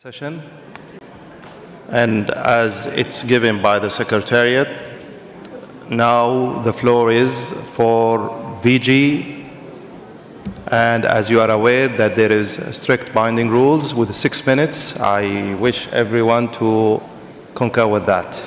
Session, and as it's given by the Secretariat, now the floor is for Fiji, and as you are aware that there is strict binding rules with 6 minutes. I wish everyone to concur with that.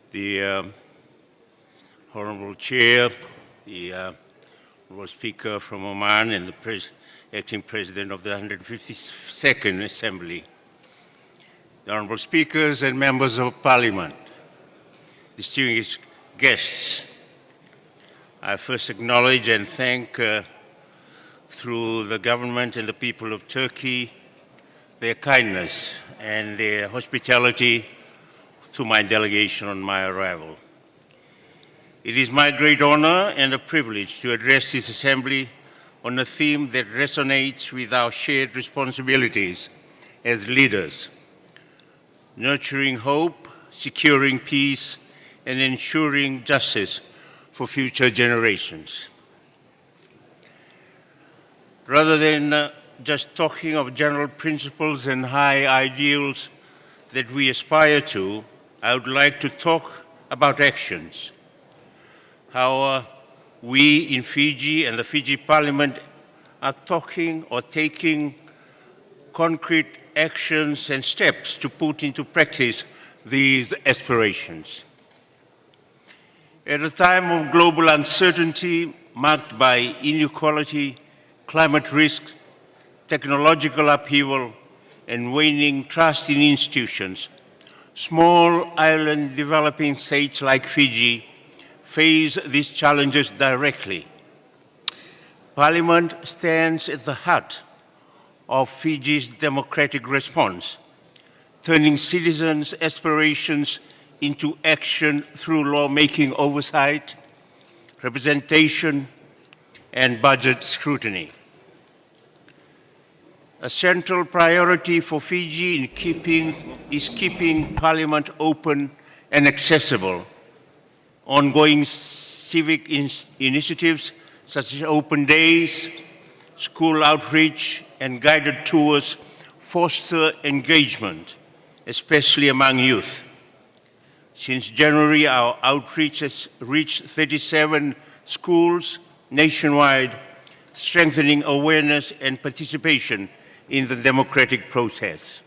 The Honorable Chair, the Honorable Speaker from Oman, and the Acting President of the 152nd Assembly, the Honorable Speakers and Members of Parliament, distinguished guests, I first acknowledge and thank through the government and the people of Turkey their kindness and their hospitality to my delegation on my arrival. It is my great honor and a privilege to address this Assembly on a theme that resonates with our shared responsibilities as leaders: nurturing hope, securing peace, and ensuring justice for future generations. Rather than just talking of general principles and high ideals that we aspire to, I would like to talk about actions, how we in Fiji and the Fiji Parliament are talking or taking concrete actions and steps to put into practice these aspirations. At a time of global uncertainty marked by inequality, climate risk, technological upheaval, and waning trust in institutions, small island developing states like Fiji face these challenges directly. Parliament stands at the heart of Fiji's democratic response, turning citizens' aspirations into action through lawmaking oversight, representation, and budget scrutiny. A central priority for Fiji is keeping Parliament open and accessible. Ongoing civic initiatives such as open days, school outreach, and guided tours foster engagement, especially among youth. Since January, our outreach has reached 37 schools nationwide, strengthening awareness and participation in the democratic process.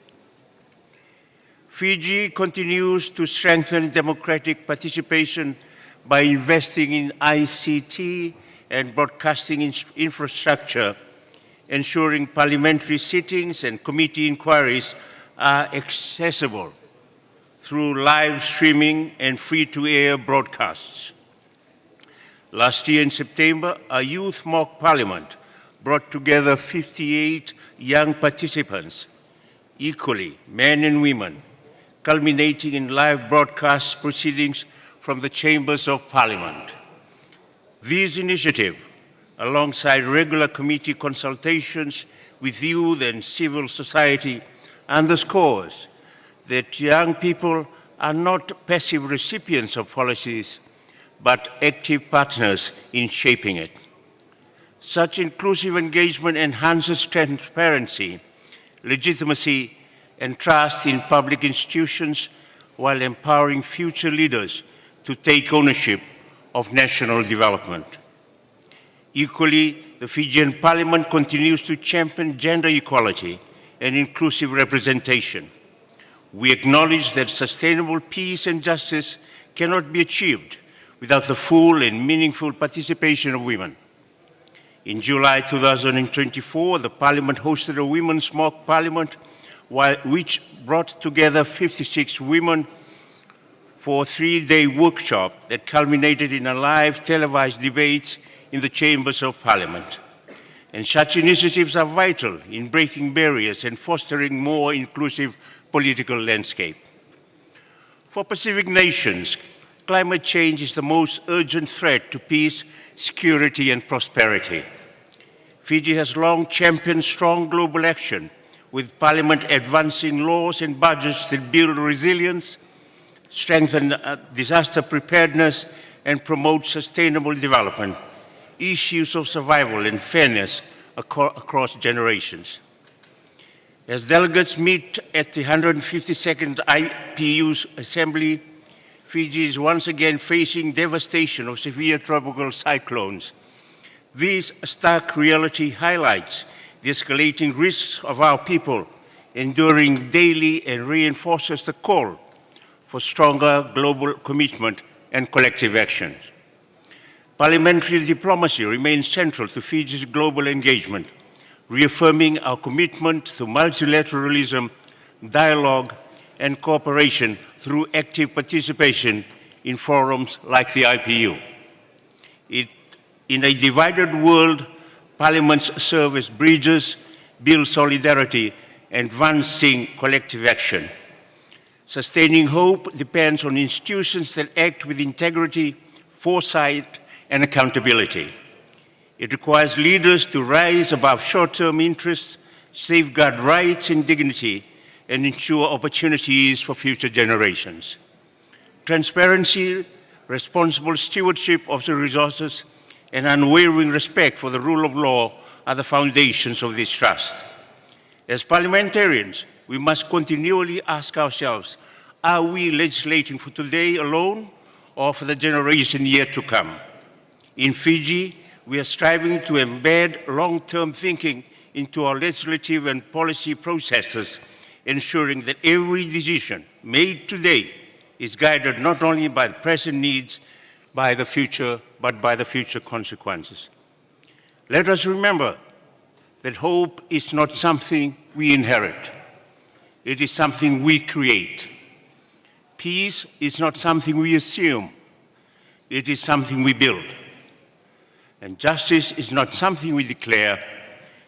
Fiji continues to strengthen democratic participation by investing in ICT and broadcasting infrastructure, ensuring parliamentary sittings and committee inquiries are accessible through live streaming and free-to-air broadcasts. Last year in September, a youth mock parliament brought together 58 young participants, equally men and women, culminating in live broadcast proceedings from the chambers of Parliament. These initiatives, alongside regular committee consultations with youth and civil society, underscores that young people are not passive recipients of policies, but active partners in shaping it. Such inclusive engagement enhances transparency, legitimacy, and trust in public institutions while empowering future leaders to take ownership of national development. Equally, the Fijian Parliament continues to champion gender equality and inclusive representation. We acknowledge that sustainable peace and justice cannot be achieved without the full and meaningful participation of women. In July 2024, the Parliament hosted a women's mock parliament which brought together 56 women for a 3-day workshop that culminated in a live televised debate in the chambers of Parliament. And such initiatives are vital in breaking barriers and fostering more inclusive political landscape. For Pacific nations, climate change is the most urgent threat to peace, security, and prosperity. Fiji has long championed strong global action, with Parliament advancing laws and budgets that build resilience, strengthen disaster preparedness, and promote sustainable development, issues of survival and fairness across generations. As delegates meet at the 152nd IPU Assembly, Fiji is once again facing devastation of severe tropical cyclones. This stark reality highlights the escalating risks of our people enduring daily and reinforces the call for stronger global commitment and collective action. Parliamentary diplomacy remains central to Fiji's global engagement, reaffirming our commitment to multilateralism, dialogue, and cooperation through active participation in forums like the IPU. In a divided world, parliaments serve as bridges, build solidarity, and advancing collective action. Sustaining hope depends on institutions that act with integrity, foresight, and accountability. It requires leaders to rise above short-term interests, safeguard rights and dignity, and ensure opportunities for future generations. Transparency, responsible stewardship of the resources, and unwavering respect for the rule of law are the foundations of this trust. As parliamentarians, we must continually ask ourselves, are we legislating for today alone or for the generation yet to come? In Fiji, we are striving to embed long-term thinking into our legislative and policy processes, ensuring that every decision made today is guided not only by the present needs, but by the future consequences. Let us remember that hope is not something we inherit. It is something we create. Peace is not something we assume. It is something we build. And justice is not something we declare.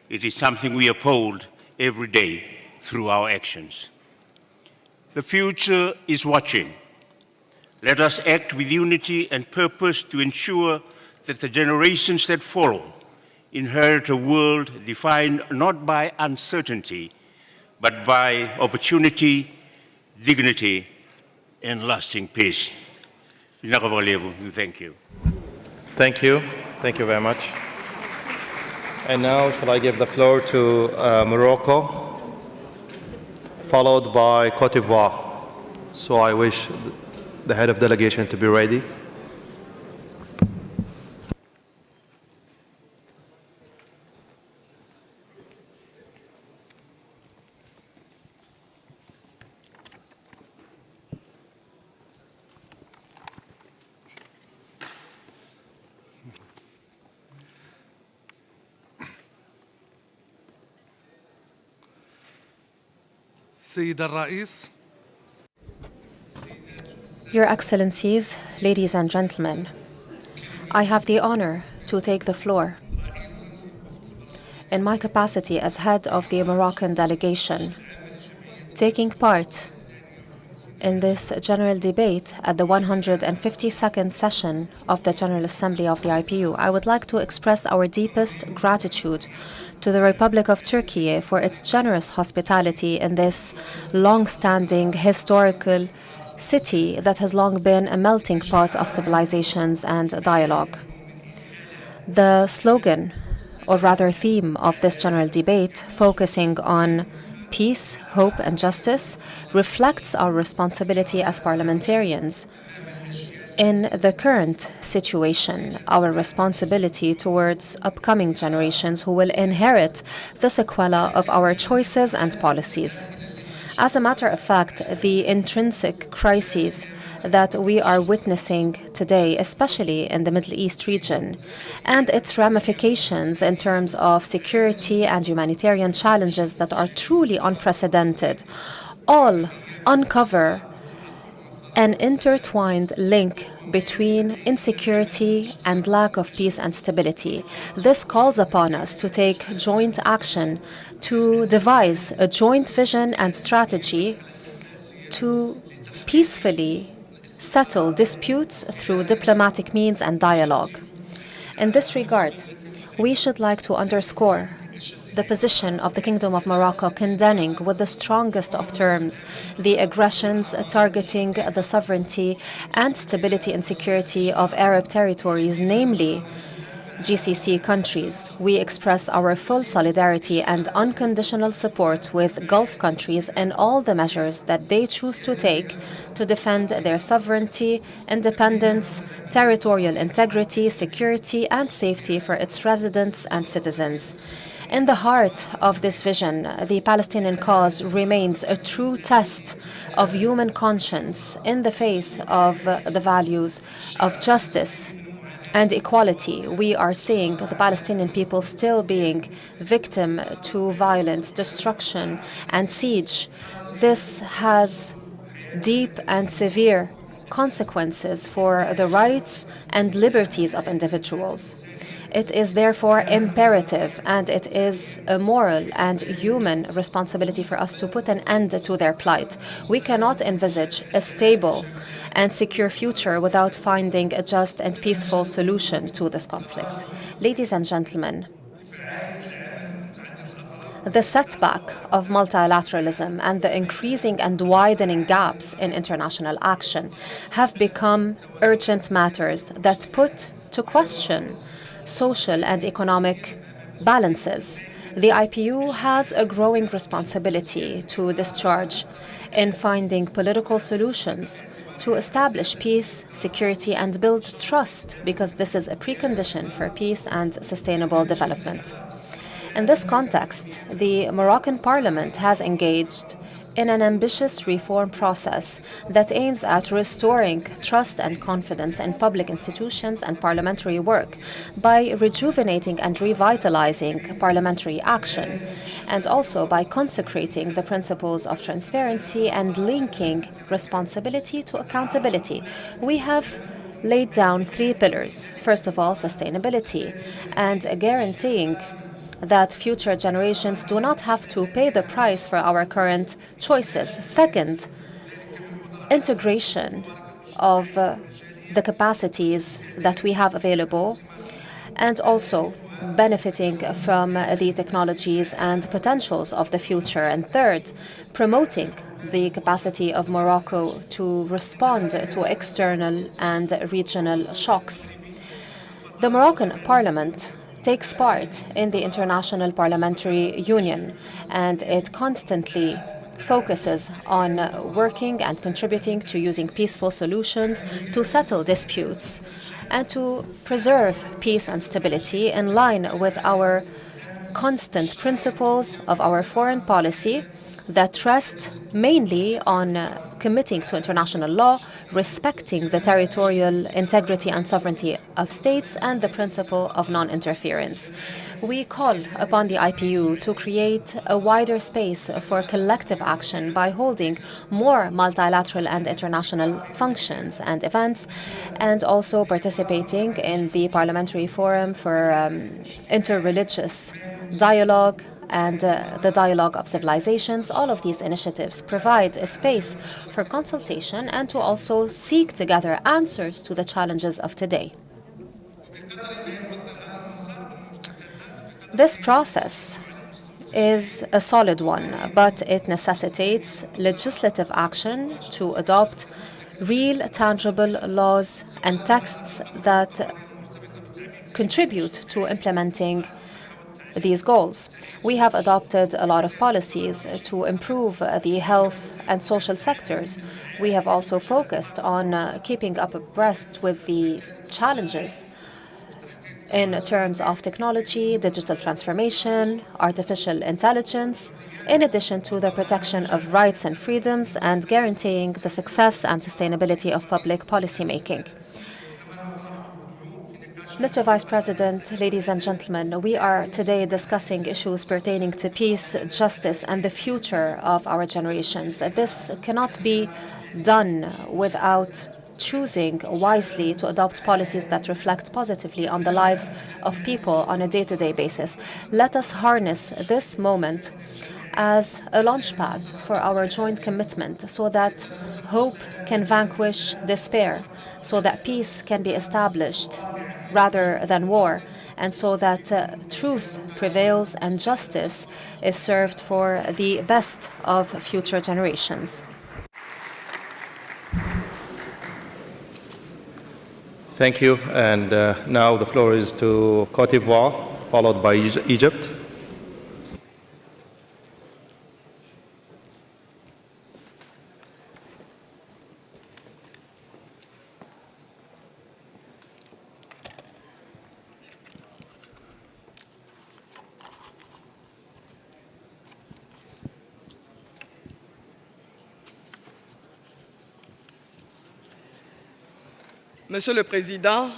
It is something we uphold every day through our actions. The future is watching. Let us act with unity and purpose to ensure that the generations that follow inherit a world defined not by uncertainty, but by opportunity, dignity, and lasting peace. Thank you. Thank you. Thank you very much. And now, shall I give the floor to Morocco, followed by Côte d'Ivoire. So I wish the head of delegation to be ready. Your Excellencies, ladies and gentlemen, I have the honor to take the floor in my capacity as head of the Moroccan delegation, taking part in this general debate at the 152nd session of the General Assembly of the IPU. I would like to express our deepest gratitude to the Republic of Turkey for its generous hospitality in this long-standing historical city that has long been a melting pot of civilizations and dialogue. The slogan, or rather theme, of this general debate, focusing on peace, hope, and justice, reflects our responsibility as parliamentarians. In the current situation, our responsibility towards upcoming generations who will inherit the sequela of our choices and policies. As a matter of fact, the intrinsic crises that we are witnessing today, especially in the Middle East region, and its ramifications in terms of security and humanitarian challenges that are truly unprecedented, all uncover an intertwined link between insecurity and lack of peace and stability. This calls upon us to take joint action, to devise a joint vision and strategy to peacefully settle disputes through diplomatic means and dialogue. In this regard, we should like to underscore the position of the Kingdom of Morocco condemning with the strongest of terms the aggressions targeting the sovereignty and stability and security of Arab territories, namely GCC countries. We express our full solidarity and unconditional support with Gulf countries in all the measures that they choose to take to defend their sovereignty, independence, territorial integrity, security, and safety for its residents and citizens. In the heart of this vision, the Palestinian cause remains a true test of human conscience in the face of the values of justice and equality. We are seeing the Palestinian people still being victim to violence, destruction, and siege. This has deep and severe consequences for the rights and liberties of individuals. It is therefore imperative and it is a moral and human responsibility for us to put an end to their plight. We cannot envisage a stable and secure future without finding a just and peaceful solution to this conflict. Ladies and gentlemen, the setback of multilateralism and the increasing and widening gaps in international action have become urgent matters that put to question social and economic balances. The IPU has a growing responsibility to discharge in finding political solutions to establish peace, security, and build trust, because this is a precondition for peace and sustainable development. In this context, the Moroccan Parliament has engaged in an ambitious reform process that aims at restoring trust and confidence in public institutions and parliamentary work by rejuvenating and revitalizing parliamentary action, and also by consecrating the principles of transparency and linking responsibility to accountability. We have laid down 3 pillars. First of all, sustainability and guaranteeing that future generations do not have to pay the price for our current choices. Second, integration of the capacities that we have available and also benefiting from the technologies and potentials of the future. And third, promoting the capacity of Morocco to respond to external and regional shocks. The Moroccan Parliament takes part in the International Parliamentary Union, and it constantly focuses on working and contributing to using peaceful solutions to settle disputes and to preserve peace and stability in line with our constant principles of our foreign policy that rest mainly on committing to international law, respecting the territorial integrity and sovereignty of states, and the principle of non-interference. We call upon the IPU to create a wider space for collective action by holding more multilateral and international functions and events, and also participating in the Parliamentary Forum for Interreligious Dialogue and the Dialogue of Civilizations. All of these initiatives provide a space for consultation and to also seek together answers to the challenges of today. This process is a solid one, but it necessitates legislative action to adopt real, tangible laws and texts that contribute to implementing these goals. We have adopted a lot of policies to improve the health and social sectors. We have also focused on keeping up abreast with the challenges in terms of technology, digital transformation, artificial intelligence, in addition to the protection of rights and freedoms and guaranteeing the success and sustainability of public policymaking. Mr. Vice President, ladies and gentlemen, we are today discussing issues pertaining to peace, justice, and the future of our generations. This cannot be done without choosing wisely to adopt policies that reflect positively on the lives of people on a day-to-day basis. Let us harness this moment as a launchpad for our joint commitment so that hope can vanquish despair, so that peace can be established rather than war, and so that truth prevails and justice is served for the best of future generations. Thank you. And now the floor is to Côte d'Ivoire, followed by Egypt. Monsieur le Président,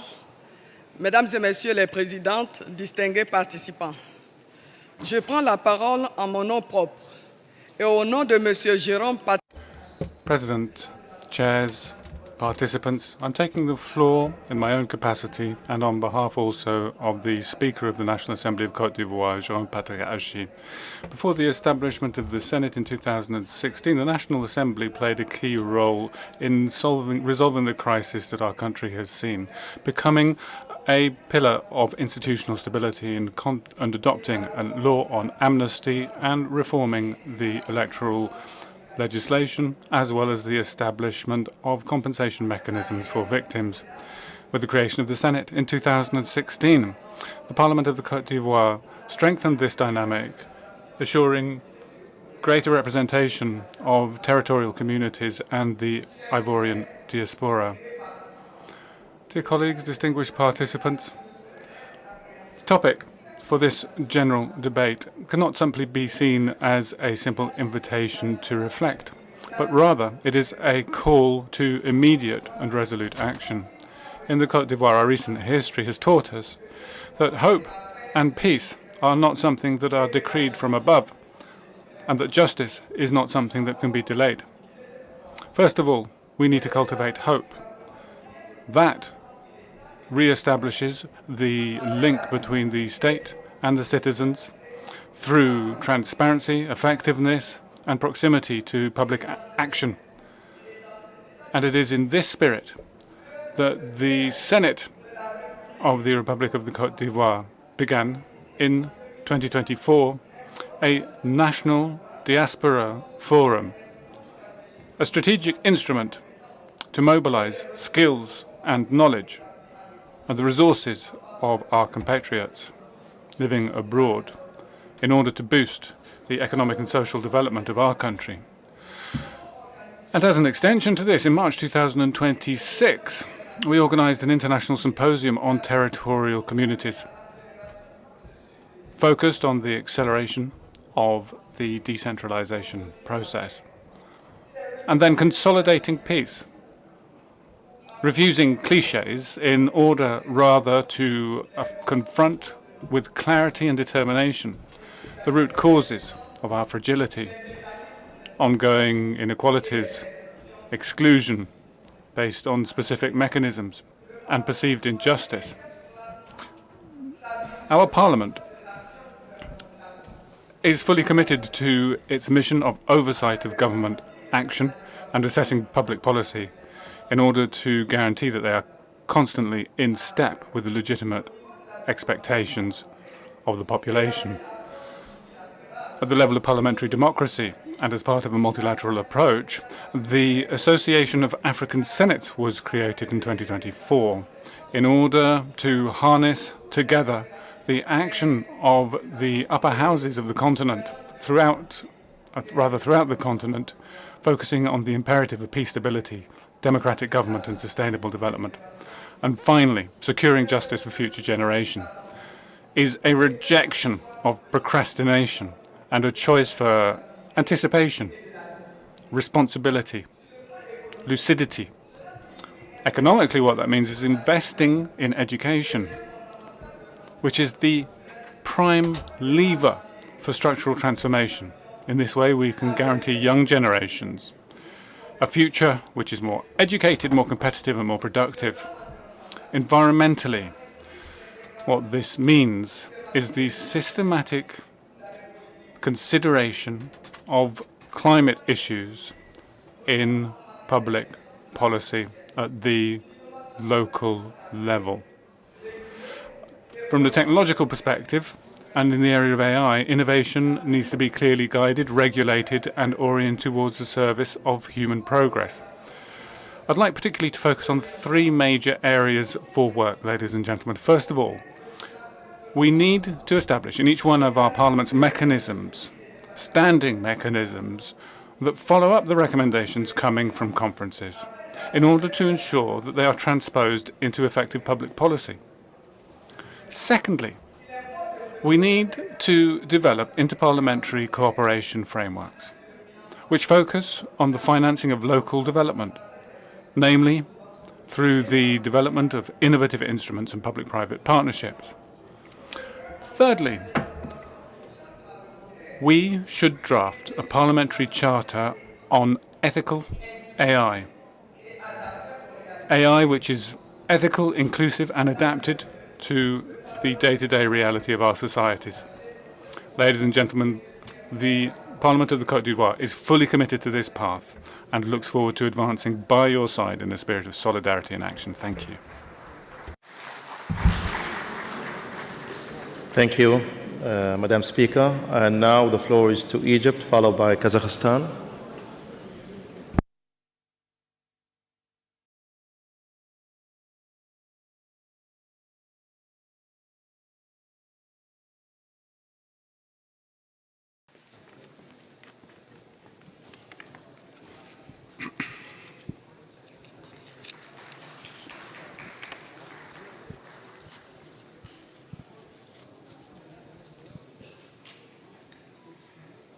Mesdames et Messieurs les Présidentes, distingués participants, je prends la parole en mon nom propre et au nom de Monsieur Jérôme President, chairs, participants, I'm taking the floor in my own capacity and on behalf also of the Speaker of the National Assembly of Côte d'Ivoire, Jean-Patrick Hachi. Before the establishment of the Senate in 2016, the National Assembly played a key role in resolving the crisis that our country has seen, becoming a pillar of institutional stability and adopting a law on amnesty and reforming the electoral legislation, as well as the establishment of compensation mechanisms for victims. With the creation of the Senate in 2016, the Parliament of the Côte d'Ivoire strengthened this dynamic, assuring greater representation of territorial communities and the Ivorian diaspora. Dear colleagues, distinguished participants, the topic for this general debate cannot simply be seen as a simple invitation to reflect, but rather it is a call to immediate and resolute action. In the Côte d'Ivoire, our recent history has taught us that hope and peace are not something that are decreed from above, and that justice is not something that can be delayed. First of all, we need to cultivate hope. That re-establishes the link between the state and the citizens through transparency, effectiveness, and proximity to public action. And it is in this spirit that the Senate of the Republic of the Côte d'Ivoire began in 2024 a National Diaspora Forum, a strategic instrument to mobilize skills and knowledge and the resources of our compatriots living abroad in order to boost the economic and social development of our country. And as an extension to this, in March 2026, we organized an international symposium on territorial communities, focused on the acceleration of the decentralization process, and then consolidating peace, refusing cliches in order rather to confront with clarity and determination the root causes of our fragility, ongoing inequalities, exclusion based on specific mechanisms, and perceived injustice. Our Parliament is fully committed to its mission of oversight of government action and assessing public policy in order to guarantee that they are constantly in step with the legitimate expectations of the population. At the level of parliamentary democracy, and as part of a multilateral approach, the Association of African Senates was created in 2024 in order to harness together the action of the upper houses of the continent throughout the continent, focusing on the imperative of peace, stability, democratic government and sustainable development. And finally, securing justice for future generations is a rejection of procrastination and a choice for anticipation, responsibility, lucidity. Economically, what that means is investing in education which is the prime lever for structural transformation. In this way, we can guarantee young generations a future which is more educated, more competitive, and more productive. Environmentally, what this means is the systematic consideration of climate issues in public policy at the local level. From the technological perspective, and in the area of AI, innovation needs to be clearly guided, regulated, and oriented towards the service of human progress. I'd like particularly to focus on three major areas for work, ladies and gentlemen. First of all, we need to establish in each one of our parliaments mechanisms, standing mechanisms, that follow up the recommendations coming from conferences in order to ensure that they are transposed into effective public policy. Secondly, we need to develop interparliamentary cooperation frameworks which focus on the financing of local development, namely through the development of innovative instruments and public-private partnerships. Thirdly, we should draft a parliamentary charter on ethical AI. AI which is ethical, inclusive, and adapted to the day-to-day reality of our societies. Ladies and gentlemen, the Parliament of the Côte d'Ivoire is fully committed to this path and looks forward to advancing by your side in a spirit of solidarity and action. Thank you. Thank you, Madam Speaker. And now the floor is to Egypt, followed by Kazakhstan.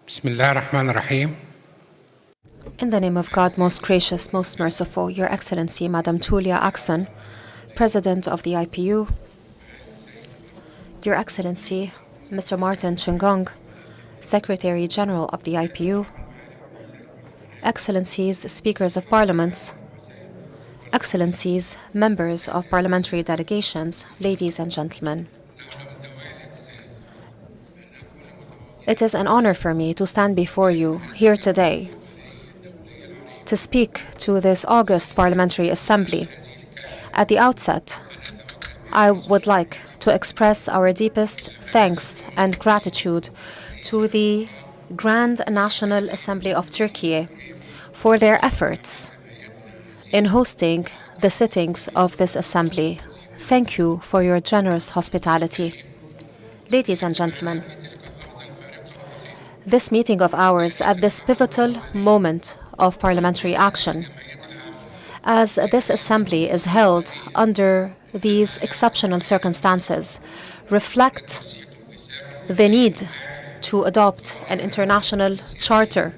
Bismillah ar-Rahman ar-Rahim. In the name of God, most gracious, most merciful, Your Excellency, Madam Tulia Aksan, President of the IPU, Your Excellency, Mr. Martin Chungong, Secretary General of the IPU, Excellencies, Speakers of Parliaments, Excellencies, Members of Parliamentary Delegations, ladies and gentlemen. It is an honor for me to stand before you here today to speak to this August Parliamentary Assembly. At the outset, I would like to express our deepest thanks and gratitude to the Grand National Assembly of Turkey for their efforts in hosting the sittings of this assembly. Thank you for your generous hospitality. Ladies and gentlemen, this meeting of ours at this pivotal moment of parliamentary action, as this assembly is held under these exceptional circumstances, reflect the need to adopt an international charter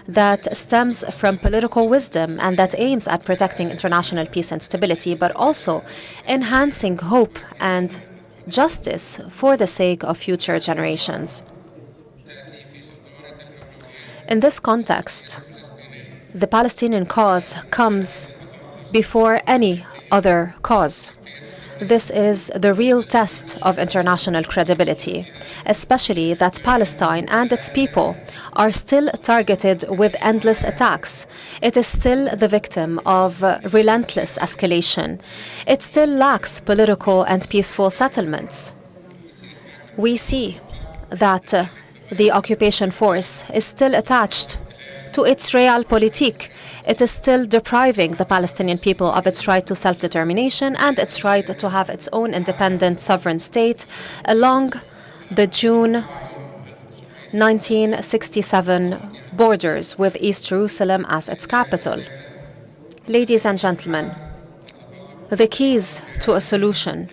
that stems from political wisdom and that aims at protecting international peace and stability, but also enhancing hope and justice for the sake of future generations. In this context, the Palestinian cause comes before any other cause. This is the real test of international credibility, especially that Palestine and its people are still targeted with endless attacks. It is still the victim of relentless escalation. It still lacks political and peaceful settlements. We see that the occupation force is still attached to its realpolitik. It is still depriving the Palestinian people of its right to self-determination and its right to have its own independent sovereign state along the June 1967 borders with East Jerusalem as its capital. Ladies and gentlemen, the keys to a solution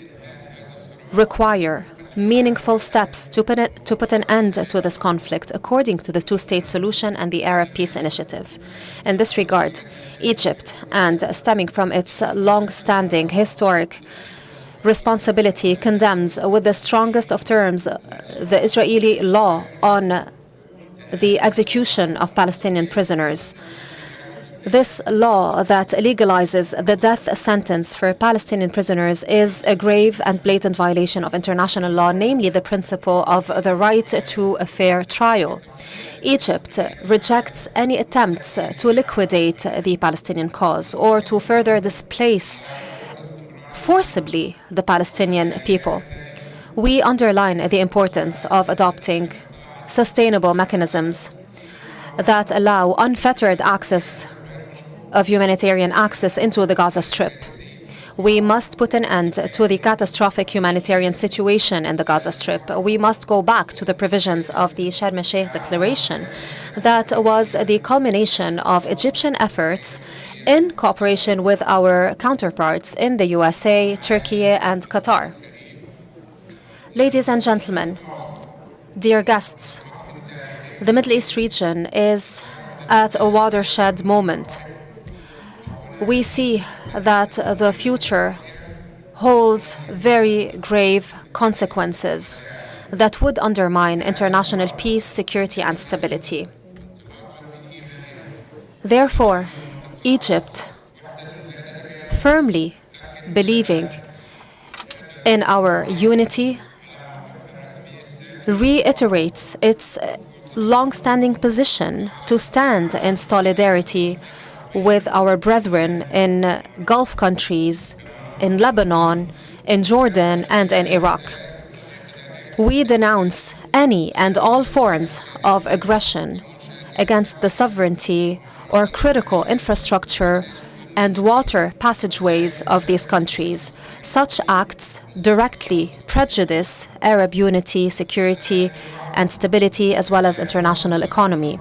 require meaningful steps to put an end to this conflict according to the two-state solution and the Arab Peace Initiative. In this regard, Egypt, and stemming from its long-standing historic responsibility condemns with the strongest of terms the Israeli law on the execution of Palestinian prisoners. This law that legalizes the death sentence for Palestinian prisoners is a grave and blatant violation of international law, namely the principle of the right to a fair trial. Egypt rejects any attempts to liquidate the Palestinian cause or to further displace forcibly the Palestinian people. We underline the importance of adopting sustainable mechanisms that allow unfettered access of humanitarian access into the Gaza Strip. We must put an end to the catastrophic humanitarian situation in the Gaza Strip. We must go back to the provisions of the Sharm el-Sheikh Declaration that was the culmination of Egyptian efforts in cooperation with our counterparts in the USA, Turkey, and Qatar. Ladies and gentlemen, dear guests, the Middle East region is at a watershed moment. We see that the future holds very grave consequences that would undermine international peace, security, and stability. Therefore, Egypt, firmly believing in our unity, reiterates its long-standing position to stand in solidarity with our brethren in Gulf countries, in Lebanon, in Jordan, and in Iraq. We denounce any and all forms of aggression against the sovereignty or critical infrastructure and water passageways of these countries. Such acts directly prejudice Arab unity, security, and stability, as well as international economy.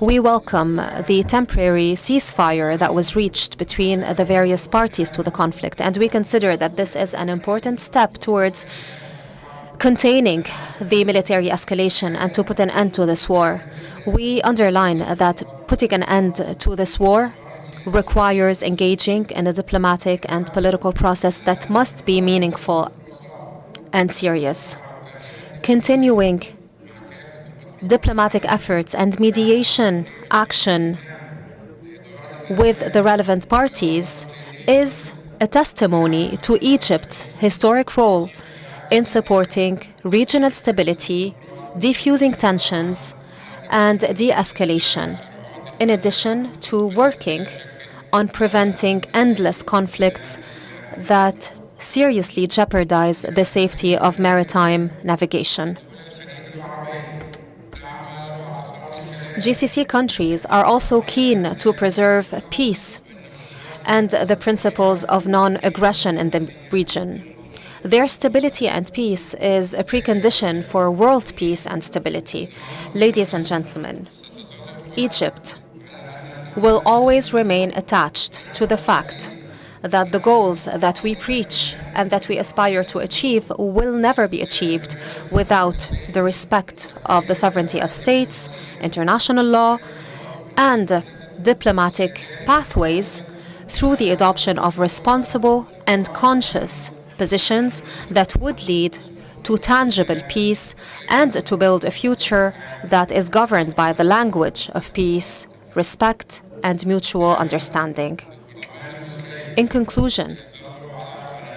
We welcome the temporary ceasefire that was reached between the various parties to the conflict, and we consider that this is an important step towards containing the military escalation and to put an end to this war. We underline that putting an end to this war requires engaging in a diplomatic and political process that must be meaningful and serious. Continuing diplomatic efforts and mediation action with the relevant parties is a testimony to Egypt's historic role in supporting regional stability, defusing tensions, and de-escalation, in addition to working on preventing endless conflicts that seriously jeopardize the safety of maritime navigation. GCC countries are also keen to preserve peace and the principles of non-aggression in the region. Their stability and peace is a precondition for world peace and stability. Ladies and gentlemen, Egypt will always remain attached to the fact that the goals that we preach and that we aspire to achieve will never be achieved without the respect of the sovereignty of states, international law, and diplomatic pathways through the adoption of responsible and conscious positions that would lead to tangible peace and to build a future that is governed by the language of peace, respect, and mutual understanding. In conclusion,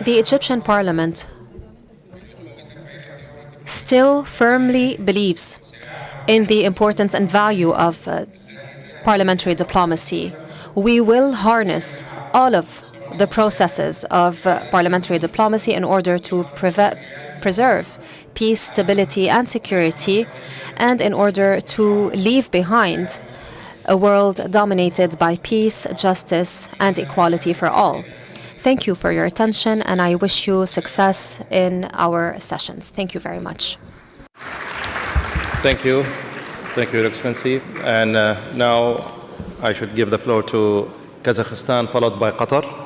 the Egyptian parliament still firmly believes in the importance and value of parliamentary diplomacy. We will harness all of the processes of parliamentary diplomacy in order to preserve peace, stability, and security, and in order to leave behind a world dominated by peace, justice, and equality for all. Thank you for your attention, and I wish you success in our sessions. Thank you very much. Thank you. Thank you, Your Excellency. And now I should give the floor to Kazakhstan, followed by Qatar.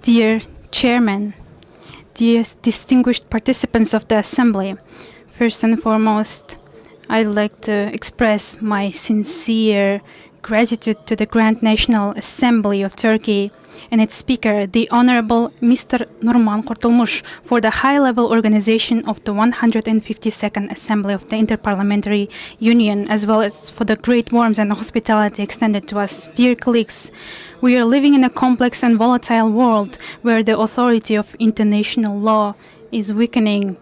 Dear Chairman, dear distinguished participants of the Assembly, first and foremost, I'd like to express my sincere gratitude to the Grand National Assembly of Turkey and its Speaker, the Honorable Mr. Nurman Kurtulmuş, for the high-level organization of the 152nd Assembly of the Interparliamentary Union, as well as for the great warmth and hospitality extended to us. Dear colleagues, we are living in a complex and volatile world where the authority of international law is weakening.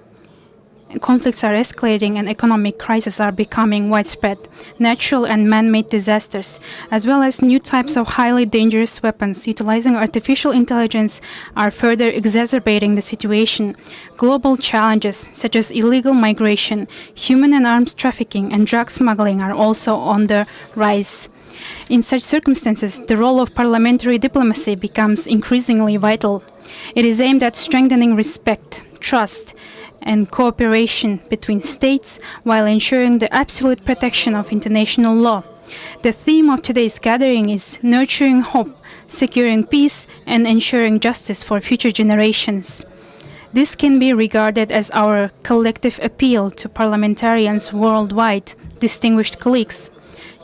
Conflicts are escalating and economic crises are becoming widespread. Natural and man-made disasters, as well as new types of highly dangerous weapons utilizing artificial intelligence, are further exacerbating the situation. Global challenges such as illegal migration, human and arms trafficking, and drug smuggling are also on the rise. In such circumstances, the role of parliamentary diplomacy becomes increasingly vital. It is aimed at strengthening respect, trust, and cooperation between states while ensuring the absolute protection of international law. The theme of today's gathering is nurturing hope, securing peace, and ensuring justice for future generations. This can be regarded as our collective appeal to parliamentarians worldwide, distinguished colleagues.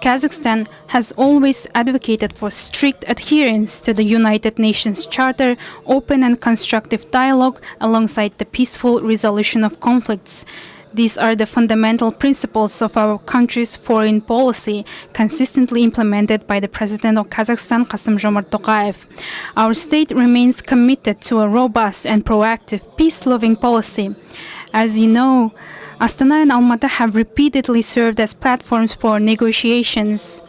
Kazakhstan has always advocated for strict adherence to the United Nations Charter, open and constructive dialogue alongside the peaceful resolution of conflicts. These are the fundamental principles of our country's foreign policy, consistently implemented by the President of Kazakhstan, Kassym-Jomart Tokayev. Our state remains committed to a robust and proactive peace-loving policy. As you know, Astana and Almaty have repeatedly served as platforms for negotiations.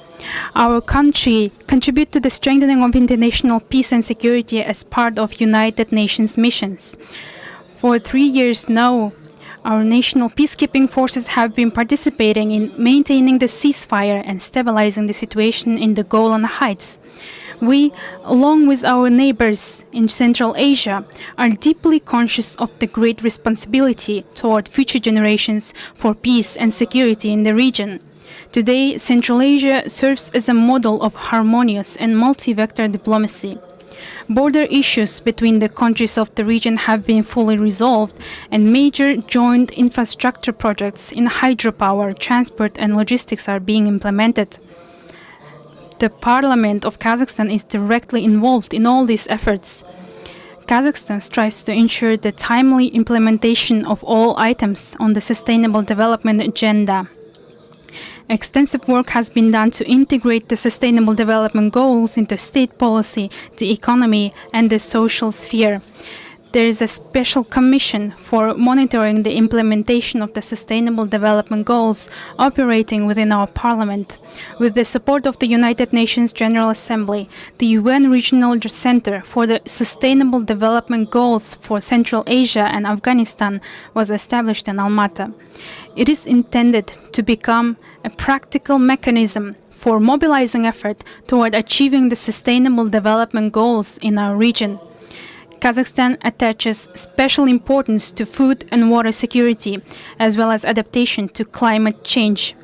Our country contributes to the strengthening of international peace and security as part of United Nations missions. For 3 years now, our national peacekeeping forces have been participating in maintaining the ceasefire and stabilizing the situation in the Golan Heights. We, along with our neighbors in Central Asia, are deeply conscious of the great responsibility toward future generations for peace and security in the region. Today, Central Asia serves as a model of harmonious and multi-vector diplomacy. Border issues between the countries of the region have been fully resolved, and major joint infrastructure projects in hydropower, transport, and logistics are being implemented. The Parliament of Kazakhstan is directly involved in all these efforts. Kazakhstan strives to ensure the timely implementation of all items on the Sustainable Development Agenda. Extensive work has been done to integrate the Sustainable Development Goals into state policy, the economy, and the social sphere. There is a special commission for monitoring the implementation of the Sustainable Development Goals operating within our parliament. With the support of the United Nations General Assembly, the UN Regional Center for the Sustainable Development Goals for Central Asia and Afghanistan was established in Almaty. It is intended to become a practical mechanism for mobilizing effort toward achieving the Sustainable Development Goals in our region. Kazakhstan attaches special importance to food and water security, as well as adaptation to climate change.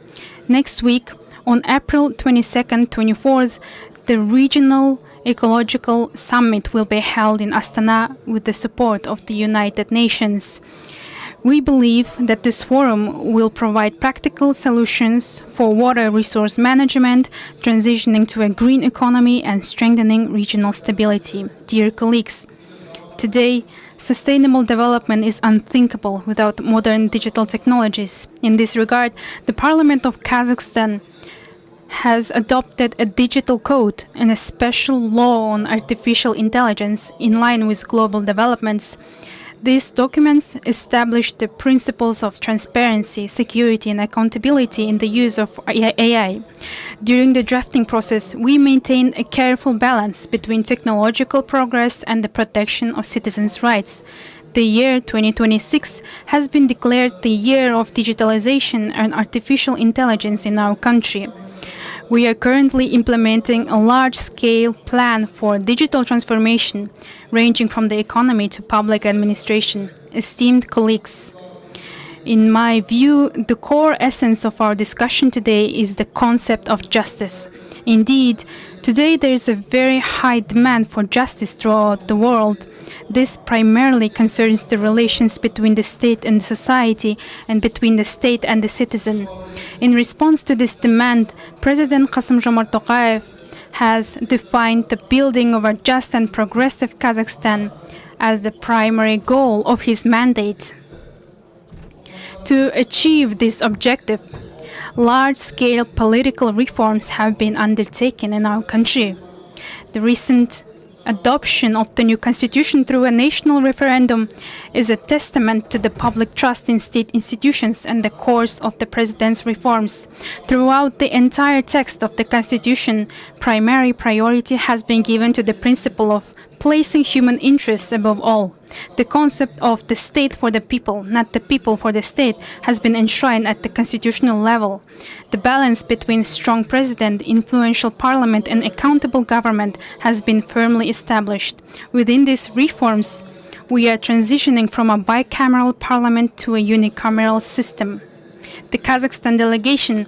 Next week, on April 22nd-24th, the Regional Ecological Summit will be held in Astana with the support of the United Nations. We believe that this forum will provide practical solutions for water resource management, transitioning to a green economy, and strengthening regional stability. Dear colleagues, today, sustainable development is unthinkable without modern digital technologies. In this regard, the Parliament of Kazakhstan has adopted a digital code and a special law on artificial intelligence in line with global developments. These documents establish the principles of transparency, security, and accountability in the use of AI. During the drafting process, we maintained a careful balance between technological progress and the protection of citizens' rights. The year 2026 has been declared the year of digitalization and artificial intelligence in our country. We are currently implementing a large-scale plan for digital transformation, ranging from the economy to public administration. Esteemed colleagues, In my view, the core essence of our discussion today is the concept of justice. Indeed, today there is a very high demand for justice throughout the world. This primarily concerns the relations between the state and society and between the state and the citizen. In response to this demand, President Kassym-Jomart Tokayev has defined the building of a just and progressive Kazakhstan as the primary goal of his mandate. To achieve this objective, large-scale political reforms have been undertaken in our country. The recent adoption of the new constitution through a national referendum is a testament to the public trust in state institutions and the course of the president's reforms. Throughout the entire text of the constitution, primary priority has been given to the principle of placing human interests above all. The concept of the state for the people, not the people for the state, has been enshrined at the constitutional level. The balance between strong president, influential parliament, and accountable government has been firmly established. Within these reforms, we are transitioning from a bicameral parliament to a unicameral system. The Kazakhstan delegation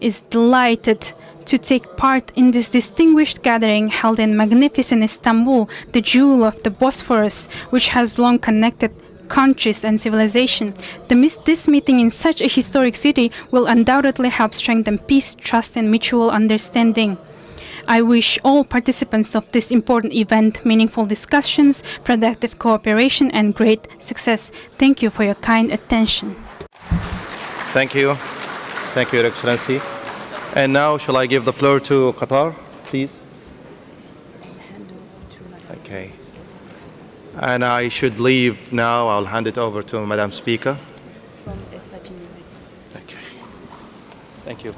is delighted to take part in this distinguished gathering held in magnificent Istanbul, the jewel of the Bosphorus, which has long connected countries and civilization. This meeting in such a historic city will undoubtedly help strengthen peace, trust, and mutual understanding. I wish all participants of this important event meaningful discussions, productive cooperation, and great success. Thank you for your kind attention. Thank you. Thank you, Your Excellency. And now, shall I give the floor to Qatar, please? Okay. And I should leave now. I'll hand it over to Madam Speaker. Okay. Thank you.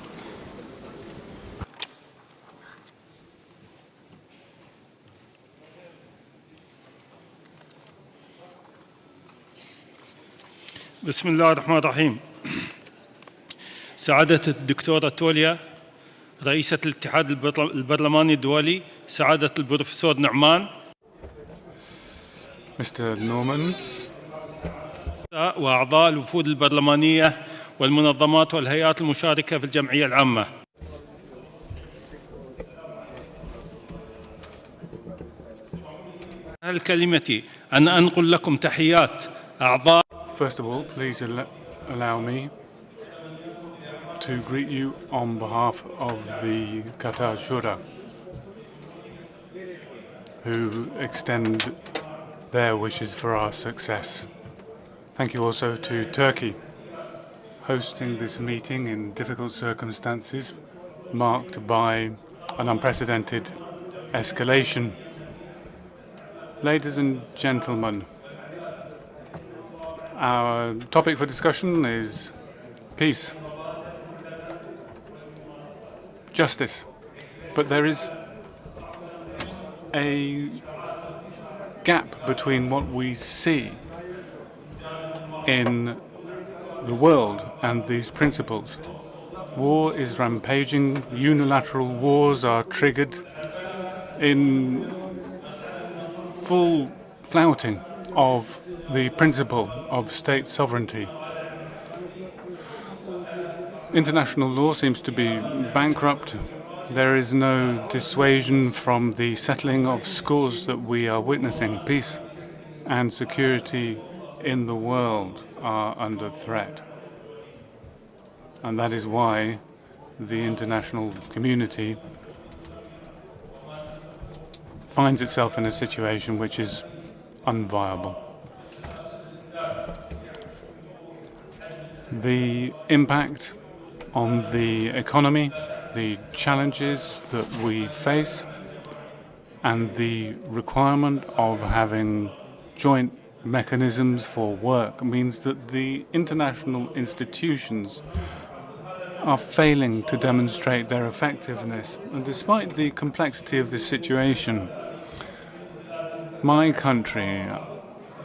بسم الله الرحمن الرحيم. سعادة الدكتورة توليا رئيسة الاتحاد البرلماني الدولي، سعادة البروفيسور نعمان، Mr. Norman, وأعضاء الوفود البرلمانية والمنظمات والهيئات المشاركة في الجمعية العامة. هل كلمتي أن أنقل لكم تحيات أعضاء. First of all, please allow me to greet you on behalf of the Qatar Shura, who extend their wishes for our success. Thank you also to Turkey, hosting this meeting in difficult circumstances marked by an unprecedented escalation. Ladies and gentlemen, our topic for discussion is peace, justice. But there is a gap between what we see in the world and these principles. War is rampaging, unilateral wars are triggered in full flouting of the principle of state sovereignty. International law seems to be bankrupt. There is no dissuasion from the settling of scores that we are witnessing. Peace and security in the world are under threat. And that is why the international community finds itself in a situation which is unviable. The impact on the economy, the challenges that we face, and the requirement of having joint mechanisms for work means that the international institutions are failing to demonstrate their effectiveness. And despite the complexity of this situation, my country,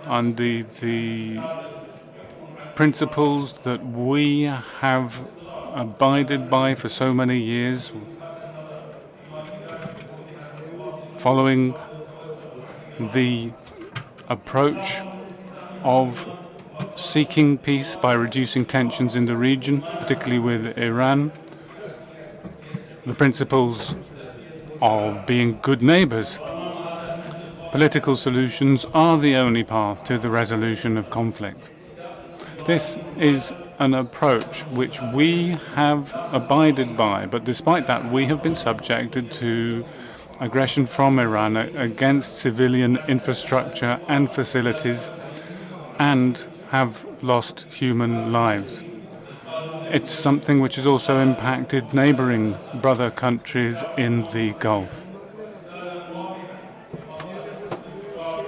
under the principles that we have abided by for so many years, following the approach of seeking peace by reducing tensions in the region, particularly with Iran, the principles of being good neighbors. Political solutions are the only path to the resolution of conflict. This is an approach which we have abided by, but despite that, we have been subjected to aggression from Iran against civilian infrastructure and facilities and have lost human lives. It's something which has also impacted neighboring brother countries in the Gulf.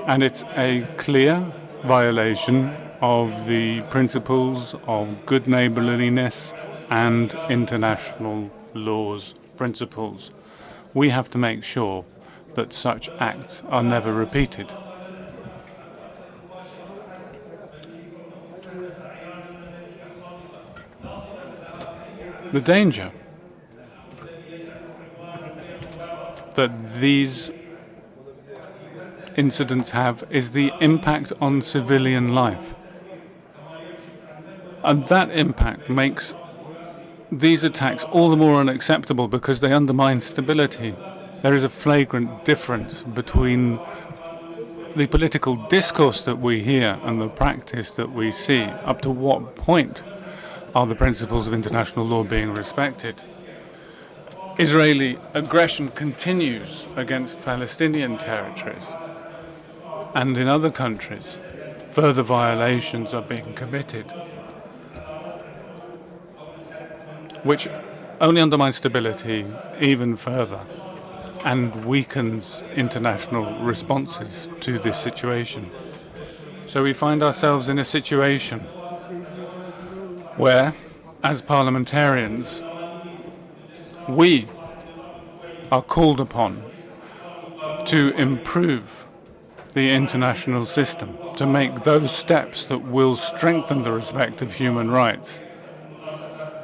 And it's a clear violation of the principles of good neighborliness and international law's principles. We have to make sure that such acts are never repeated. The danger that these incidents have is the impact on civilian life. And that impact makes these attacks all the more unacceptable because they undermine stability. There is a flagrant difference between the political discourse that we hear and the practice that we see. Up to what point are the principles of international law being respected? Israeli aggression continues against Palestinian territories, and in other countries, further violations are being committed, which only undermines stability even further and weakens international responses to this situation. So we find ourselves in a situation where, as parliamentarians, we are called upon to improve the international system, to make those steps that will strengthen the respect of human rights.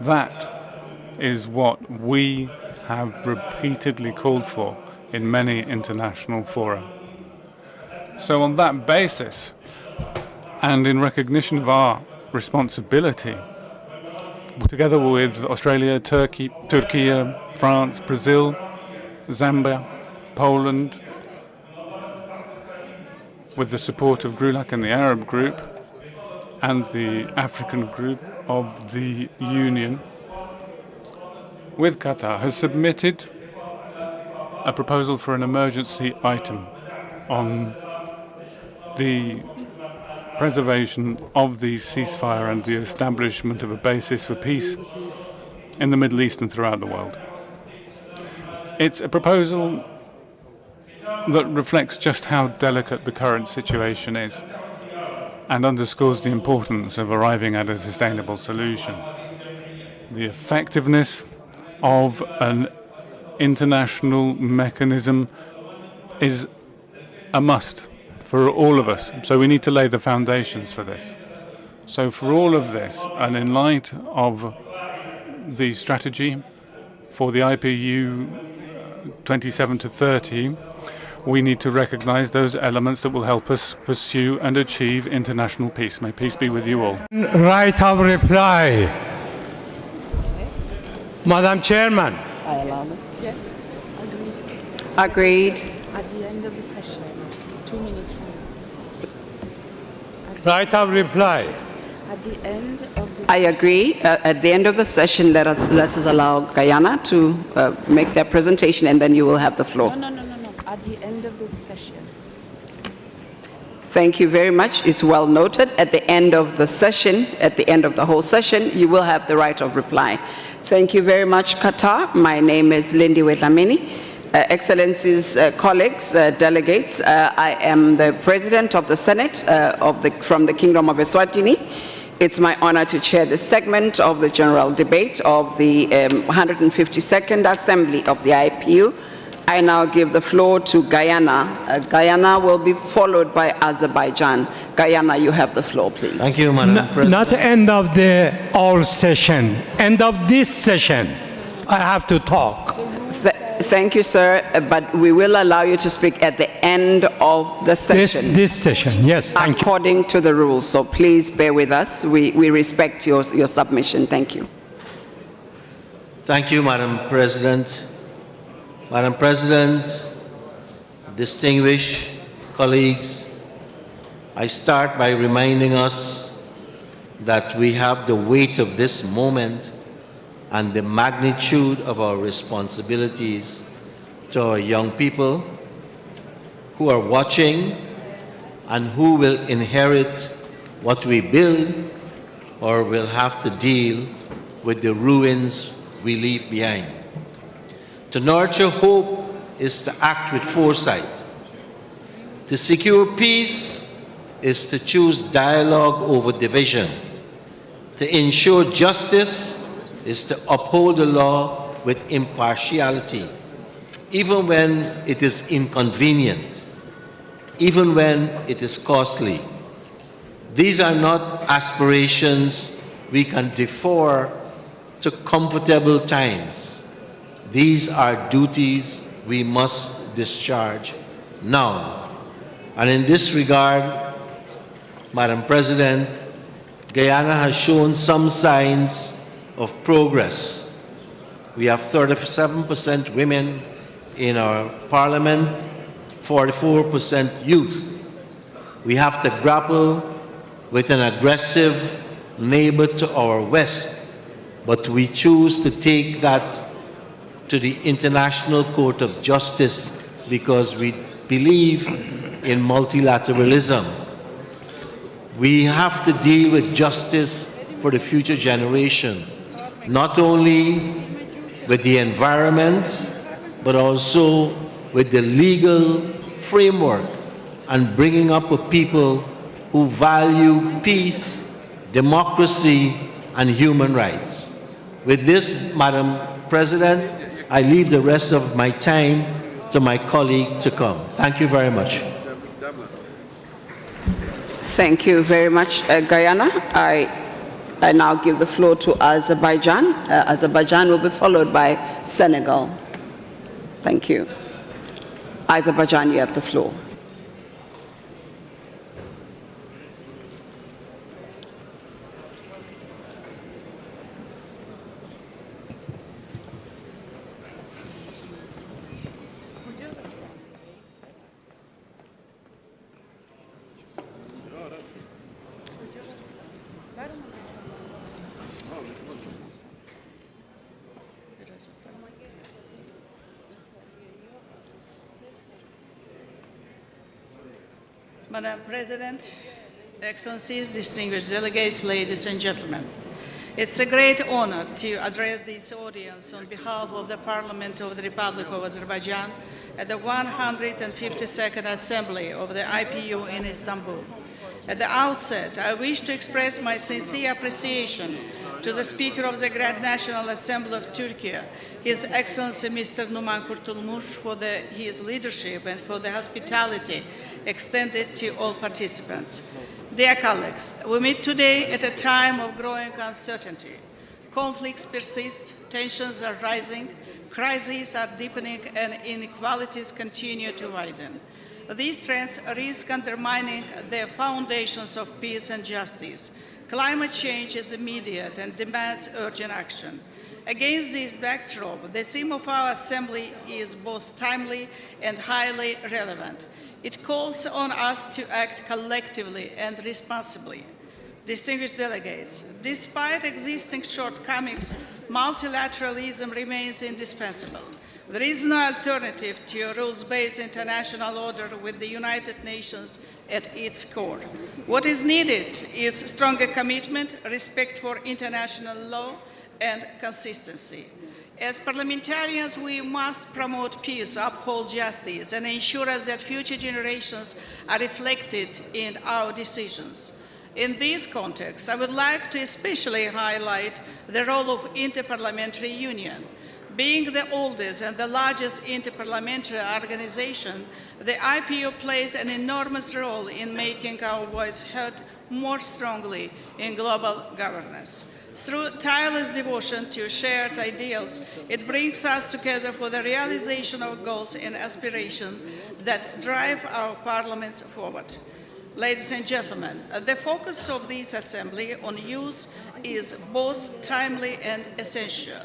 That is what we have repeatedly called for in many international fora. So on that basis, and in recognition of our responsibility, together with Australia, Turkey, France, Brazil, Zambia, Poland, with the support of GRULAC and the Arab group and the African group of the Union, with Qatar, has submitted a proposal for an emergency item on the preservation of the ceasefire and the establishment of a basis for peace in the Middle East and throughout the world. It's a proposal that reflects just how delicate the current situation is and underscores the importance of arriving at a sustainable solution. The effectiveness of an international mechanism is a must for all of us. So we need to lay the foundations for this. So for all of this, and in light of the strategy for the IPU 27 to 30, we need to recognize those elements that will help us pursue and achieve international peace. May peace be with you all. Right of reply. Madam Chairman. I allow it. Yes, agreed. Agreed. At the end of the session, 2 minutes from this. Right of reply. At the end of the I agree. At the end of the session, let us allow Guyana to make their presentation, and then you will have the floor. No. At the end of this session. Thank you very much. It's well noted. At the end of the session, at the end of the whole session, you will have the right of reply. Thank you very much, Qatar. My name is Lindy Wetlamini. Excellencies, colleagues, delegates, I am the President of the Senate from the Kingdom of Eswatini. It's my honor to chair this segment of the general debate of the 152nd Assembly of the IPU. I now give the floor to Guyana. Guyana will be followed by Azerbaijan. Guyana, you have the floor, please. Thank you, Madam President. Not end of the all session. End of this session. I have to talk. Thank you, sir, but we will allow you to speak at the end of the session. This session, yes, thank you. According to the rules, so please bear with us. We respect your submission. Thank you. Thank you, Madam President. Madam President, distinguished colleagues, I start by reminding us that we have the weight of this moment and the magnitude of our responsibilities to our young people who are watching and who will inherit what we build or will have to deal with the ruins we leave behind. To nurture hope is to act with foresight. To secure peace is to choose dialogue over division. To ensure justice is to uphold the law with impartiality, even when it is inconvenient, even when it is costly. These are not aspirations we can defer to comfortable times. These are duties we must discharge now. And in this regard, Madam President, Guyana has shown some signs of progress. We have 37% women in our parliament, 44% youth. We have to grapple with an aggressive neighbor to our west, but we choose to take that to the International Court of Justice because we believe in multilateralism. We have to deal with justice for the future generation, not only with the environment, but also with the legal framework and bringing up a people who value peace, democracy, and human rights. With this, Madam President, I leave the rest of my time to my colleague to come. Thank you very much. Thank you very much, Guyana. I now give the floor to Azerbaijan. Azerbaijan will be followed by Senegal. Thank you. Azerbaijan, you have the floor. Madam President, Excellencies, distinguished delegates, ladies and gentlemen. It's a great honor to address this audience on behalf of the Parliament of the Republic of Azerbaijan at the 152nd Assembly of the IPU in Istanbul. At the outset, I wish to express my sincere appreciation to the Speaker of the Grand National Assembly of Turkey, His Excellency Mr. Numan Kurtulmuş, for his leadership and for the hospitality extended to all participants. Dear colleagues, we meet today at a time of growing uncertainty. Conflicts persist, tensions are rising, crises are deepening, and inequalities continue to widen. These trends risk undermining the foundations of peace and justice. Climate change is immediate and demands urgent action. Against this backdrop, the theme of our Assembly is both timely and highly relevant. It calls on us to act collectively and responsibly. Distinguished delegates, despite existing shortcomings, multilateralism remains indispensable. There is no alternative to a rules-based international order with the United Nations at its core. What is needed is stronger commitment, respect for international law, and consistency. As parliamentarians, we must promote peace, uphold justice, and ensure that future generations are reflected in our decisions. In this context, I would like to especially highlight the role of Interparliamentary Union. Being the oldest and the largest interparliamentary organization, the IPU plays an enormous role in making our voice heard more strongly in global governance. Through tireless devotion to shared ideals, it brings us together for the realization of goals and aspirations that drive our parliaments forward. Ladies and gentlemen, the focus of this assembly on youth is both timely and essential.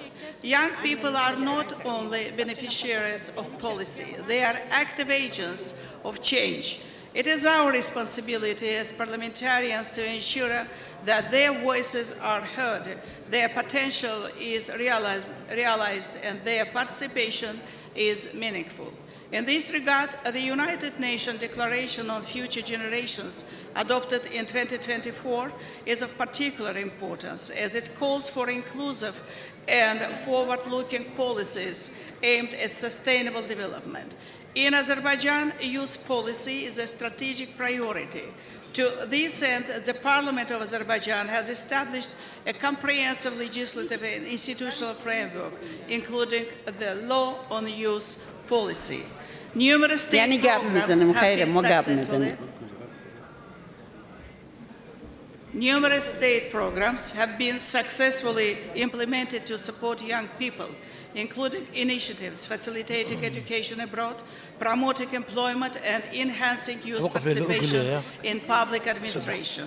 Young people are not only beneficiaries of policy, they are active agents of change. It is our responsibility as parliamentarians to ensure that their voices are heard, their potential is realized, and their participation is meaningful. In this regard, the United Nations Declaration on Future Generations, adopted in 2024, is of particular importance as it calls for inclusive and forward-looking policies aimed at sustainable development. In Azerbaijan, youth policy is a strategic priority. To this end, the Parliament of Azerbaijan has established a comprehensive legislative and institutional framework, including the law on youth policy. Numerous state programs have been successfully Numerous state programs have been successfully implemented to support young people, including initiatives facilitating education abroad, promoting employment, and enhancing youth participation in public administration.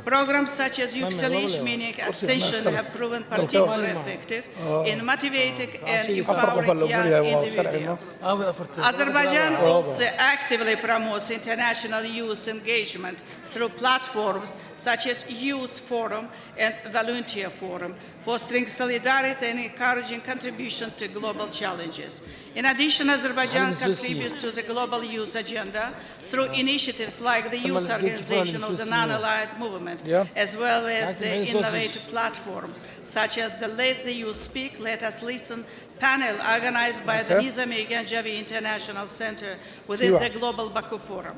Programs such as Yükseliş, meaning ascension, have proven particularly effective in motivating and empowering young individuals. Azerbaijan also actively promotes international youth engagement through platforms such as Youth Forum and Volunteer Forum, fostering solidarity and encouraging contribution to global challenges. In addition, Azerbaijan contributes to the global youth agenda through initiatives like the Youth Organization of the Non-Aligned Movement, as well as the innovative platforms such as the Let the Youth Speak, Let Us Listen panel organized by the Nizami Ganjavi International Center within the Global Baku Forum.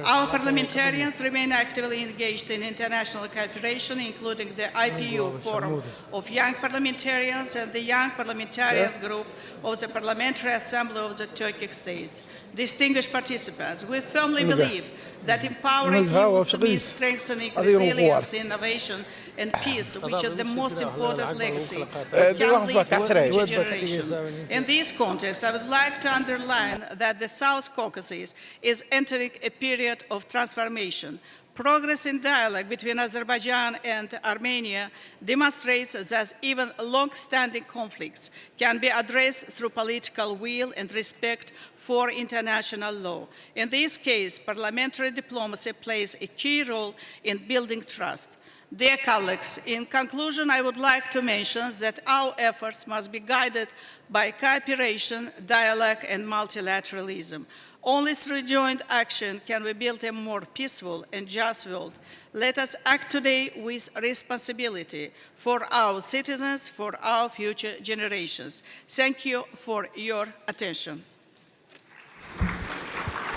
Our parliamentarians remain actively engaged in international cooperation, including the IPU Forum of Young Parliamentarians and the Young Parliamentarians Group of the Parliamentary Assembly of the Turkic States. Distinguished participants, we firmly believe that empowering youth means strengthening resilience, innovation, and peace, which are the most important legacy that can lead to future generations. In this context, I would like to underline that the South Caucasus is entering a period of transformation. Progress in dialogue between Azerbaijan and Armenia demonstrates that even long-standing conflicts can be addressed through political will and respect for international law. In this case, parliamentary diplomacy plays a key role in building trust. Dear colleagues, in conclusion, I would like to mention that our efforts must be guided by cooperation, dialogue, and multilateralism. Only through joint action can we build a more peaceful and just world. Let us act today with responsibility for our citizens, for our future generations. Thank you for your attention.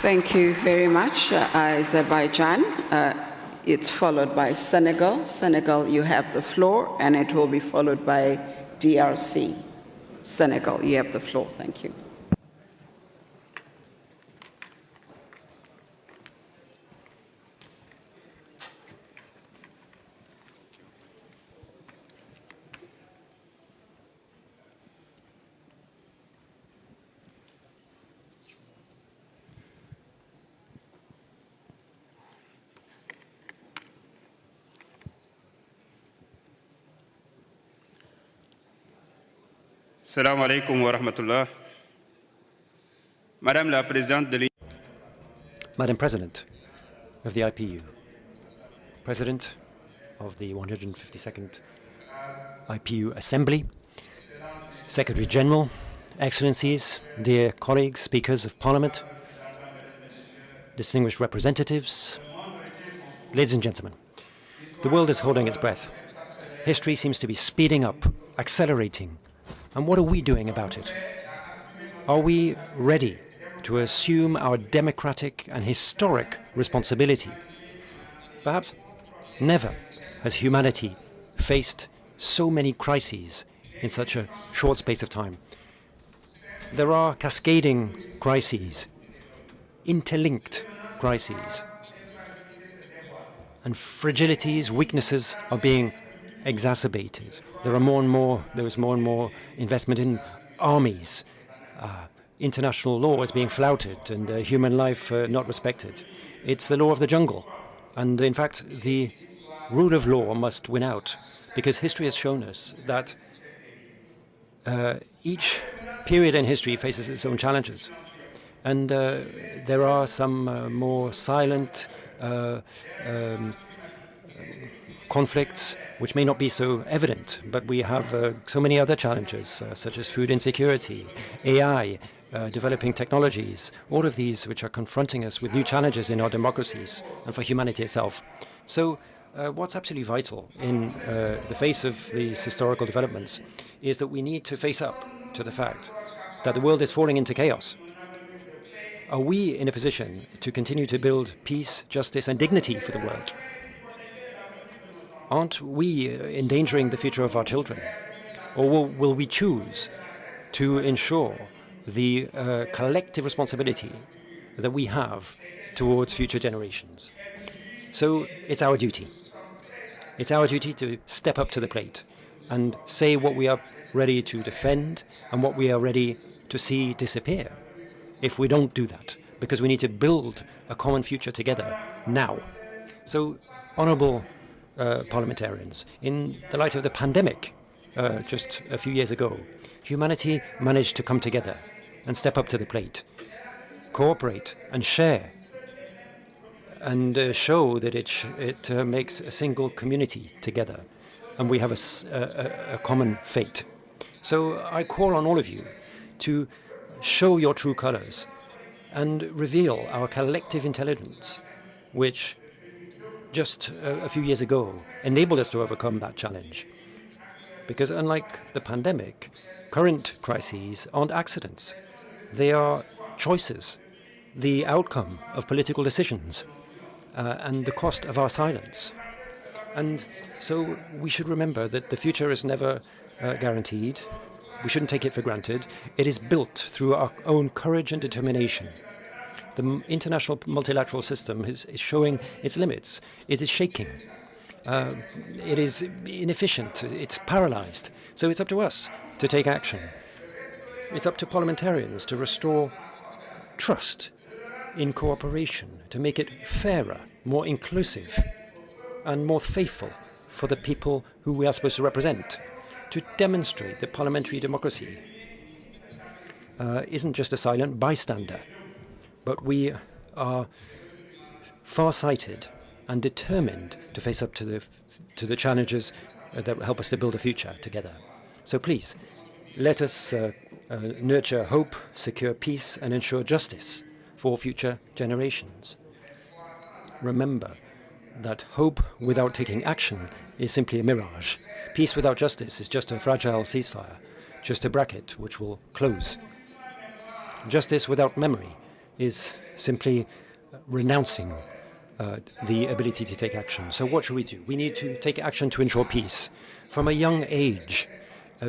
Thank you very much, Azerbaijan. It's followed by Senegal. Senegal, you have the floor, and it will be followed by DRC. Senegal, you have the floor. Thank you. Assalamu alaikum wa rahmatullah. Madame la Présidente de Madam President of the IPU, President of the 152nd IPU Assembly, Secretary General, Excellencies, dear colleagues, Speakers of Parliament, distinguished representatives, ladies and gentlemen, the world is holding its breath. History seems to be speeding up, accelerating. And what are we doing about it? Are we ready to assume our democratic and historic responsibility? Perhaps never has humanity faced so many crises in such a short space of time. There are cascading crises, interlinked crises, and fragilities, weaknesses are being exacerbated. There is more and more investment in armies. International law is being flouted and human life not respected. It's the law of the jungle. And in fact, the rule of law must win out, because history has shown us that each period in history faces its own challenges. And there are some more silent conflicts which may not be so evident, but we have so many other challenges, such as food insecurity, AI, developing technologies, all of these which are confronting us with new challenges in our democracies and for humanity itself. So what's absolutely vital in the face of these historical developments is that we need to face up to the fact that the world is falling into chaos. Are we in a position to continue to build peace, justice, and dignity for the world? Aren't we endangering the future of our children? Or will we choose to ensure the collective responsibility that we have towards future generations? So it's our duty. It's our duty to step up to the plate and say what we are ready to defend and what we are ready to see disappear if we don't do that, because we need to build a common future together now. So, honourable parliamentarians, in the light of the pandemic just a few years ago, humanity managed to come together and step up to the plate, cooperate and share, and show that it makes a single community together, and we have a common fate. So I call on all of you to show your true colours and reveal our collective intelligence, which just a few years ago enabled us to overcome that challenge. Because unlike the pandemic, current crises aren't accidents. They are choices, the outcome of political decisions, and the cost of our silence. And so we should remember that the future is never guaranteed. We shouldn't take it for granted. It is built through our own courage and determination. The international multilateral system is showing its limits. It is shaking. It is inefficient. It's paralyzed. So it's up to us to take action. It's up to parliamentarians to restore trust in cooperation, to make it fairer, more inclusive, and more faithful for the people who we are supposed to represent, to demonstrate that parliamentary democracy isn't just a silent bystander, but we are far-sighted and determined to face up to the challenges that will help us to build a future together. So please, let us nurture hope, secure peace, and ensure justice for future generations. Remember that hope without taking action is simply a mirage. Peace without justice is just a fragile ceasefire, just a bracket which will close. Justice without memory is simply renouncing the ability to take action. So what should we do? We need to take action to ensure peace. From a young age,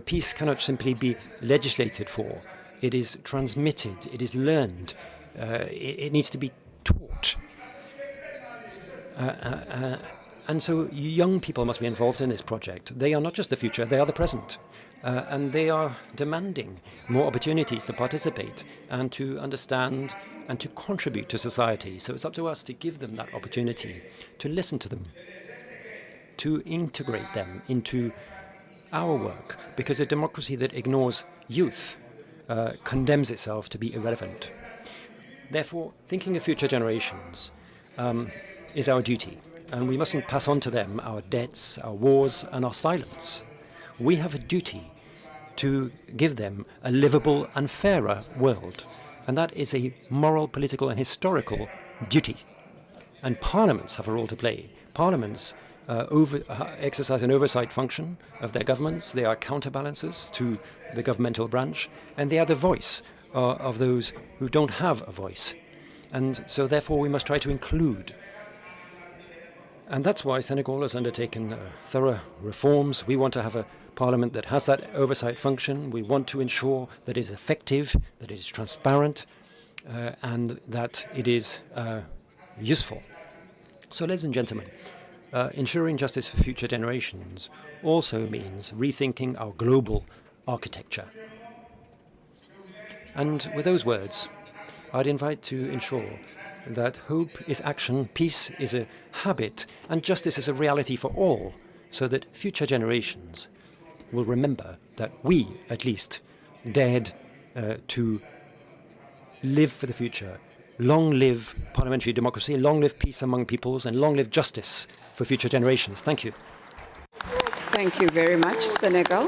peace cannot simply be legislated for. It is transmitted, it is learned, it needs to be taught. And so young people must be involved in this project. They are not just the future, they are the present. And they are demanding more opportunities to participate and to understand and to contribute to society. So it's up to us to give them that opportunity, to listen to them, to integrate them into our work, because a democracy that ignores youth condemns itself to be irrelevant. Therefore, thinking of future generations is our duty, and we mustn't pass on to them our debts, our wars, and our silence. We have a duty to give them a livable and fairer world, and that is a moral, political, and historical duty. And parliaments have a role to play. Parliaments exercise an oversight function of their governments. They are counterbalances to the governmental branch, and they are the voice of those who don't have a voice. And so therefore we must try to include. And that's why Senegal has undertaken thorough reforms. We want to have a parliament that has that oversight function. We want to ensure that it is effective, that it is transparent, and that it is useful. So, ladies and gentlemen, ensuring justice for future generations also means rethinking our global architecture. And with those words, I'd invite to ensure that hope is action, peace is a habit, and justice is a reality for all, so that future generations will remember that we, at least, dared to live for the future. Long live parliamentary democracy, long live peace among peoples, and long live justice for future generations. Thank you. Thank you very much, Senegal.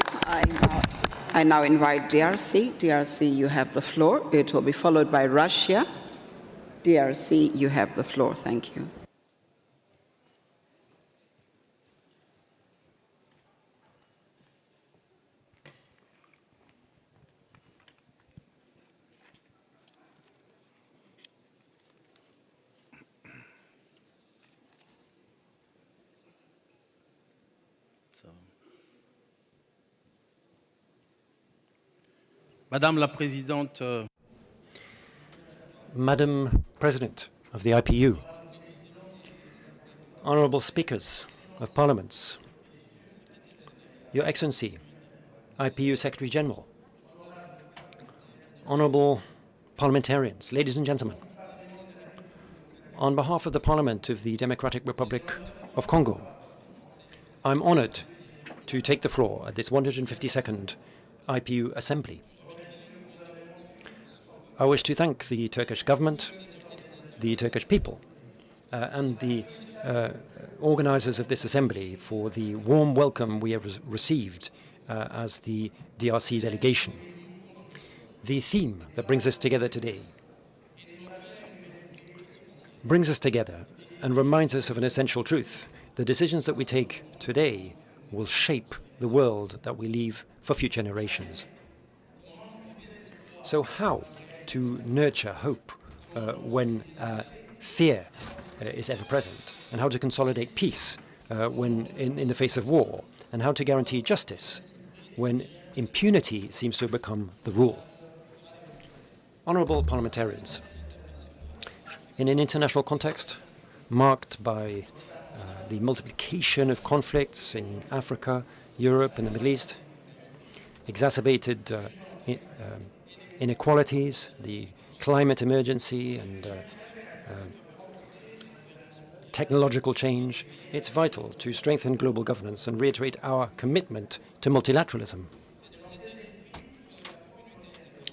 I now invite DRC. DRC, you have the floor. It will be followed by Russia. DRC, you have the floor. Thank you. Madame la Présidente, Madam President of the IPU, Honourable Speakers of Parliaments, Your Excellency, IPU Secretary General, Honourable Parliamentarians, ladies and gentlemen, on behalf of the Parliament of the Democratic Republic of Congo, I'm honoured to take the floor at this 152nd IPU Assembly. I wish to thank the Turkish government, the Turkish people, and the organisers of this assembly for the warm welcome we have received as the DRC delegation. The theme that brings us together today brings us together and reminds us of an essential truth. The decisions that we take today will shape the world that we leave for future generations. So how to nurture hope when fear is ever present, and how to consolidate peace when in the face of war, and how to guarantee justice when impunity seems to have become the rule. Honourable parliamentarians, in an international context marked by the multiplication of conflicts in Africa, Europe and the Middle East, exacerbated inequalities, the climate emergency and technological change, it's vital to strengthen global governance and reiterate our commitment to multilateralism.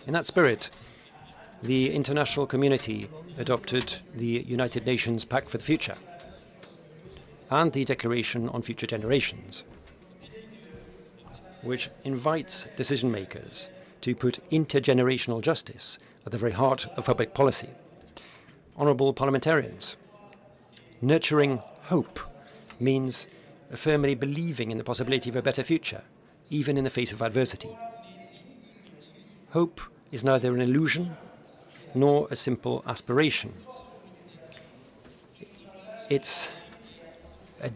In that spirit, the international community adopted the United Nations Pact for the Future and the Declaration on Future Generations, which invites decision makers to put intergenerational justice at the very heart of public policy. Honourable parliamentarians, nurturing hope means firmly believing in the possibility of a better future, even in the face of adversity. Hope is neither an illusion nor a simple aspiration. It's a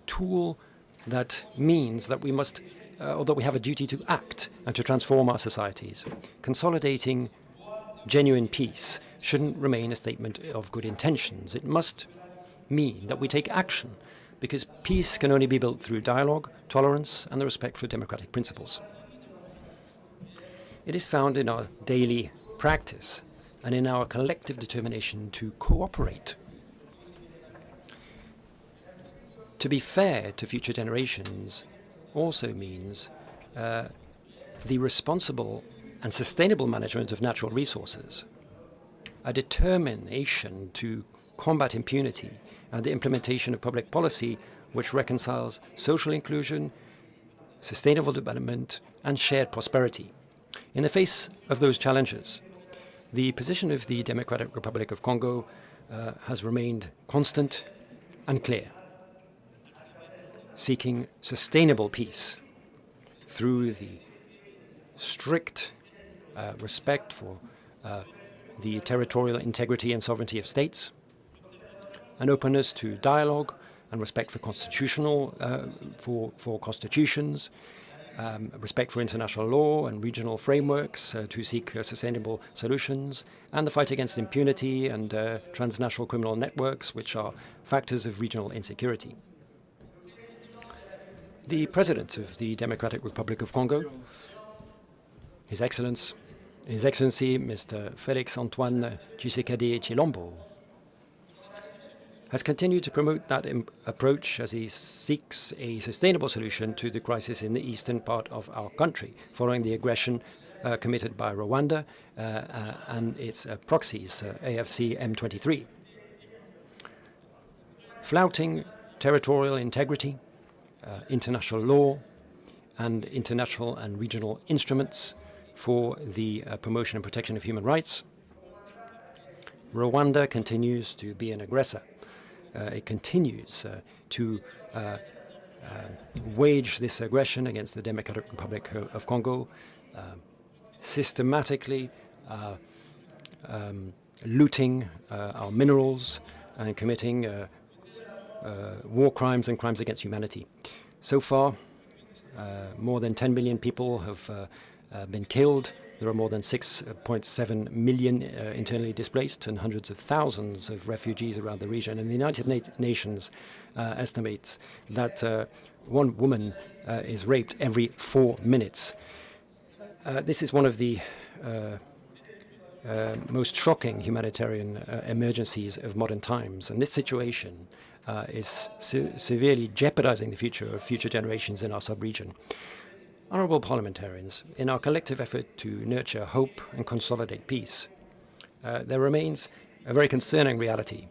tool that means that we must, although we have a duty to act and to transform our societies. Consolidating genuine peace shouldn't remain a statement of good intentions. It must mean that we take action, because peace can only be built through dialogue, tolerance, and the respect for democratic principles. It is found in our daily practice and in our collective determination to cooperate. To be fair to future generations also means the responsible and sustainable management of natural resources, a determination to combat impunity, and the implementation of public policy which reconciles social inclusion, sustainable development, and shared prosperity. In the face of those challenges, the position of the Democratic Republic of Congo has remained constant and clear, seeking sustainable peace through the strict respect for the territorial integrity and sovereignty of states, an openness to dialogue and respect for for constitutions, respect for international law and regional frameworks to seek sustainable solutions, and the fight against impunity and transnational criminal networks, which are factors of regional insecurity. The President of the Democratic Republic of Congo, His Excellency, Mr. Félix Antoine Tshisekedi Tshilombo, has continued to promote that approach as he seeks a sustainable solution to the crisis in the eastern part of our country, following the aggression committed by Rwanda and its proxies, AFC M23. Flouting territorial integrity, international law, and international and regional instruments for the promotion and protection of human rights, Rwanda continues to be an aggressor. It continues to wage this aggression against the Democratic Republic of Congo, systematically looting our minerals and committing war crimes and crimes against humanity. So far, more than 10 million people have been killed. There are more than 6.7 million internally displaced and hundreds of thousands of refugees around the region. And the United Nations estimates that one woman is raped every 4 minutes. This is one of the most shocking humanitarian emergencies of modern times. And this situation is severely jeopardizing the future of future generations in our sub-region. Honourable parliamentarians, in our collective effort to nurture hope and consolidate peace, there remains a very concerning reality,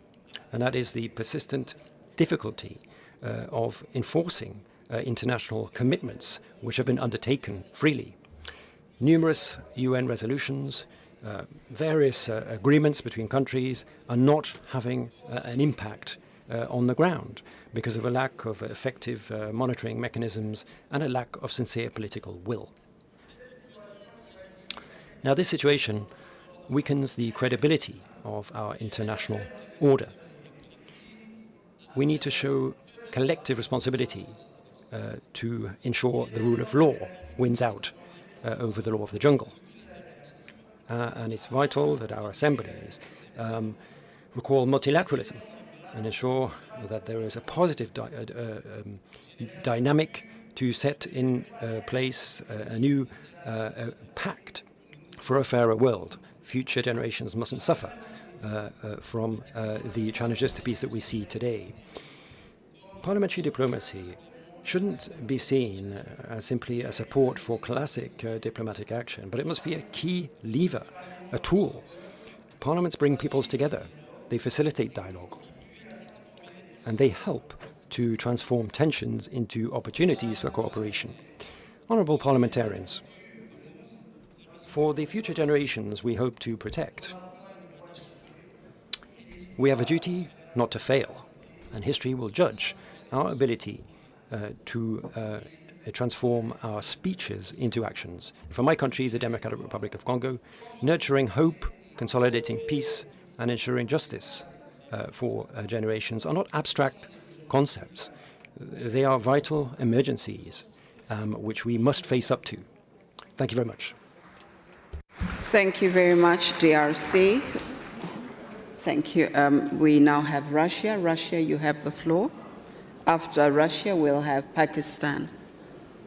and that is the persistent difficulty of enforcing international commitments which have been undertaken freely. Numerous UN resolutions, various agreements between countries are not having an impact on the ground because of a lack of effective monitoring mechanisms and a lack of sincere political will. Now, this situation weakens the credibility of our international order. We need to show collective responsibility to ensure the rule of law wins out over the law of the jungle. And it's vital that our assemblies recall multilateralism and ensure that there is a positive dynamic to set in place a new pact for a fairer world. Future generations mustn't suffer from the challenges to peace that we see today. Parliamentary diplomacy shouldn't be seen as simply a support for classic diplomatic action, but it must be a key lever, a tool. Parliaments bring peoples together. They facilitate dialogue. And they help to transform tensions into opportunities for cooperation. Honourable parliamentarians, for the future generations we hope to protect, we have a duty not to fail, and history will judge our ability to transform our speeches into actions. For my country, the Democratic Republic of Congo, nurturing hope, consolidating peace, and ensuring justice for generations are not abstract concepts. They are vital emergencies which we must face up to. Thank you very much. Thank you very much, DRC. Thank you. We now have Russia. Russia, you have the floor. After Russia, we'll have Pakistan.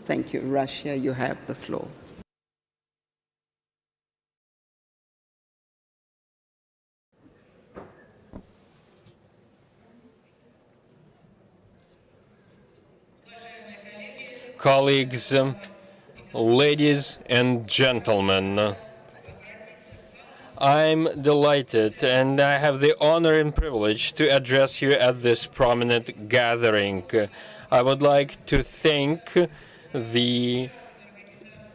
Thank you. Russia, you have the floor. Colleagues, ladies and gentlemen, I'm delighted and I have the honor and privilege to address you at this prominent gathering. I would like to thank the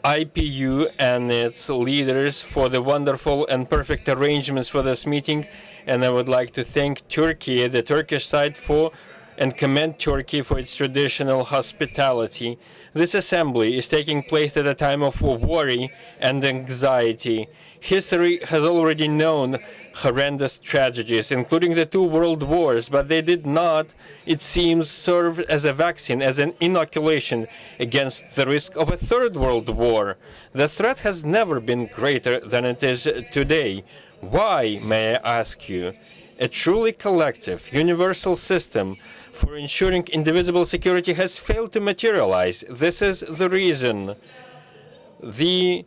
IPU and its leaders for the wonderful and perfect arrangements for this meeting, and I would like to thank Turkey, the Turkish side, and commend Turkey for its traditional hospitality. This assembly is taking place at a time of worry and anxiety. History has already known horrendous tragedies, including the 2 world wars, but they did not, it seems, serve as a vaccine, as an inoculation against the risk of a 3rd world war. The threat has never been greater than it is today. Why, may I ask you? A truly collective, universal system for ensuring indivisible security has failed to materialize. This is the reason the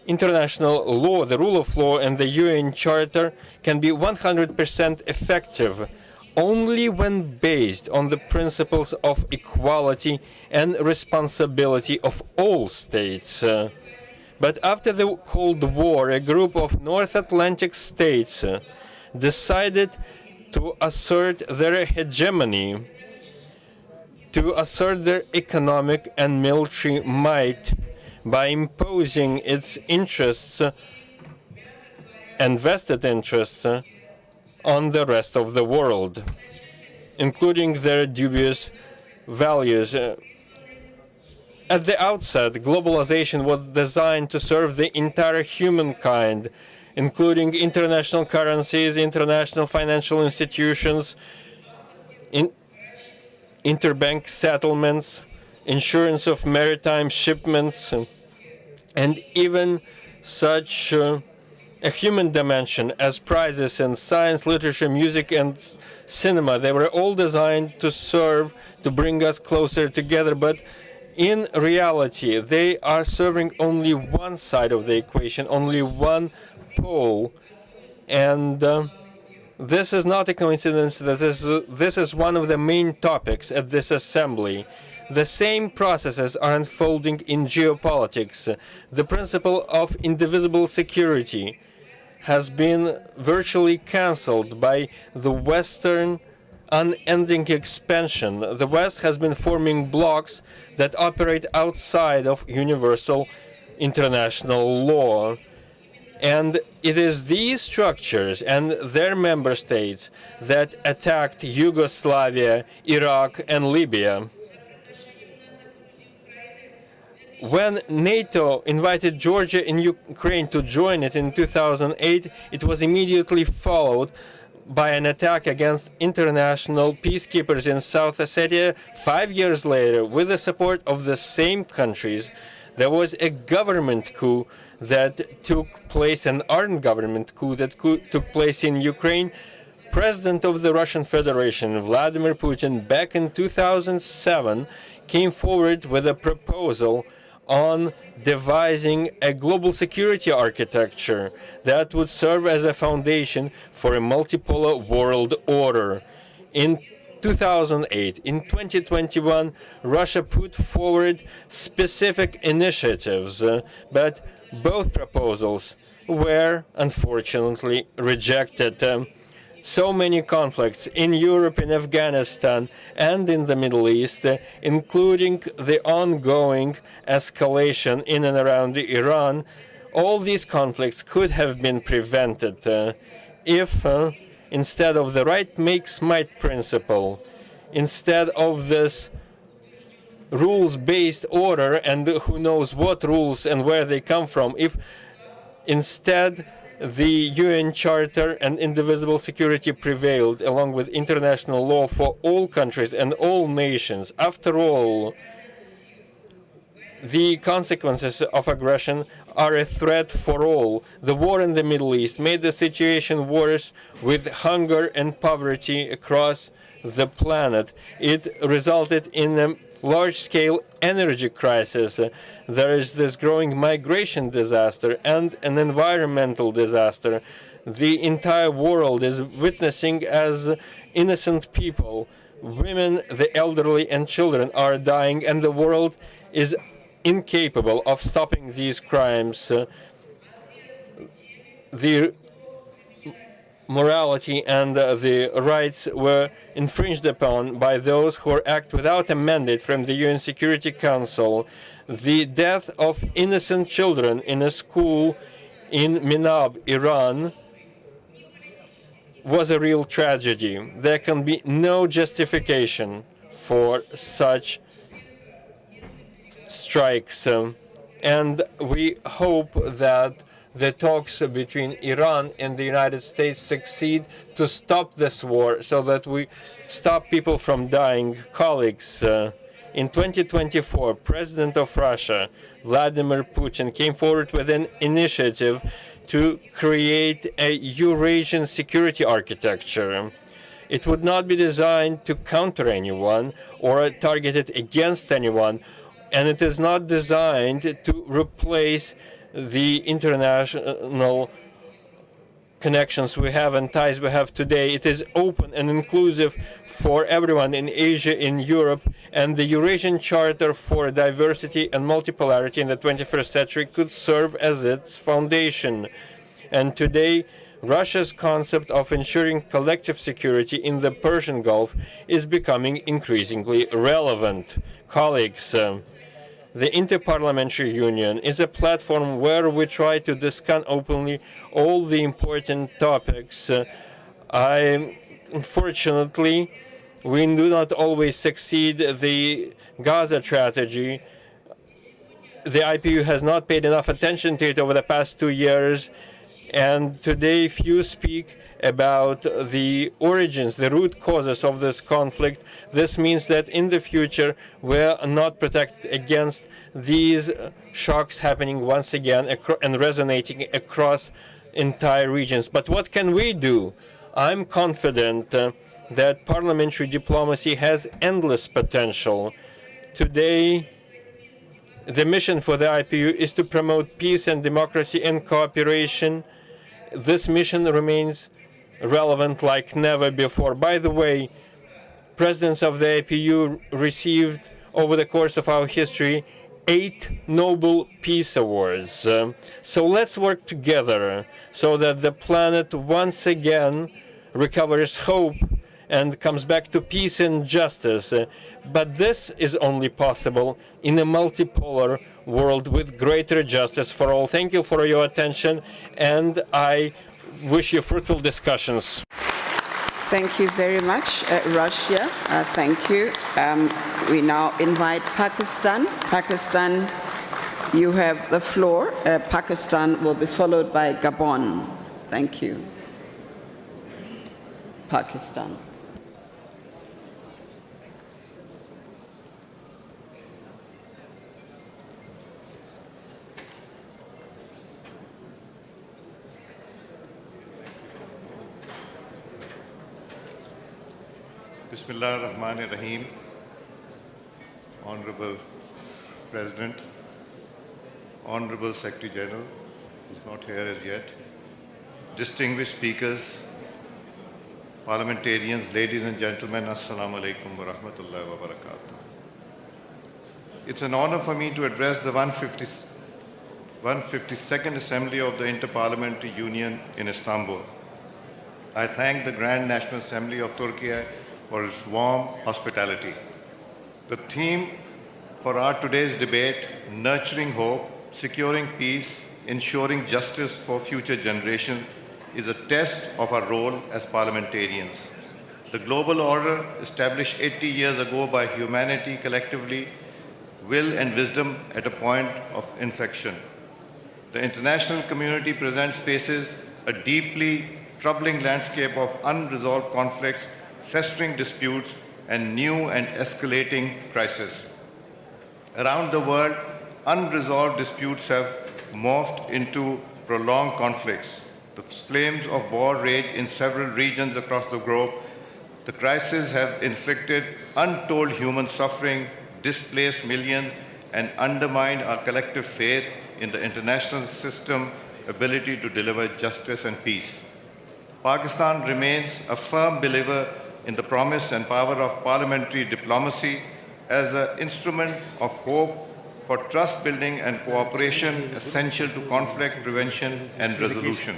international law, the rule of law, and the UN Charter can be 100% effective only when based on the principles of equality and responsibility of all states. But after the Cold War, a group of North Atlantic states decided to assert their hegemony, to assert their economic and military might by imposing its interests and vested interests on the rest of the world, including their dubious values. At the outset, globalization was designed to serve the entire humankind, including international currencies, international financial institutions, interbank settlements, insurance of maritime shipments, and even such a human dimension as prizes in science, literature, music, and cinema. They were all designed to serve, to bring us closer together, but in reality, they are serving only one side of the equation, only one pole. And this is not a coincidence. This is one of the main topics at this assembly. The same processes are unfolding in geopolitics. The principle of indivisible security has been virtually cancelled by the Western unending expansion. The West has been forming blocs that operate outside of universal international law. And it is these structures and their member states that attacked Yugoslavia, Iraq, and Libya. When NATO invited Georgia and Ukraine to join it in 2008, it was immediately followed by an attack against international peacekeepers in South Ossetia. 5 years later, with the support of the same countries, there was a government coup that took place, an armed government coup that took place in Ukraine. President of the Russian Federation, Vladimir Putin, back in 2007, came forward with a proposal on devising a global security architecture that would serve as a foundation for a multipolar world order. In 2008, in 2021, Russia put forward specific initiatives, but both proposals were unfortunately rejected. So many conflicts in Europe, in Afghanistan, and in the Middle East, including the ongoing escalation in and around Iran, all these conflicts could have been prevented if, instead of the right makes might principle, instead of this rules-based order and who knows what rules and where they come from, if instead the UN Charter and indivisible security prevailed along with international law for all countries and all nations. After all, the consequences of aggression are a threat for all. The war in the Middle East made the situation worse with hunger and poverty across the planet. It resulted in a large-scale energy crisis. There is this growing migration disaster and an environmental disaster. The entire world is witnessing as innocent people, women, the elderly, and children are dying, and the world is incapable of stopping these crimes. The morality and the rights were infringed upon by those who act without a mandate from the UN Security Council. The death of innocent children in a school in Minab, Iran, was a real tragedy. There can be no justification for such strikes, and we hope that the talks between Iran and the United States succeed to stop this war so that we stop people from dying. Colleagues, in 2024, President of Russia, Vladimir Putin, came forward with an initiative to create a Eurasian security architecture. It would not be designed to counter anyone or targeted against anyone, and it is not designed to replace the international connections we have and ties we have today. It is open and inclusive for everyone in Asia, in Europe, and the Eurasian Charter for Diversity and Multipolarity in the 21st century could serve as its foundation. And today, Russia's concept of ensuring collective security in the Persian Gulf is becoming increasingly relevant. Colleagues, the Interparliamentary Union is a platform where we try to discuss openly all the important topics. Unfortunately, we do not always succeed. The Gaza tragedy, the IPU has not paid enough attention to it over the past 2 years. And today, few speak about the origins, the root causes of this conflict. This means that in the future, we're not protected against these shocks happening once again and resonating across entire regions. But what can we do? I'm confident that parliamentary diplomacy has endless potential. Today, the mission for the IPU is to promote peace and democracy and cooperation. This mission remains relevant like never before. By the way, presidents of the IPU received over the course of our history 8 Nobel Peace Awards. So let's work together so that the planet once again recovers hope and comes back to peace and justice. But this is only possible in a multipolar world with greater justice for all. Thank you for your attention, and I wish you fruitful discussions. Thank you very much, Russia. Thank you. We now invite Pakistan. Pakistan, you have the floor. Pakistan will be followed by Gabon. Thank you. Pakistan. Bismillah ar-Rahman ar-Rahim. Honorable President, Honorable Secretary General, who's not here as yet, distinguished speakers, parliamentarians, ladies and gentlemen, Assalamu alaikum wa rahmatullahi wa barakatuh. It's an honor for me to address the 152nd Assembly of the Interparliamentary Union in Istanbul. I thank the Grand National Assembly of Turkey for its warm hospitality. The theme for our today's debate, nurturing hope, securing peace, ensuring justice for future generations, is a test of our role as parliamentarians. The global order established 80 years ago by humanity collectively, will and wisdom at a point of inflection. The international community faces a deeply troubling landscape of unresolved conflicts, festering disputes, and new and escalating crises. Around the world, unresolved disputes have morphed into prolonged conflicts. The flames of war rage in several regions across the globe. The crises have inflicted untold human suffering, displaced millions, and undermined our collective faith in the international system's ability to deliver justice and peace. Pakistan remains a firm believer in the promise and power of parliamentary diplomacy as an instrument of hope for trust building and cooperation essential to conflict prevention and resolution.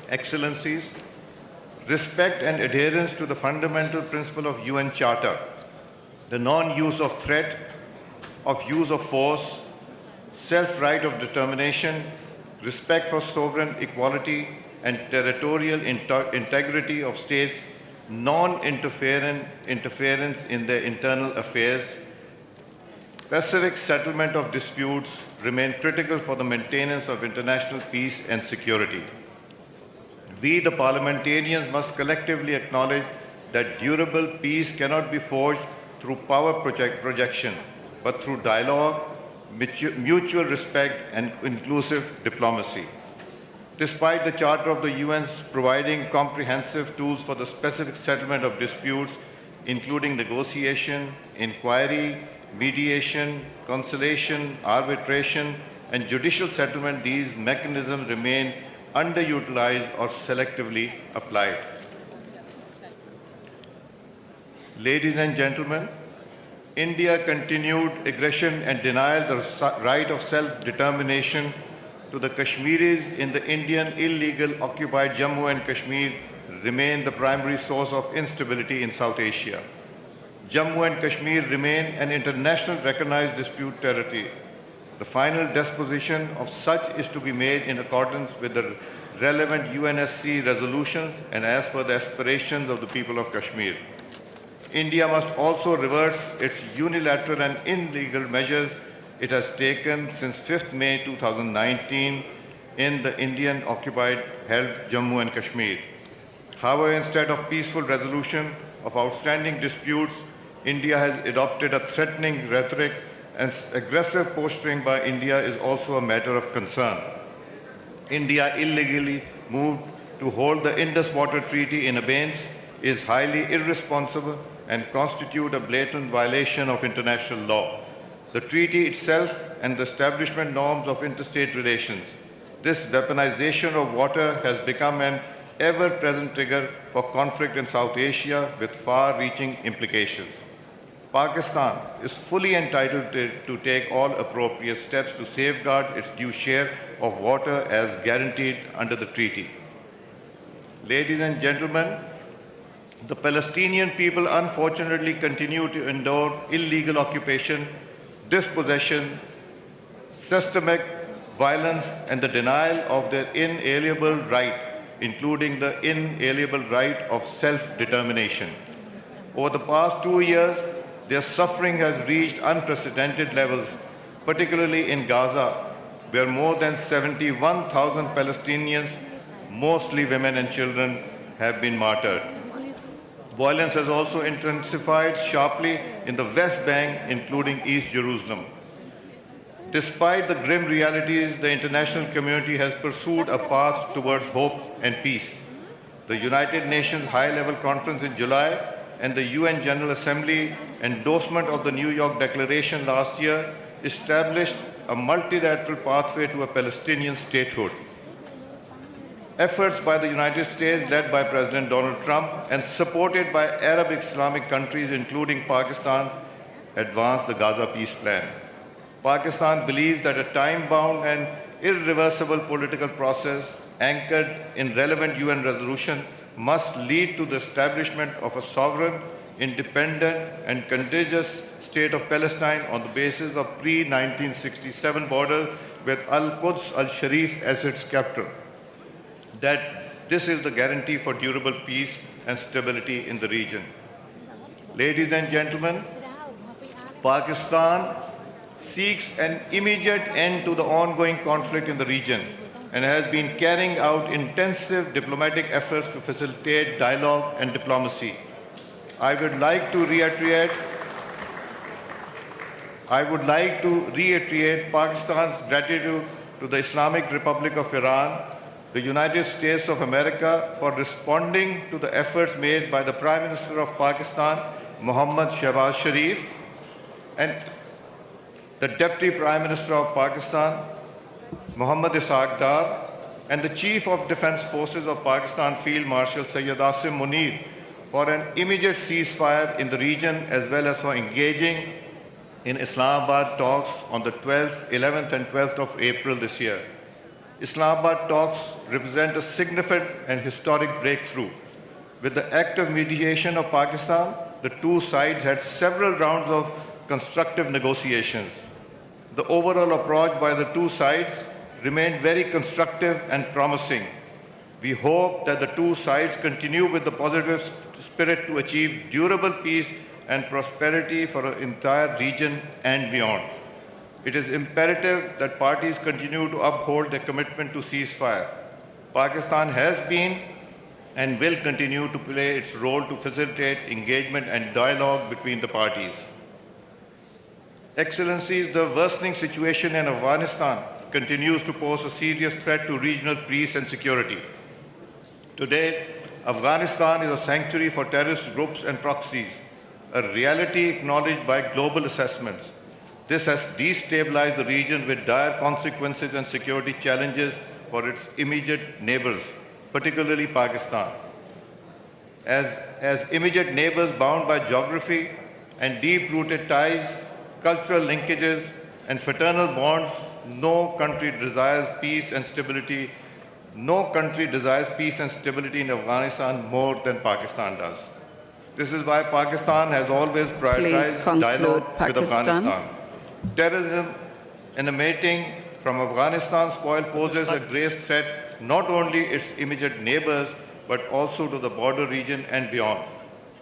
Excellencies, respect and adherence to the fundamental principle of UN Charter, the non-use of threat, of use of force, self-right of determination, respect for sovereign equality and territorial integrity of states, non-interference in their internal affairs, pacific settlement of disputes remain critical for the maintenance of international peace and security. We, the parliamentarians, must collectively acknowledge that durable peace cannot be forged through power projection, but through dialogue, mutual respect, and inclusive diplomacy. Despite the Charter of the UN's providing comprehensive tools for the specific settlement of disputes, including negotiation, inquiry, mediation, conciliation, arbitration, and judicial settlement, these mechanisms remain underutilized or selectively applied. Ladies and gentlemen, India continued aggression and denial of the right of self-determination to the Kashmiris in the Indian illegal occupied Jammu and Kashmir remain the primary source of instability in South Asia. Jammu and Kashmir remain an international recognized dispute territory. The final disposition of such is to be made in accordance with the relevant UNSC resolutions and as per the aspirations of the people of Kashmir. India must also reverse its unilateral and illegal measures it has taken since 5th May 2019 in the Indian occupied held Jammu and Kashmir. However, instead of peaceful resolution of outstanding disputes, India has adopted a threatening rhetoric, and aggressive posturing by India is also a matter of concern. India illegally moved to hold the Indus Water Treaty in abeyance is highly irresponsible and constitute a blatant violation of international law, the treaty itself and the establishment norms of interstate relations. This weaponization of water has become an ever-present trigger for conflict in South Asia with far-reaching implications. Pakistan is fully entitled to take all appropriate steps to safeguard its due share of water as guaranteed under the treaty. Ladies and gentlemen, the Palestinian people unfortunately continue to endure illegal occupation, dispossession, systemic violence, and the denial of their inalienable right, including the inalienable right of self-determination. Over the past 2 years, their suffering has reached unprecedented levels, particularly in Gaza, where more than 71,000 Palestinians, mostly women and children, have been martyred. Violence has also intensified sharply in the West Bank, including East Jerusalem. Despite the grim realities, the international community has pursued a path towards hope and peace. The United Nations High-Level Conference in July and the UN General Assembly endorsement of the New York Declaration last year established a multilateral pathway to a Palestinian statehood. Efforts by the United States, led by President Donald Trump and supported by Arab Islamic countries, including Pakistan, advanced the Gaza peace plan. Pakistan believes that a time-bound and irreversible political process anchored in relevant UN resolution must lead to the establishment of a sovereign, independent, and contiguous state of Palestine on the basis of pre-1967 borders with Al-Quds al-Sharif as its capital. That this is the guarantee for durable peace and stability in the region. Ladies and gentlemen, Pakistan seeks an immediate end to the ongoing conflict in the region and has been carrying out intensive diplomatic efforts to facilitate dialogue and diplomacy. I would like to reiterate Pakistan's gratitude to the Islamic Republic of Iran, the United States of America for responding to the efforts made by the Prime Minister of Pakistan, Mohammad Shehbaz Sharif, and the Deputy Prime Minister of Pakistan, Mohammad Ishaq Dar, and the Chief of Defense Forces of Pakistan, Field Marshal Sayyid Asim Munir, for an immediate ceasefire in the region, as well as for engaging in Islamabad talks on the 11th and 12th of April this year. Islamabad talks represent a significant and historic breakthrough. With the active mediation of Pakistan, the two sides had several rounds of constructive negotiations. The overall approach by the two sides remained very constructive and promising. We hope that the two sides continue with the positive spirit to achieve durable peace and prosperity for the entire region and beyond. It is imperative that parties continue to uphold their commitment to ceasefire. Pakistan has been and will continue to play its role to facilitate engagement and dialogue between the parties. Excellencies, the worsening situation in Afghanistan continues to pose a serious threat to regional peace and security. Today, Afghanistan is a sanctuary for terrorist groups and proxies, a reality acknowledged by global assessments. This has destabilized the region with dire consequences and security challenges for its immediate neighbors, particularly Pakistan. As immediate neighbors bound by geography and deep-rooted ties, cultural linkages, and fraternal bonds, no country desires peace and stability. No country desires peace and stability in Afghanistan more than Pakistan does. This is why Pakistan has always prioritized dialogue with Afghanistan. Terrorism emanating from Afghanistan's spoil poses a grave threat not only its immediate neighbors but also to the border region and beyond.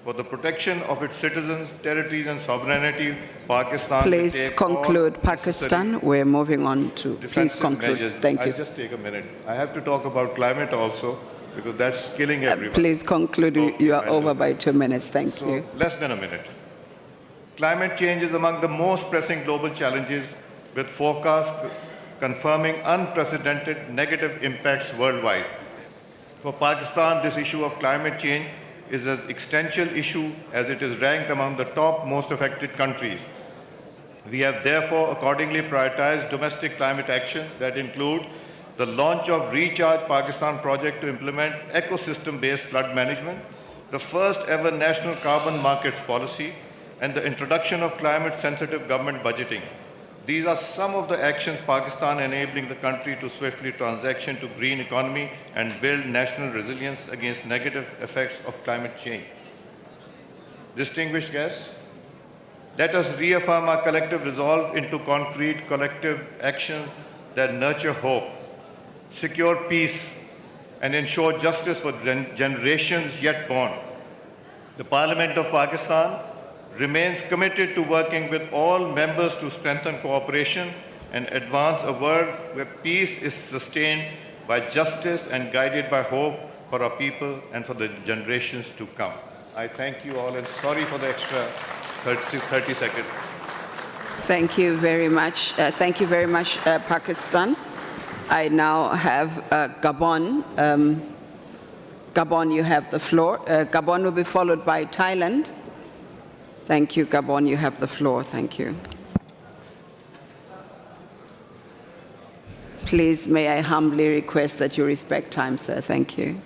For the protection of its citizens, territories and sovereignty, Pakistan Please will take conclude, all Pakistan. We're moving on to. Please defensive conclude. measures. Thank you. I'll just take a minute. I have to talk about climate also because that's killing everyone. Please conclude. You are over by 2 minutes. Thank you. Less than a minute. Climate change is among the most pressing global challenges, with forecasts confirming unprecedented negative impacts worldwide. For Pakistan, this issue of climate change is an existential issue as it is ranked among the top most affected countries. We have therefore accordingly prioritized domestic climate actions that include the launch of Recharge Pakistan project to implement ecosystem-based flood management, the first ever national carbon markets policy, and the introduction of climate-sensitive government budgeting. These are some of the actions Pakistan enabling the country to swiftly transition to green economy and build national resilience against negative effects of climate change. Distinguished guests, let us reaffirm our collective resolve into concrete collective actions that nurture hope, secure peace, and ensure justice for generations yet born. The Parliament of Pakistan remains committed to working with all members to strengthen cooperation and advance a world where peace is sustained by justice and guided by hope for our people and for the generations to come. I thank you all and sorry for the extra 30 seconds. Thank you very much. Thank you very much, Pakistan. I now have Gabon. Gabon, you have the floor. Gabon will be followed by Thailand. Thank you, Gabon. You have the floor. Thank you. Please, may I humbly request that you respect time, sir. Thank you.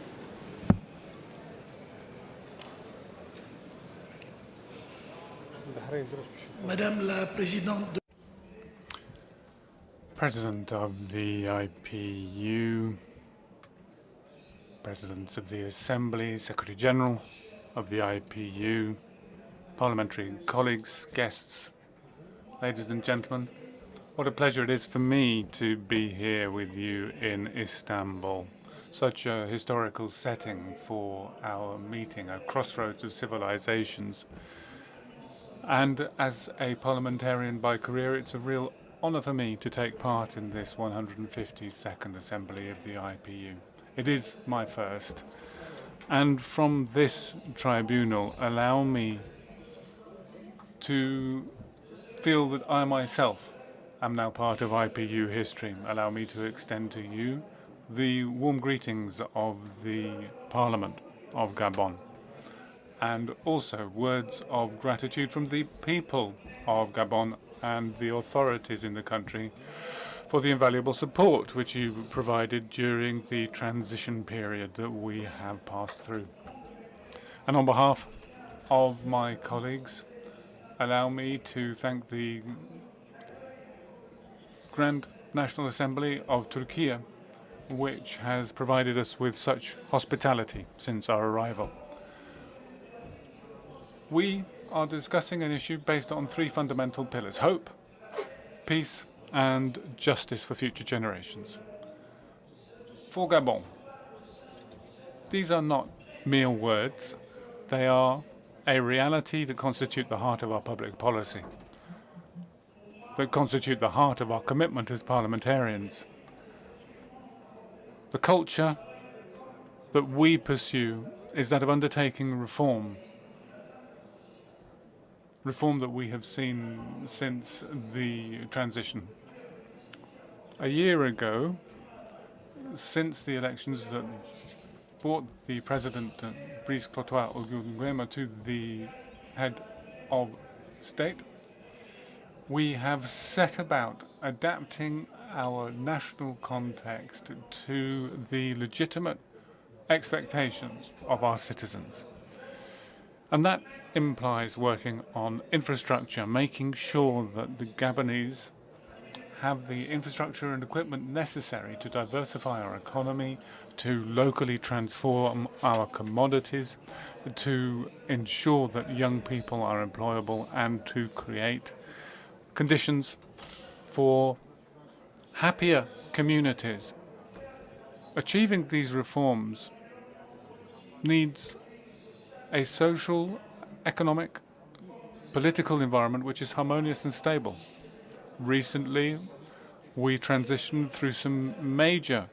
Madame la Présidente. President of the IPU, Presidents of the Assembly, Secretary General of the IPU, parliamentary colleagues, guests, ladies and gentlemen, what a pleasure it is for me to be here with you in Istanbul. Such a historical setting for our meeting, a crossroads of civilizations. And as a parliamentarian by career, it's a real honor for me to take part in this 152nd Assembly of the IPU. It is my first. And from this tribunal, allow me to feel that I myself am now part of IPU history. Allow me to extend to you the warm greetings of the Parliament of Gabon, and also words of gratitude from the people of Gabon and the authorities in the country for the invaluable support which you provided during the transition period that we have passed through. And on behalf of my colleagues, allow me to thank the Grand National Assembly of Turkey, which has provided us with such hospitality since our arrival. We are discussing an issue based on three fundamental pillars: hope, peace, and justice for future generations. For Gabon, these are not mere words. They are a reality that constitute the heart of our public policy, that constitute the heart of our commitment as parliamentarians. The culture that we pursue is that of undertaking reform that we have seen since the transition. A year ago, since the elections that brought the President Brice Clotaire Nguema to the head of state, we have set about adapting our national context to the legitimate expectations of our citizens. And that implies working on infrastructure, making sure that the Gabonese have the infrastructure and equipment necessary to diversify our economy, to locally transform our commodities, to ensure that young people are employable, and to create conditions for happier communities. Achieving these reforms needs a social, economic, political environment which is harmonious and stable. Recently, we transitioned through some major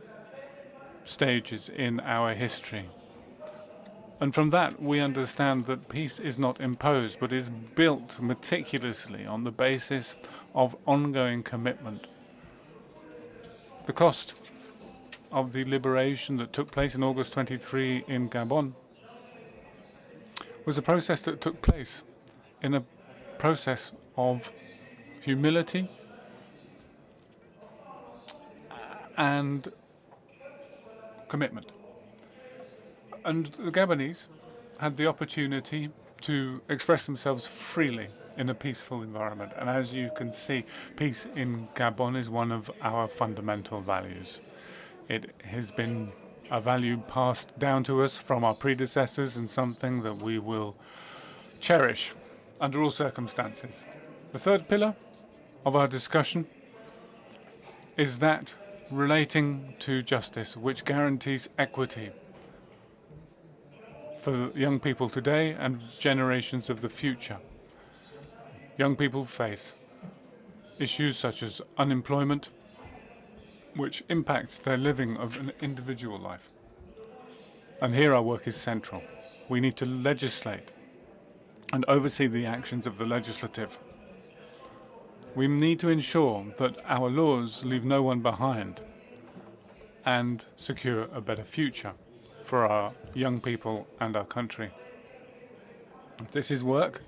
stages in our history. And from that, we understand that peace is not imposed, but is built meticulously on the basis of ongoing commitment. The cost of the liberation that took place in August 23 in Gabon was a process that took place in a process of humility and commitment. And the Gabonese had the opportunity to express themselves freely in a peaceful environment. And as you can see, peace in Gabon is one of our fundamental values. It has been a value passed down to us from our predecessors and something that we will cherish under all circumstances. The third pillar of our discussion is that relating to justice, which guarantees equity for young people today and generations of the future. Young people face issues such as unemployment, which impacts their living of an individual life. And here our work is central. We need to legislate and oversee the actions of the legislative. We need to ensure that our laws leave no one behind and secure a better future for our young people and our country. This is work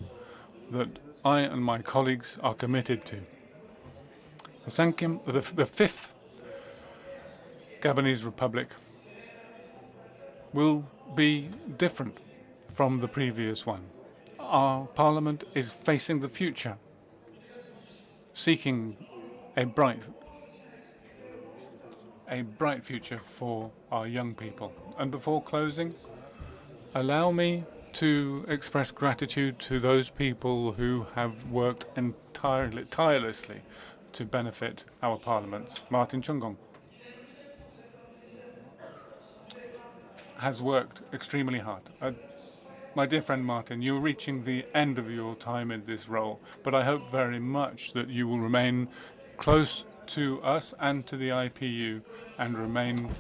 that I and my colleagues are committed to. The fifth Gabonese Republic will be different from the previous one. Our parliament is facing the future, seeking a bright future for our young people. And before closing, allow me to express gratitude to those people who have worked tirelessly to benefit our parliaments. Martin Chungong has worked extremely hard. My dear friend Martin, you're reaching the end of your time in this role, but I hope very much that you will remain close to us and to the IPU and remain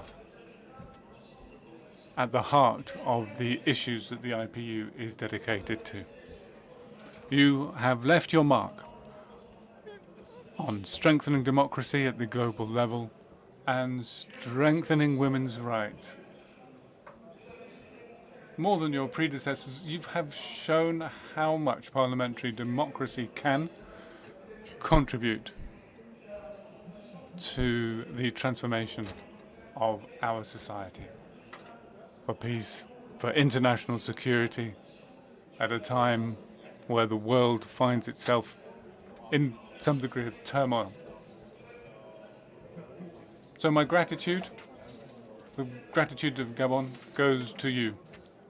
at the heart of the issues that the IPU is dedicated to. You have left your mark on strengthening democracy at the global level and strengthening women's rights. More than your predecessors, you have shown how much parliamentary democracy can contribute to the transformation of our society, for peace, for international security, at a time where the world finds itself in some degree of turmoil. So my gratitude, the gratitude of Gabon, goes to you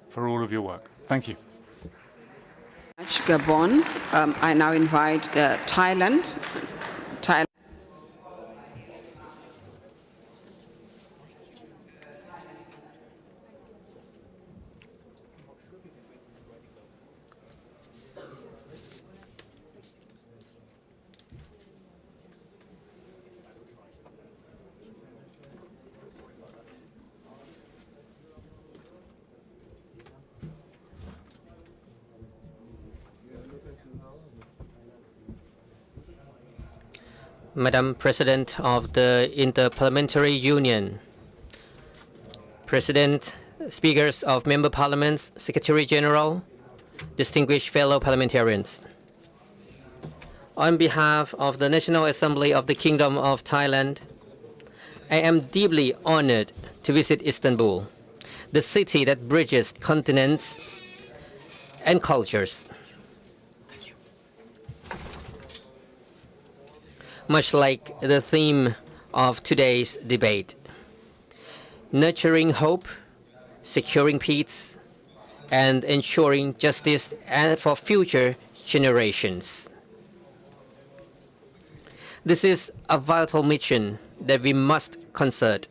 for all of your work. Thank you. Gabon. I now invite Thailand. Madam President of the Inter-Parliamentary Union, President, Speakers of Member Parliaments, Secretary General, distinguished fellow parliamentarians. On behalf of the National Assembly of the Kingdom of Thailand, I am deeply honored to visit Istanbul, the city that bridges continents and cultures. Much like the theme of today's debate, nurturing hope, securing peace, and ensuring justice and for future generations. This is a vital mission that we must concert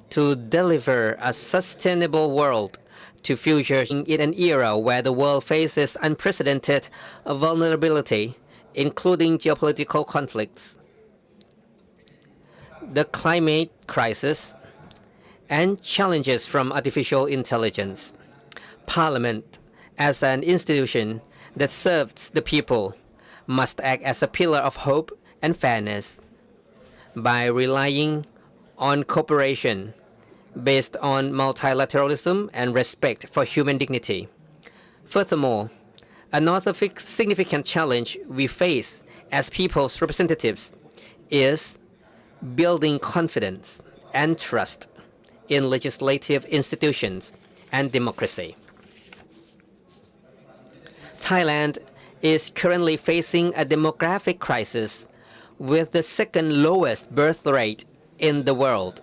to deliver a sustainable world to future in an era where the world faces unprecedented vulnerability, including geopolitical conflicts, the climate crisis, and challenges from artificial intelligence. Parliament, as an institution that serves the people, must act as a pillar of hope and fairness by relying on cooperation based on multilateralism and respect for human dignity. Furthermore, another significant challenge we face as people's representatives is building confidence and trust in legislative institutions and democracy. Thailand is currently facing a demographic crisis with the second lowest birth rate in the world.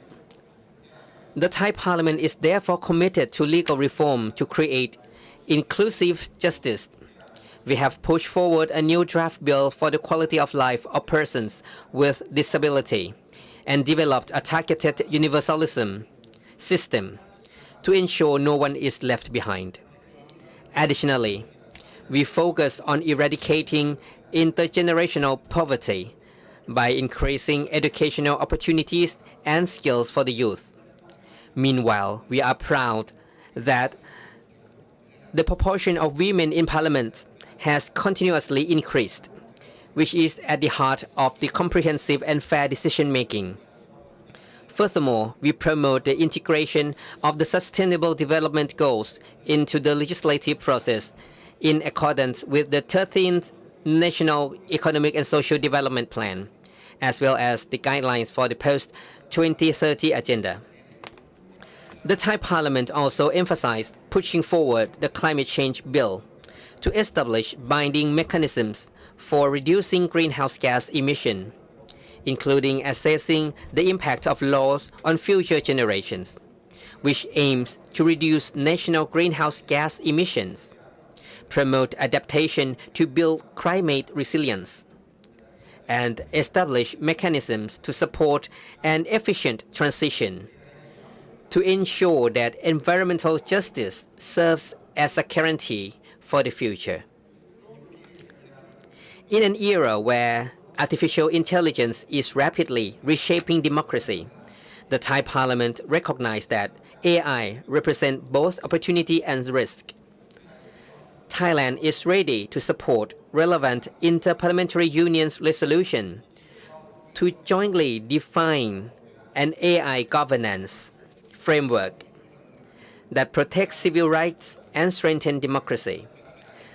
The Thai Parliament is therefore committed to legal reform to create inclusive justice. We have pushed forward a new draft bill for the quality of life of persons with disability and developed a targeted universalism system to ensure no one is left behind. Additionally, we focus on eradicating intergenerational poverty by increasing educational opportunities and skills for the youth. Meanwhile, we are proud that the proportion of women in parliament has continuously increased, which is at the heart of the comprehensive and fair decision-making. Furthermore, we promote the integration of the Sustainable Development Goals into the legislative process in accordance with the 13th National Economic and Social Development Plan, as well as the guidelines for the post-2030 agenda. The Thai Parliament also emphasized pushing forward the climate change bill to establish binding mechanisms for reducing greenhouse gas emission, including assessing the impact of laws on future generations, which aims to reduce national greenhouse gas emissions, promote adaptation to build climate resilience, and establish mechanisms to support an efficient transition to ensure that environmental justice serves as a guarantee for the future. In an era where artificial intelligence is rapidly reshaping democracy, the Thai Parliament recognized that AI represents both opportunity and risk. Thailand is ready to support relevant Inter-Parliamentary Union's resolution to jointly define an AI governance framework that protects civil rights and strengthens democracy.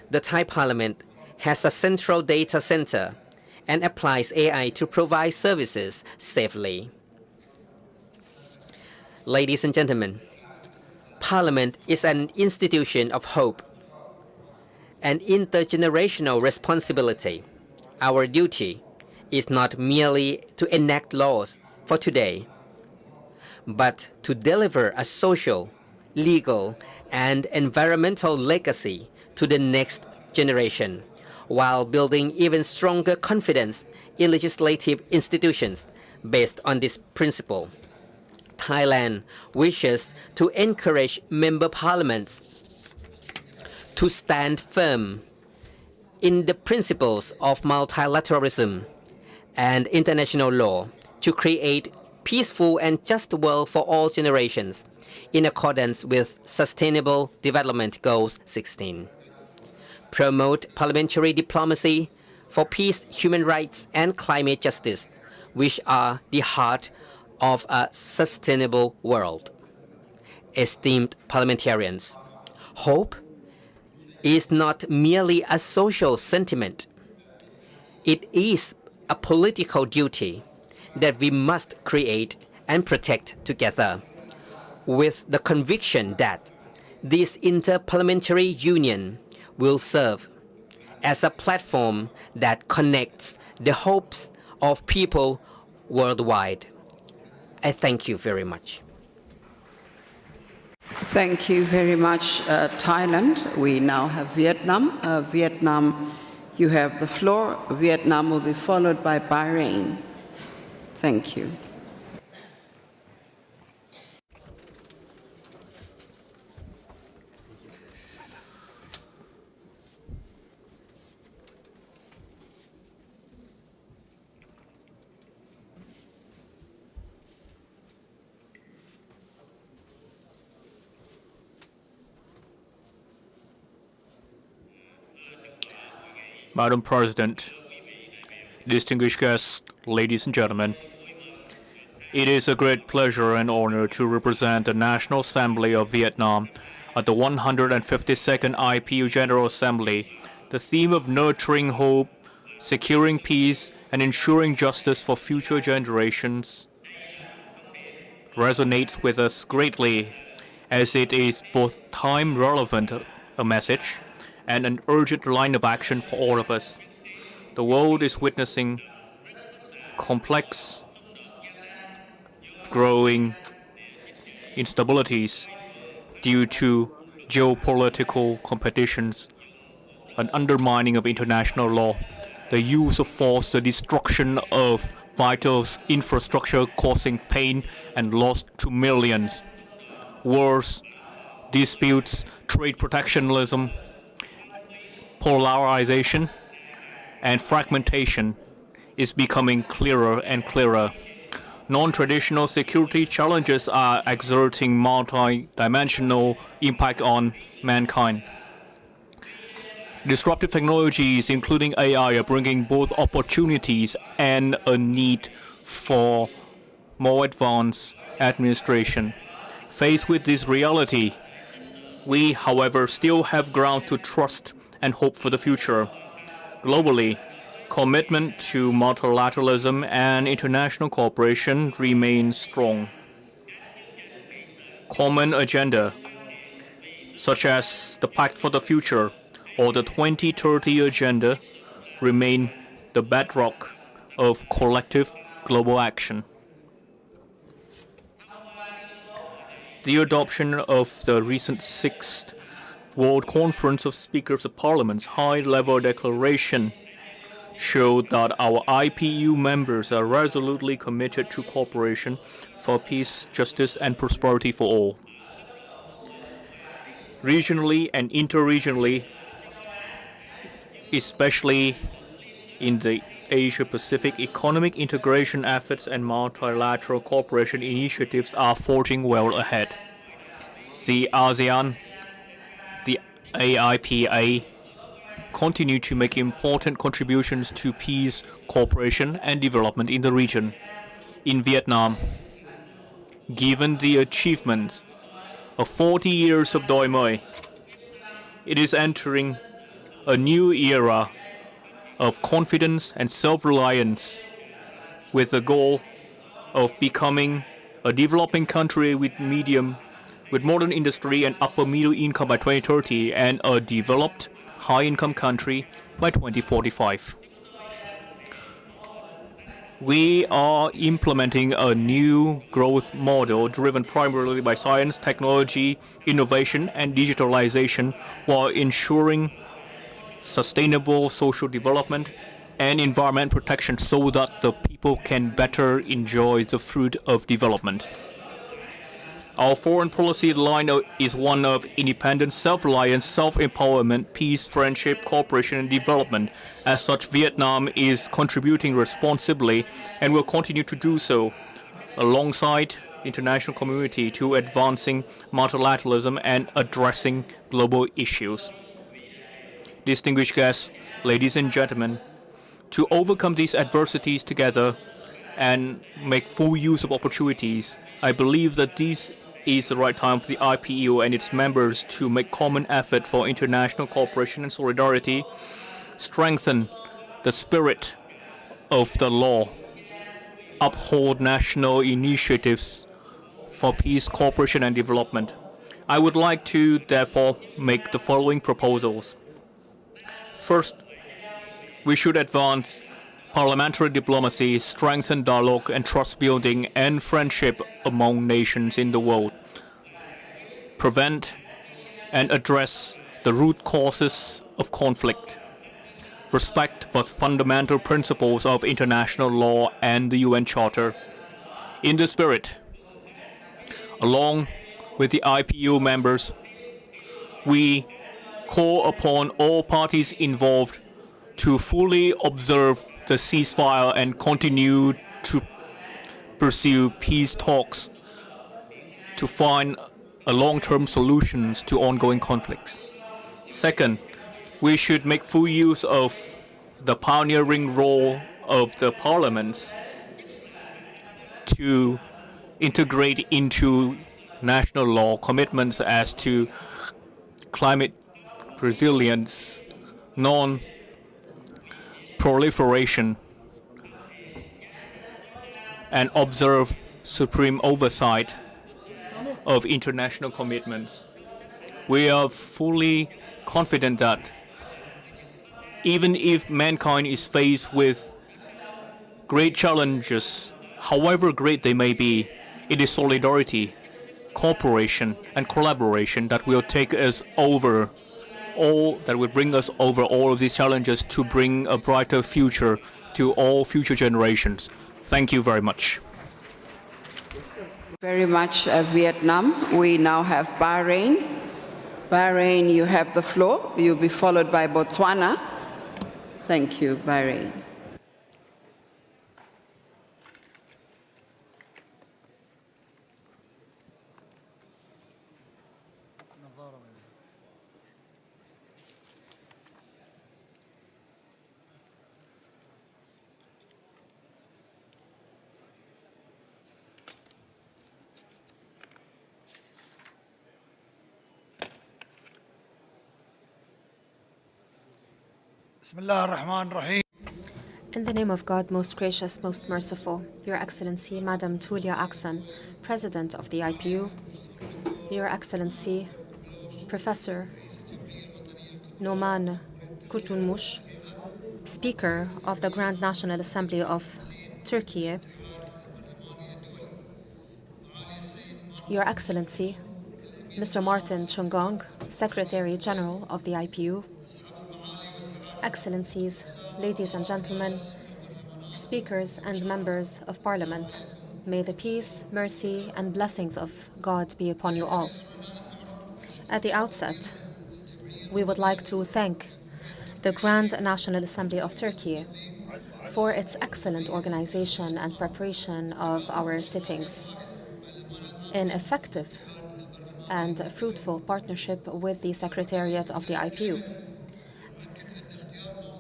The Thai Parliament has a central data center and applies AI to provide services safely. Ladies and gentlemen, Parliament is an institution of hope and intergenerational responsibility. Our duty is not merely to enact laws for today, but to deliver a social, legal, and environmental legacy to the next generation, while building even stronger confidence in legislative institutions based on this principle. Thailand wishes to encourage member parliaments to stand firm in the principles of multilateralism and international law to create peaceful and just world for all generations in accordance with Sustainable Development Goals 16. Promote parliamentary diplomacy for peace, human rights, and climate justice which are the heart of a sustainable world. Esteemed parliamentarians, hope is not merely a social sentiment. It is a political duty that we must create and protect together, with the conviction that this interparliamentary union will serve as a platform that connects the hopes of people worldwide. I thank you very much. Thank you very much, Thailand. We now have Vietnam. Vietnam, you have the floor. Vietnam will be followed by Bahrain. Thank you. Madam President, distinguished guests, ladies and gentlemen, it is a great pleasure and honor to represent the National Assembly of Vietnam at the 152nd IPU General Assembly. The theme of nurturing hope, securing peace, and ensuring justice for future generations resonates with us greatly, as it is both time-relevant a message and an urgent line of action for all of us. The world is witnessing complex, growing instabilities due to geopolitical competitions, an undermining of international law, the use of force, the destruction of vital infrastructure causing pain and loss to millions, wars, disputes, trade protectionism, polarization, and fragmentation is becoming clearer and clearer. Non-traditional security challenges are exerting multi-dimensional impact on mankind. Disruptive technologies, including AI, are bringing both opportunities and a need for more advanced administration. Faced with this reality, we, however, still have ground to trust and hope for the future. Globally, commitment to multilateralism and international cooperation remains strong. Common agenda, such as the Pact for the Future or the 2030 Agenda, remain the bedrock of collective global action. The adoption of the recent 6th World Conference of Speakers of Parliament's high-level declaration showed that our IPU members are resolutely committed to cooperation for peace, justice, and prosperity for all. Regionally and interregionally, especially in the Asia-Pacific, economic integration efforts and multilateral cooperation initiatives are forging well ahead. The ASEAN, the AIPA, continue to make important contributions to peace, cooperation, and development in the region. In Vietnam, given the achievements of 40 years of Doi Moi, it is entering a new era of confidence and self-reliance with the goal of becoming a developing country with modern industry and upper middle income by 2030 and a developed high-income country by 2045. We are implementing a new growth model driven primarily by science, technology, innovation, and digitalization while ensuring sustainable social development and environment protection so that the people can better enjoy the fruit of development. Our foreign policy line is one of independence, self-reliance, self-empowerment, peace, friendship, cooperation, and development. As such, Vietnam is contributing responsibly and will continue to do so alongside the international community to advancing multilateralism and addressing global issues. Distinguished guests, ladies and gentlemen, to overcome these adversities together, and make full use of opportunities. I believe that this is the right time for the IPU and its members to make common effort for international cooperation and solidarity, strengthen the spirit of the law, uphold national initiatives for peace, cooperation, and development. I would like to, therefore, make the following proposals. First, we should advance parliamentary diplomacy, strengthen dialogue and trust building and friendship among nations in the world, prevent and address the root causes of conflict, respect for fundamental principles of international law and the UN Charter. In this spirit, along with the IPU members, we call upon all parties involved to fully observe the ceasefire and continue to pursue peace talks to find a long-term solutions to ongoing conflicts. Second, we should make full use of the pioneering role of the parliaments to integrate into national law commitments as to climate resilience, non-proliferation, and observe supreme oversight of international commitments. We are fully confident that even if mankind is faced with great challenges, however great they may be, it is solidarity, cooperation, and collaboration that will take us over that will bring us over all of these challenges to bring a brighter future to all future generations. Thank you very much. Very much, Vietnam. We now have Bahrain. Bahrain, you have the floor. You'll be followed by Botswana. Thank you, Bahrain. In the name of God, most gracious, most merciful, Your Excellency, Madam Tulia Aksan, President of the IPU, Your Excellency, Professor Noman Kurtulmuş, Speaker of the Grand National Assembly of Turkey, Your Excellency, Mr. Martin Chungong, Secretary General of the IPU, Excellencies, ladies and gentlemen, speakers and members of Parliament, may the peace, mercy, and blessings of God be upon you all. At the outset, we would like to thank the Grand National Assembly of Turkey for its excellent organization and preparation of our sittings in effective and fruitful partnership with the Secretariat of the IPU.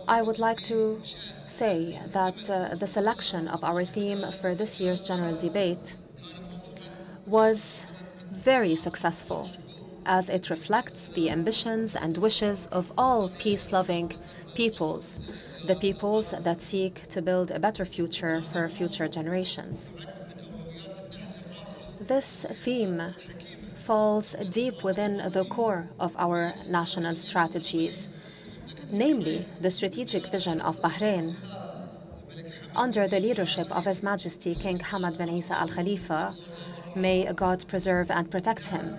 I would like to say that the selection of our theme for this year's general debate was very successful, as it reflects the ambitions and wishes of all peace-loving peoples, the peoples that seek to build a better future for future generations. This theme falls deep within the core of our national strategies, namely the strategic vision of Bahrain under the leadership of His Majesty King Hamad bin Isa Al Khalifa. May God preserve and protect him.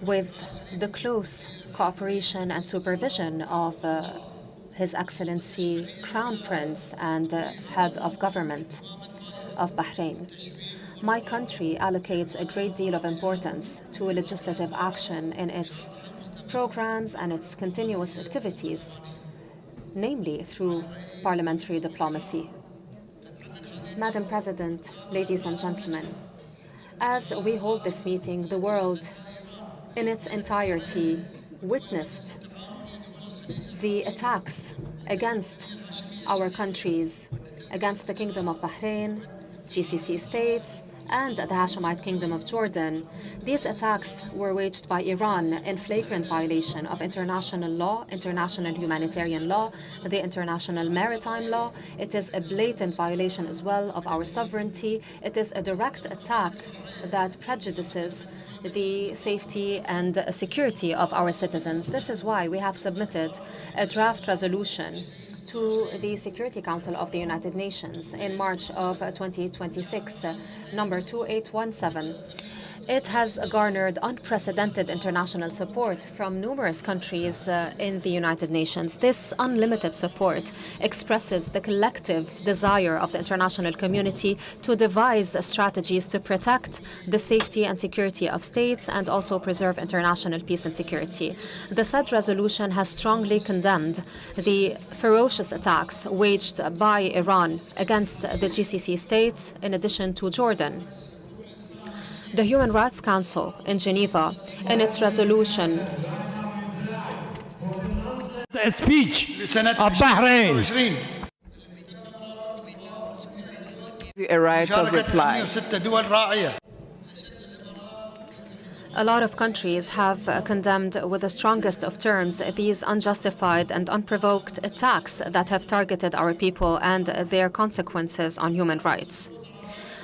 With the close cooperation and supervision of His Excellency Crown Prince and Head of Government of Bahrain, my country allocates a great deal of importance to legislative action in its programs and its continuous activities, namely through parliamentary diplomacy. Madam President, ladies and gentlemen, as we hold this meeting, the world in its entirety witnessed the attacks against our countries against the Kingdom of Bahrain, GCC states, and the Hashemite Kingdom of Jordan. These attacks were waged by Iran in flagrant violation of international law, international humanitarian law, the international maritime law. It is a blatant violation as well of our sovereignty. It is a direct attack that prejudices the safety and security of our citizens. This is why we have submitted a draft resolution to the Security Council of the United Nations in March of 2026, number 2817. It has garnered unprecedented international support from numerous countries in the United Nations. This unlimited support expresses the collective desire of the international community to devise strategies to protect the safety and security of states and also preserve international peace and security. The said resolution has strongly condemned the ferocious attacks waged by Iran against the GCC states, in addition to Jordan. The Human Rights Council in Geneva, in its resolution, a speech of Bahrain. A right of reply. a lot of countries have condemned with the strongest of terms these unjustified and unprovoked attacks that have targeted our people and their consequences on human rights.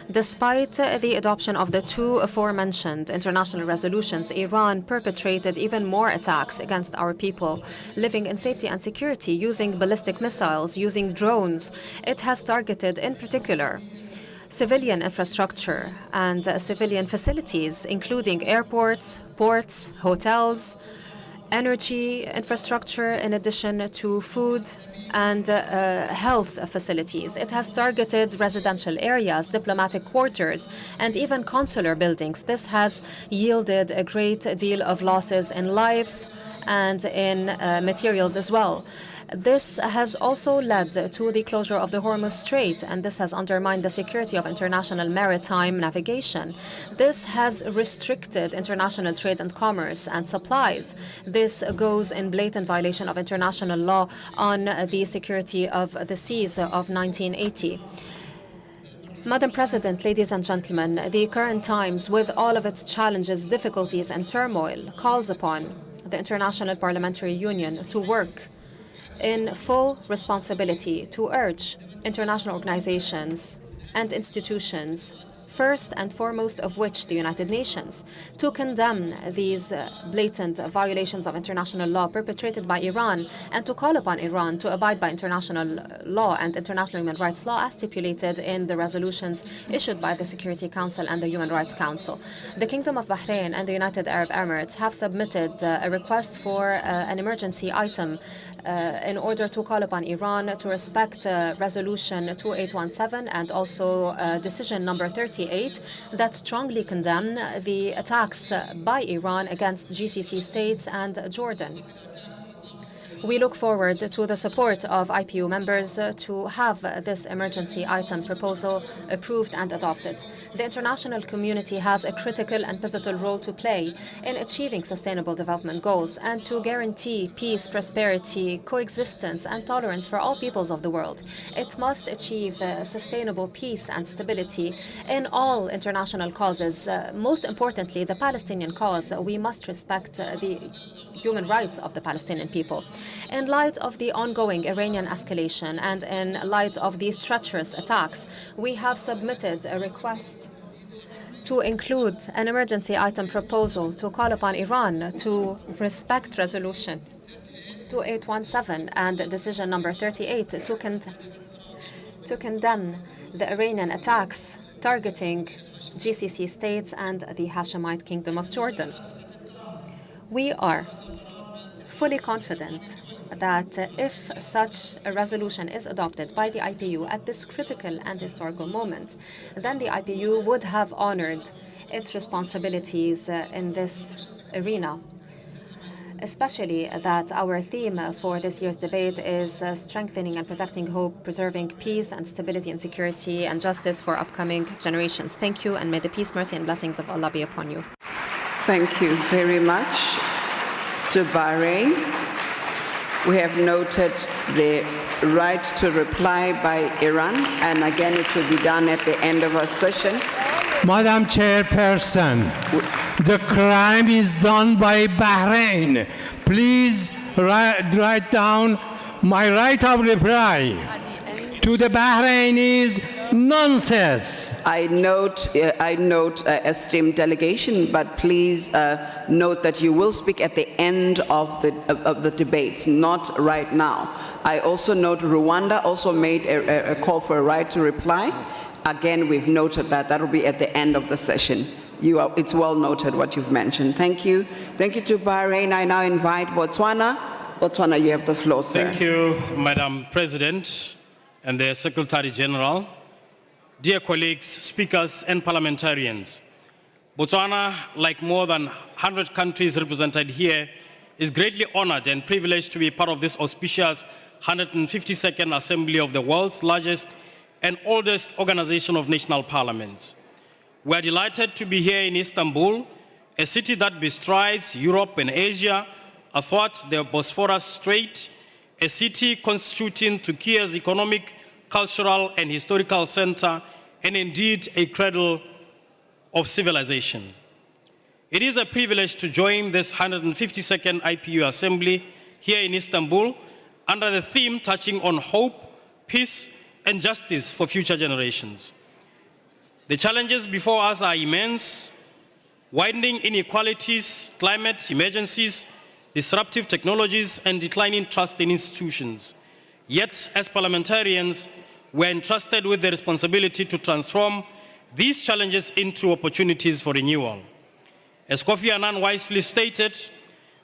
Despite the adoption of the two aforementioned international resolutions, Iran perpetrated even more attacks against our people living in safety and security using ballistic missiles, using drones. It has targeted, in particular, civilian infrastructure and civilian facilities, including airports, ports, hotels, energy infrastructure, in addition to food and health facilities. It has targeted residential areas, diplomatic quarters, and even consular buildings. This has yielded a great deal of losses in life and in materials as well. This has also led to the closure of the Hormuz Strait, and this has undermined the security of international maritime navigation. This has restricted international trade and commerce and supplies. This goes in blatant violation of international law on the security of the seas of 1980. Madam President, ladies and gentlemen, the current times, with all of its challenges, difficulties, and turmoil, calls upon the International Parliamentary Union to work in full responsibility to urge international organizations and institutions, first and foremost of which the United Nations, to condemn these blatant violations of international law perpetrated by Iran and to call upon Iran to abide by international law and international human rights law as stipulated in the resolutions issued by the Security Council and the Human Rights Council. The Kingdom of Bahrain and the United Arab Emirates have submitted a request for an emergency item in order to call upon Iran to respect Resolution 2817 and also Decision number 38 that strongly condemn the attacks by Iran against GCC states and Jordan. We look forward to the support of IPU members to have this emergency item proposal approved and adopted. The international community has a critical and pivotal role to play in achieving sustainable development goals and to guarantee peace, prosperity, coexistence, and tolerance for all peoples of the world. It must achieve sustainable peace and stability in all international causes. Most importantly, the Palestinian cause. We must respect the human rights of the Palestinian people. In light of the ongoing Iranian escalation and in light of these treacherous attacks, we have submitted a request to include an emergency item proposal to call upon Iran to respect Resolution 2817 and Decision number 38 to condemn the Iranian attacks targeting GCC states and the Hashemite Kingdom of Jordan. We are fully confident that if such a resolution is adopted by the IPU at this critical and historical moment, then the IPU would have honored its responsibilities in this arena, especially that our theme for this year's debate is strengthening and protecting hope, preserving peace and stability and security and justice for upcoming generations. Thank you, and may the peace, mercy, and blessings of Allah be upon you. Thank you very much to Bahrain. We have noted the right to reply by Iran, and again it will be done at the end of our session. Madam Chairperson, the crime is done by Bahrain. Please write down my right of reply to the Bahrain is nonsense. I note, esteemed delegation, but please note that you will speak at the end of the debate, not right now. I also note Rwanda also made a call for a right to reply. Again, we've noted that. That will be at the end of the session. It's well noted what you've mentioned. Thank you. Thank you to Bahrain. I now invite Botswana. Botswana, you have the floor, sir. Thank you, Madam President and the Secretary General. Dear colleagues, speakers, and parliamentarians, Botswana, like more than 100 countries represented here, is greatly honored and privileged to be part of this auspicious 152nd Assembly of the world's largest and oldest organization of national parliaments. We are delighted to be here in Istanbul, a city that bestrides Europe and Asia athwart the Bosphorus Strait, a city constituting Turkey's economic, cultural, and historical center, and indeed a cradle of civilization. It is a privilege to join this 152nd IPU Assembly here in Istanbul under the theme touching on hope, peace, and justice for future generations. The challenges before us are immense: widening inequalities, climate emergencies, disruptive technologies, and declining trust in institutions. Yet, as parliamentarians, we are entrusted with the responsibility to transform these challenges into opportunities for renewal. As Kofi Annan wisely stated,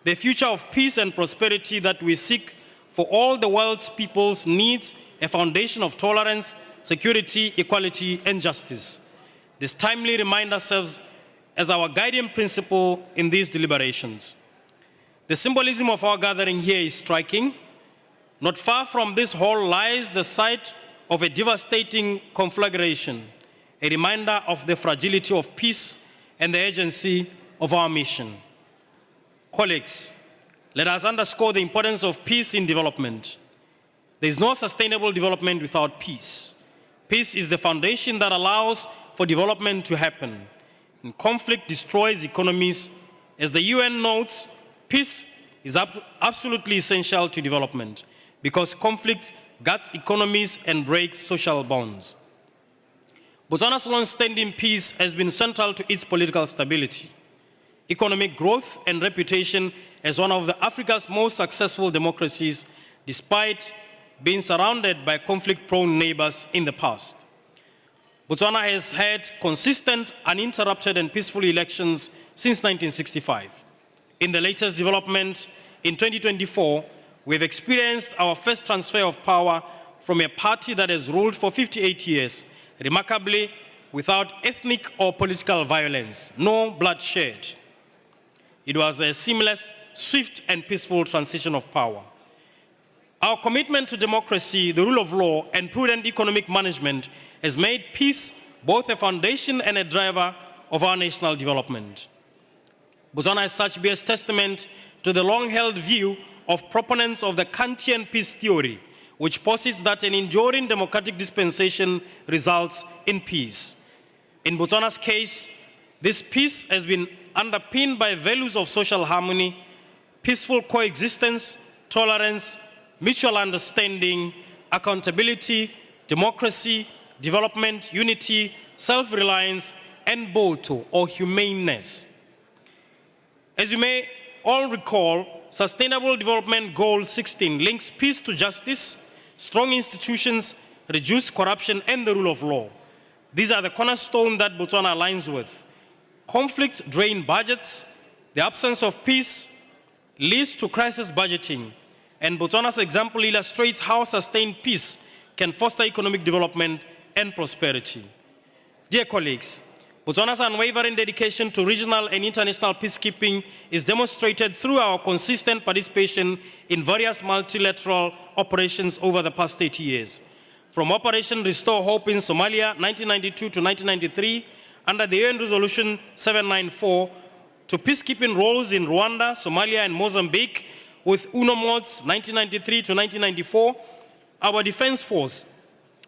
the future of peace and prosperity that we seek for all the world's peoples needs a foundation of tolerance, security, equality, and justice. This timely reminds serves as our guiding principle in these deliberations. The symbolism of our gathering here is striking. Not far from this hall lies the site of a devastating conflagration, a reminder of the fragility of peace and the urgency of our mission. Colleagues, let us underscore the importance of peace in development. There is no sustainable development without peace. Peace is the foundation that allows for development to happen. And conflict destroys economies. As the UN notes, peace is absolutely essential to development because conflict guts economies and breaks social bonds. Botswana's long-standing peace has been central to its political stability, economic growth, and reputation as one of Africa's most successful democracies, despite being surrounded by conflict-prone neighbors in the past. Botswana has had consistent, uninterrupted, and peaceful elections since 1965. In the latest development, in 2024, we've experienced our first transfer of power from a party that has ruled for 58 years, remarkably without ethnic or political violence, no bloodshed. It was a seamless, swift, and peaceful transition of power. Our commitment to democracy, the rule of law, and prudent economic management has made peace both a foundation and a driver of our national development. Botswana as such bears testament to the long-held view of proponents of the Kantian peace theory, which posits that an enduring democratic dispensation results in peace. In Botswana's case, this peace has been underpinned by values of social harmony, peaceful coexistence, tolerance, mutual understanding, accountability, democracy, development, unity, self-reliance, and boto, or humaneness. As you may all recall, Sustainable Development Goal 16 links peace to justice, strong institutions, reduced corruption, and the rule of law. These are the cornerstone that Botswana aligns with. Conflicts drain budgets, the absence of peace leads to crisis budgeting, and Botswana's example illustrates how sustained peace can foster economic development and prosperity. Dear colleagues, Botswana's unwavering dedication to regional and international peacekeeping is demonstrated through our consistent participation in various multilateral operations over the past 80 years. From Operation Restore Hope in Somalia, 1992 to 1993, under the UN Resolution 794, to peacekeeping roles in Rwanda, Somalia, and Mozambique, with UNOMODS 1993 to 1994, our defense force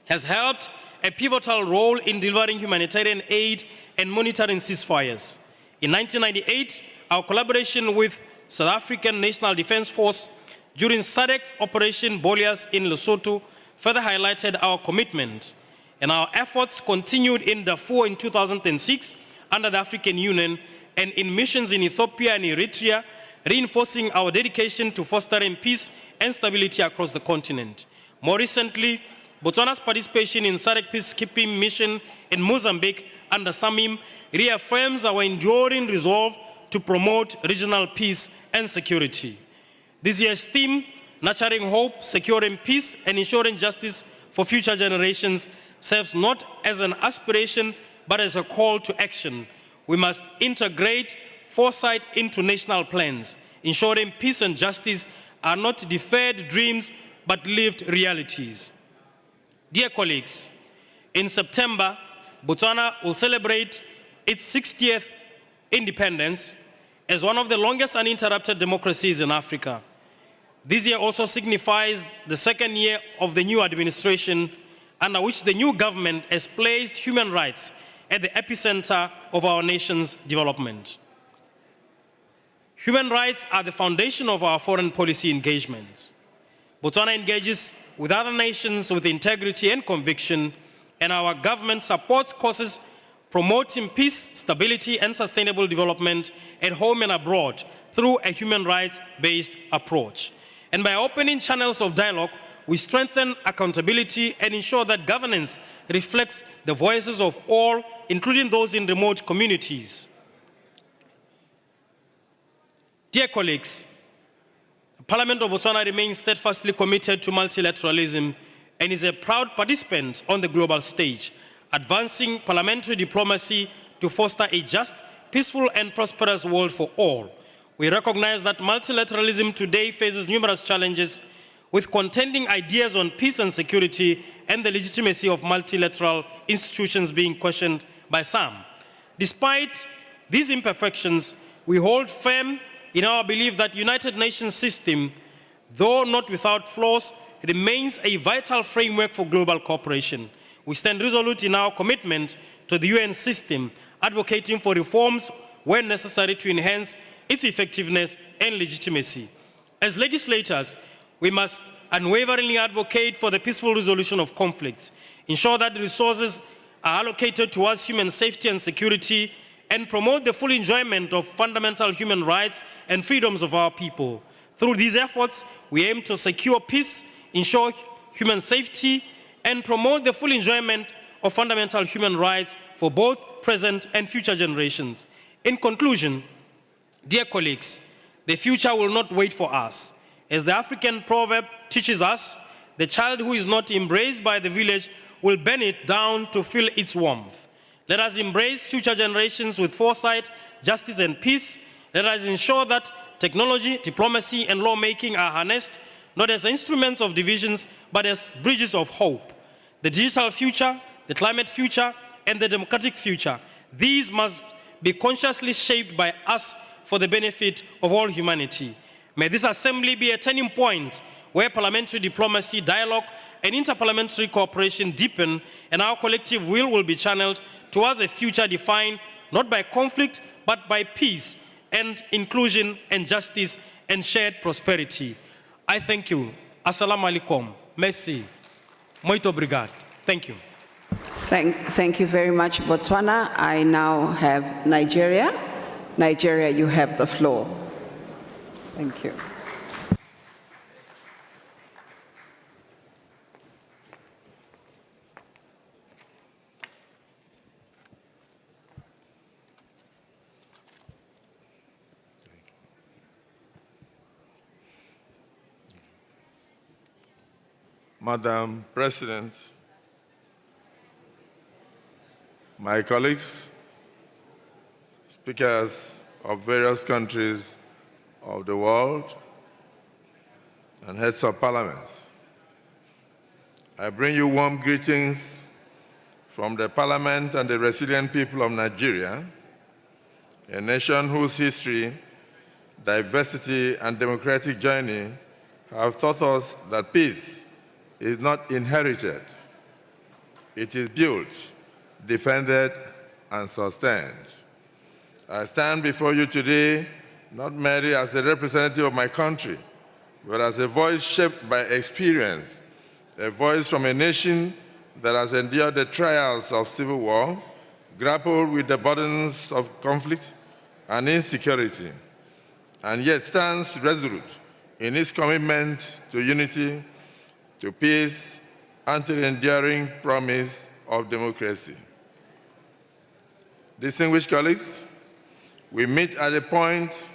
has helped a pivotal role in delivering humanitarian aid and monitoring ceasefires. In 1998, our collaboration with South African National Defense Force during SADC's Operation Boreas in Lesotho further highlighted our commitment, and our efforts continued in Darfur in 2006 under the African Union and in missions in Ethiopia and Eritrea, reinforcing our dedication to fostering peace and stability across the continent. More recently, Botswana's participation in SADC peacekeeping mission in Mozambique under SAMIM reaffirms our enduring resolve to promote regional peace and security. This year's theme, Nurturing Hope, Securing Peace, and Ensuring Justice for Future Generations, serves not as an aspiration, but as a call to action. We must integrate foresight into national plans, ensuring peace and justice are not deferred dreams, but lived realities. Dear colleagues, in September, Botswana will celebrate its 60th independence as one of the longest uninterrupted democracies in Africa. This year also signifies the second year of the new administration, under which the new government has placed human rights at the epicenter of our nation's development. Human rights are the foundation of our foreign policy engagements. Botswana engages with other nations with integrity and conviction, and our government supports causes promoting peace, stability, and sustainable development at home and abroad through a human rights-based approach. And by opening channels of dialogue, we strengthen accountability and ensure that governance reflects the voices of all, including those in remote communities. Dear colleagues, the Parliament of Botswana remains steadfastly committed to multilateralism and is a proud participant on the global stage, advancing parliamentary diplomacy to foster a just, peaceful, and prosperous world for all. We recognize that multilateralism today faces numerous challenges, with contending ideas on peace and security and the legitimacy of multilateral institutions being questioned by some. Despite these imperfections, we hold firm in our belief that the United Nations system, though not without flaws, remains a vital framework for global cooperation. We stand resolute in our commitment to the UN system, advocating for reforms where necessary to enhance its effectiveness and legitimacy. As legislators, we must unwaveringly advocate for the peaceful resolution of conflicts, ensure that resources are allocated towards human safety and security, and promote the full enjoyment of fundamental human rights and freedoms of our people. Through these efforts, we aim to secure peace, ensure human safety, and promote the full enjoyment of fundamental human rights for both present and future generations. In conclusion, dear colleagues, the future will not wait for us. As the African proverb teaches us, the child who is not embraced by the village will burn it down to feel its warmth. Let us embrace future generations with foresight, justice, and peace. Let us ensure that technology, diplomacy, and lawmaking are harnessed not as instruments of divisions, but as bridges of hope. The digital future, the climate future, and the democratic future, these must be consciously shaped by us for the benefit of all humanity. May this assembly be a turning point where parliamentary diplomacy, dialogue, and interparliamentary cooperation deepen, and our collective will be channeled towards a future defined not by conflict, but by peace and inclusion and justice and shared prosperity. I thank you. Assalamu alaikum. Merci. Muito obrigado. Thank you. Thank you very much, Botswana. I now have Nigeria. Nigeria, you have the floor. Thank you. Madam President, my colleagues, speakers of various countries of the world, and heads of parliaments, I bring you warm greetings from the Parliament and the resilient people of Nigeria, a nation whose history diversity, and democratic journey have taught us that peace is not inherited. It is built, defended, and sustained. I stand before you today not merely as a representative of my country, but as a voice shaped by experience, a voice from a nation that has endured the trials of civil war, grappled with the burdens of conflict and insecurity, and yet stands resolute in its commitment to unity, to peace, and to the enduring promise of democracy. Distinguished colleagues, we meet at a point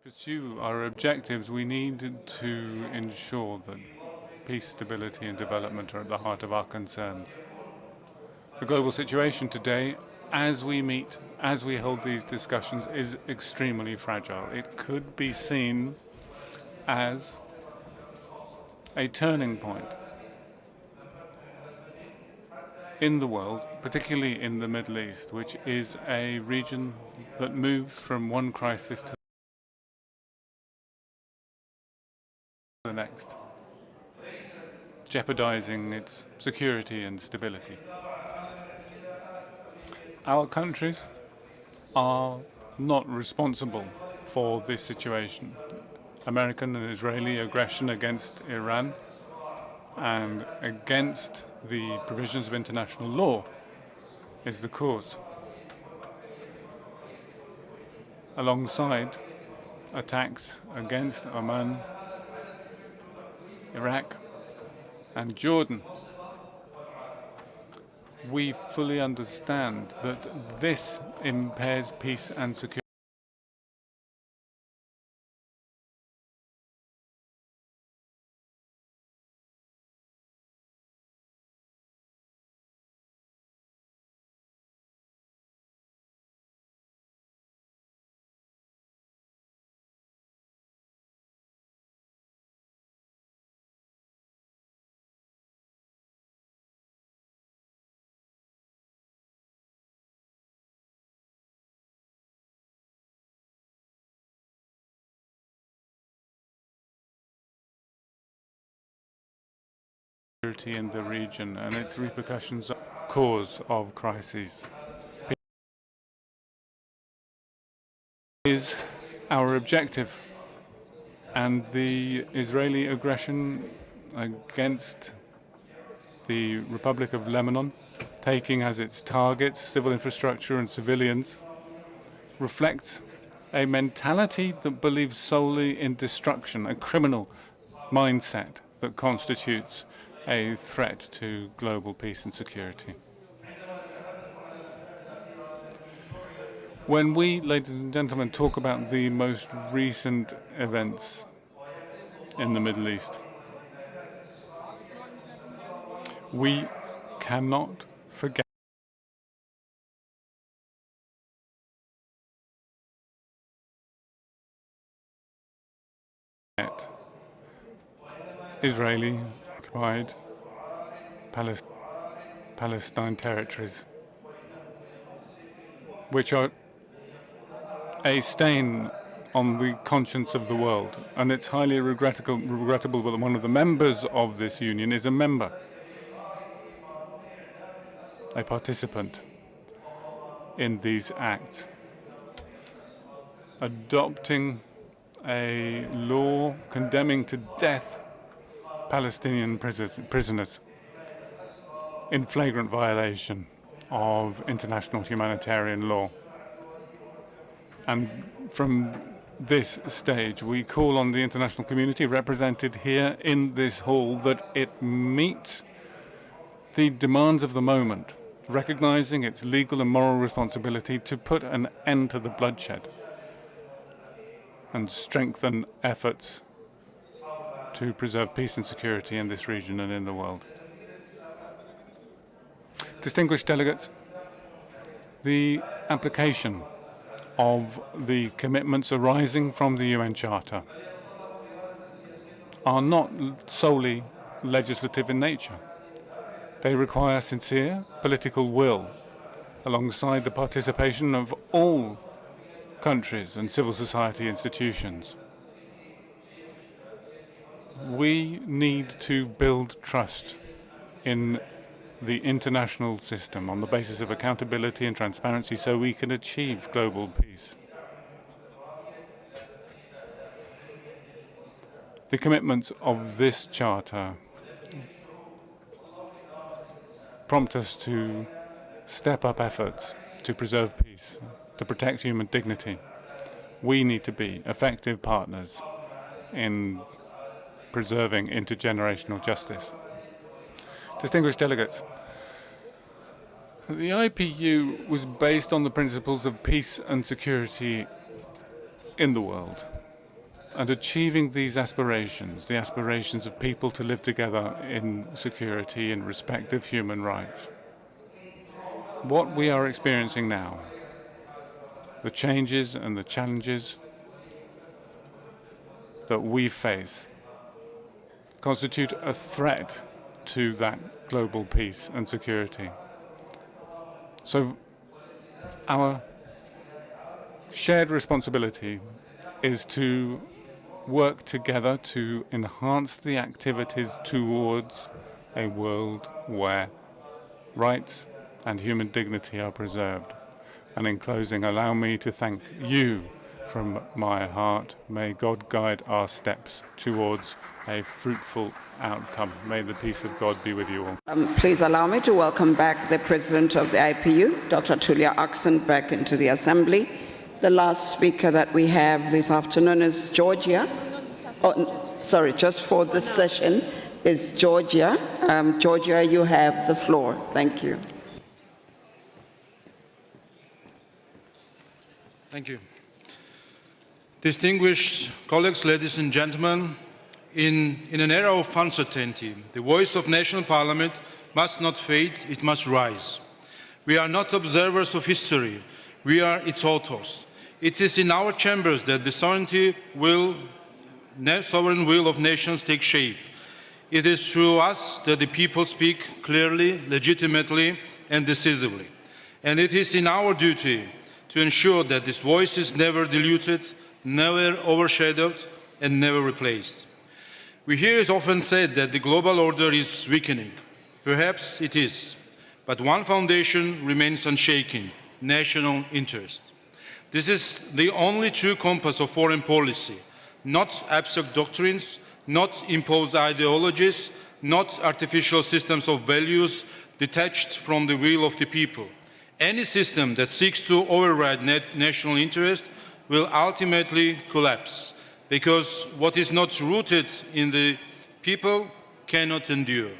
pursue our objectives, we need to ensure that peace, stability and development are at the heart of our concerns. The global situation today, as we meet, as we hold these discussions, is extremely fragile. It could be seen as a turning point in the world, particularly in the Middle East, which is a region that moves from one crisis to the next, jeopardizing its security and stability. Our countries are not responsible for this situation. American and Israeli aggression against Iran and against the provisions of international law is the cause. Alongside attacks against Oman, Iraq and Jordan, we fully understand that this impairs peace and security. In the region and its repercussions are the cause of crises. Is our objective, and the Israeli aggression against the Republic of Lebanon, taking as its targets civil infrastructure and civilians, reflects a mentality that believes solely in destruction, a criminal mindset that constitutes a threat to global peace and security. When we, ladies and gentlemen, talk about the most recent events in the Middle East, we cannot forget Israeli occupied Palestine territories, which are a stain on the conscience of the world. And it's highly regrettable that one of the members of this union is a member, a participant in these acts. Adopting a law condemning to death Palestinian prisoners in flagrant violation of international humanitarian law. And from this stage, we call on the international community represented here in this hall that it meet the demands of the moment, recognizing its legal and moral responsibility to put an end to the bloodshed and strengthen efforts to preserve peace and security in this region and in the world. Distinguished delegates, the application of the commitments arising from the UN Charter are not solely legislative in nature. They require sincere political will, alongside the participation of all countries and civil society institutions. We need to build trust in the international system on the basis of accountability and transparency so we can achieve global peace. The commitments of this charter prompt us to step up efforts to preserve peace, to protect human dignity. We need to be effective partners in preserving intergenerational justice. Distinguished delegates, the IPU was based on the principles of peace and security in the world. and achieving these aspirations, the aspirations of people to live together in security and respect of human rights. What we are experiencing now, the changes and the challenges that we face, constitute a threat to that global peace and security. So our shared responsibility is to work together to enhance the activities towards a world where rights and human dignity are preserved. And in closing, allow me to thank you from my heart. May God guide our steps towards a fruitful outcome. May the peace of God be with you all. Please allow me to welcome back the President of the IPU, Dr. Tulia Oxen, back into the Assembly. The last speaker that we have this afternoon is Georgia. Oh, sorry, just for this session is Georgia. Georgia, you have the floor. Thank you. Thank you. Distinguished colleagues, ladies and gentlemen, in an era of uncertainty, the voice of national parliament must not fade, it must rise. We are not observers of history, we are its authors. It is in our chambers that the sovereign will of nations takes shape. It is through us that the people speak clearly, legitimately, and decisively. And it is in our duty to ensure that this voice is never diluted, never overshadowed, and never replaced. We hear it often said that the global order is weakening. Perhaps it is, but one foundation remains unshaken: national interest. This is the only true compass of foreign policy, not abstract doctrines, not imposed ideologies, not artificial systems of values detached from the will of the people. Any system that seeks to override national interest will ultimately collapse, because what is not rooted in the people cannot endure.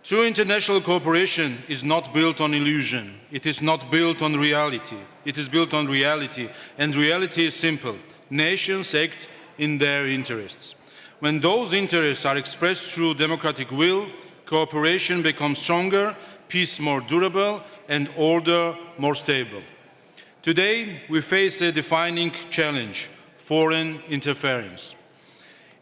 True international cooperation is not built on illusion. It is not built on reality. It is built on reality, and reality is simple. Nations act in their interests. When those interests are expressed through democratic will, cooperation becomes stronger, peace more durable, and order more stable. Today, we face a defining challenge: foreign interference.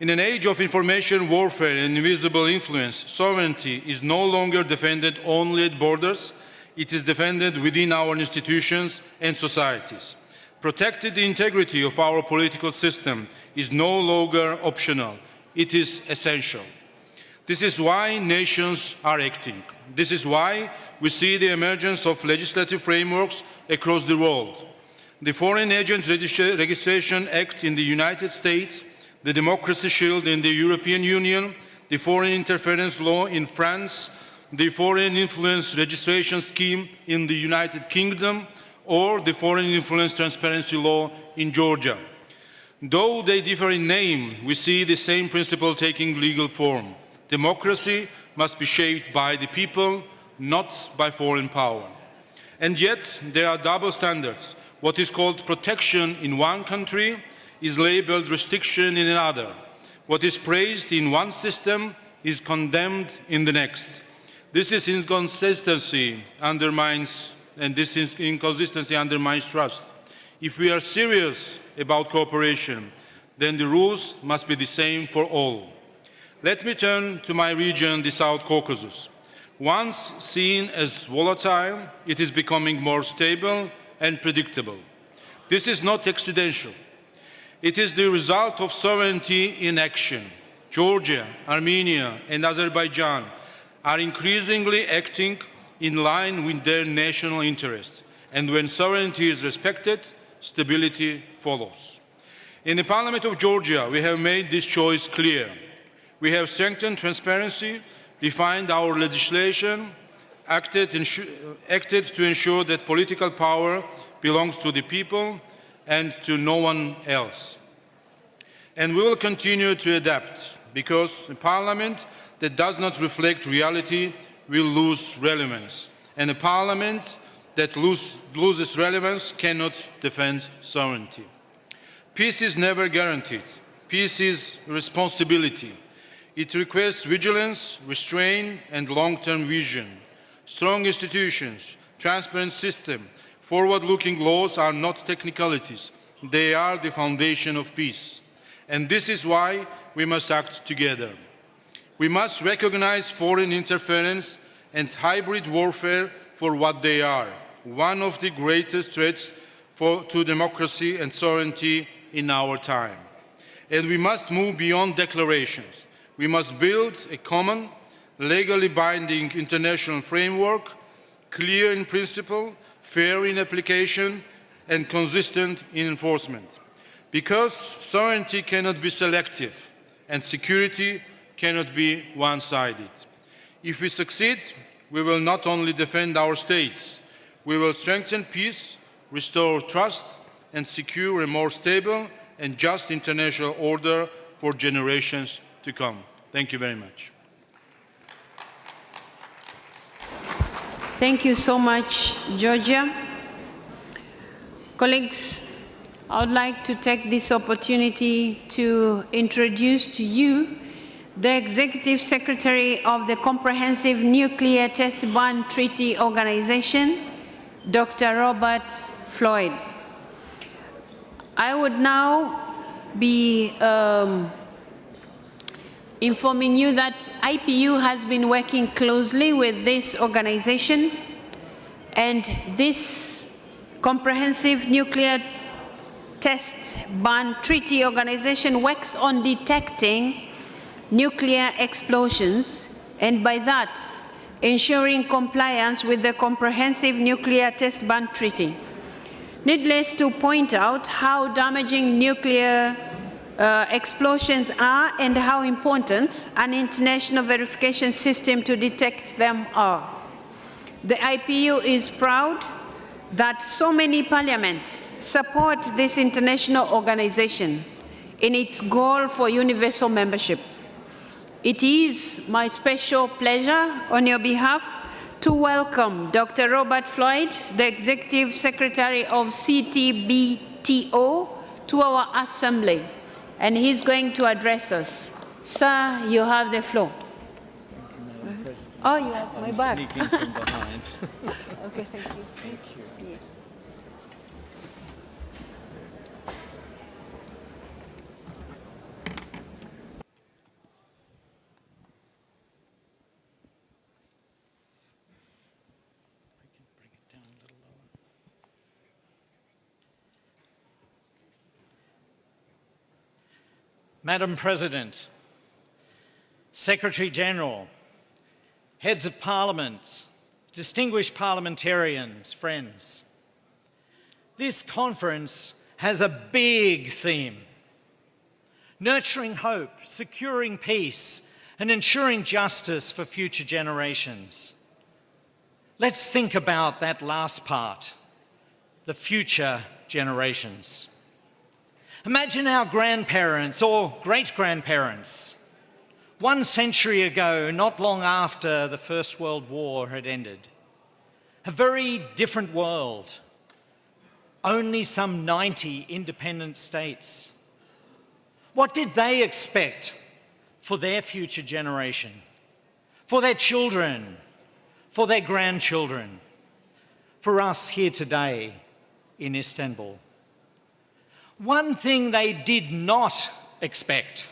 In an age of information warfare and invisible influence, sovereignty is no longer defended only at borders, it is defended within our institutions and societies. Protecting the integrity of our political system is no longer optional, it is essential. This is why nations are acting. This is why we see the emergence of legislative frameworks across the world. The Foreign Agent Registration Act in the United States, the Democracy Shield in the European Union, the Foreign Interference Law in France, the Foreign Influence Registration Scheme in the United Kingdom, or the Foreign Influence Transparency Law in Georgia. Though they differ in name, we see the same principle taking legal form. Democracy must be shaped by the people, not by foreign power. And yet, there are double standards. What is called protection in one country is labeled restriction in another. What is praised in one system is condemned in the next. This inconsistency undermines trust. If we are serious about cooperation, then the rules must be the same for all. Let me turn to my region, the South Caucasus. Once seen as volatile, it is becoming more stable and predictable. This is not accidental. It is the result of sovereignty in action. Georgia, Armenia, and Azerbaijan are increasingly acting in line with their national interests. And when sovereignty is respected, stability follows. In the Parliament of Georgia, we have made this choice clear. We have strengthened transparency, refined our legislation, acted to ensure that political power belongs to the people and to no one else. And we will continue to adapt, because a parliament that does not reflect reality will lose relevance. And a parliament that loses relevance cannot defend sovereignty. Peace is never guaranteed. Peace is responsibility. It requires vigilance, restraint, and long-term vision. Strong institutions, transparent system, forward-looking laws are not technicalities. They are the foundation of peace. And this is why we must act together. We must recognize foreign interference and hybrid warfare for what they are, one of the greatest threats to democracy and sovereignty in our time. And we must move beyond declarations. We must build a common, legally binding international framework, clear in principle, fair in application, and consistent in enforcement. Because sovereignty cannot be selective, and security cannot be one-sided. If we succeed, we will not only defend our states, we will strengthen peace, restore trust, and secure a more stable and just international order for generations to come. Thank you very much. Thank you so much, Georgia. Colleagues, I would like to take this opportunity to introduce to you the Executive Secretary of the Comprehensive Nuclear Test Ban Treaty Organization, Dr. Robert Floyd. I would now be informing you that IPU has been working closely with this organization, and this Comprehensive Nuclear Test Ban Treaty Organization works on detecting nuclear explosions, and by that, ensuring compliance with the Comprehensive Nuclear Test Ban Treaty. Needless to point out how damaging nuclear explosions are and how important an international verification system to detect them are. The IPU is proud that so many parliaments support this international organization in its goal for universal membership. It is my special pleasure on your behalf to welcome Dr. Robert Floyd, the Executive Secretary of CTBTO, to our Assembly, and he's going to address us. Sir, you have the floor. Oh, you have my back. Sneaking from behind. Okay, thank you. Thank you. Yes. Madam President, Secretary General, heads of parliament, distinguished parliamentarians, friends. This conference has a big theme: nurturing hope, securing peace, and ensuring justice for future generations. Let's think about that last part, the future generations. Imagine our grandparents or great-grandparents. 1 century ago, not long after the First World War had ended. A very different world. Only some 90 independent states. What did they expect for their future generation? For their children? For their grandchildren? For us here today in Istanbul? One thing they did not expect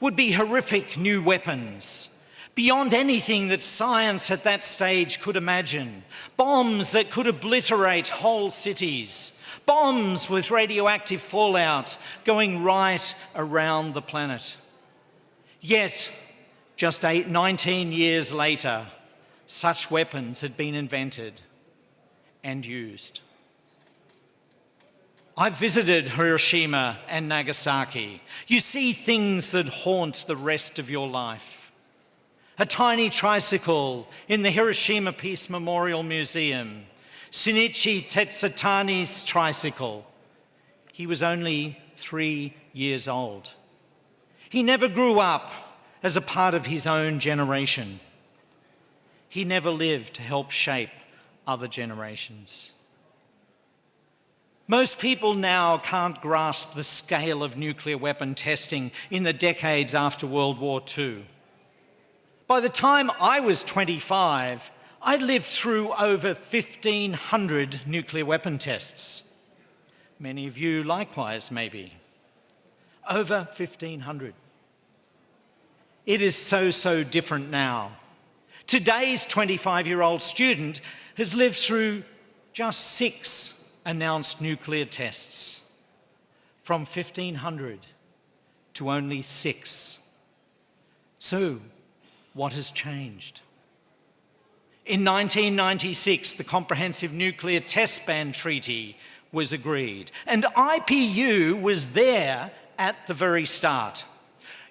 would be horrific new weapons, beyond anything that science at that stage could imagine. Bombs that could obliterate whole cities. Bombs with radioactive fallout going right around the planet. Yet, just 19 years later, such weapons had been invented and used. I've visited Hiroshima and Nagasaki. You see things that haunt the rest of your life. A tiny tricycle in the Hiroshima Peace Memorial Museum, Shinichi Tetsutani's tricycle. He was only 3 years old. He never grew up as a part of his own generation. He never lived to help shape other generations. Most people now can't grasp the scale of nuclear weapon testing in the decades after World War II. By the time I was 25, I'd lived through over 1,500 nuclear weapon tests. Many of you likewise, maybe. Over 1,500. It is so different now. Today's 25-year-old student has lived through just 6 announced nuclear tests, from 1,500 to only 6. So, what has changed? In 1996, the Comprehensive Nuclear Test Ban Treaty was agreed, and IPU was there at the very start.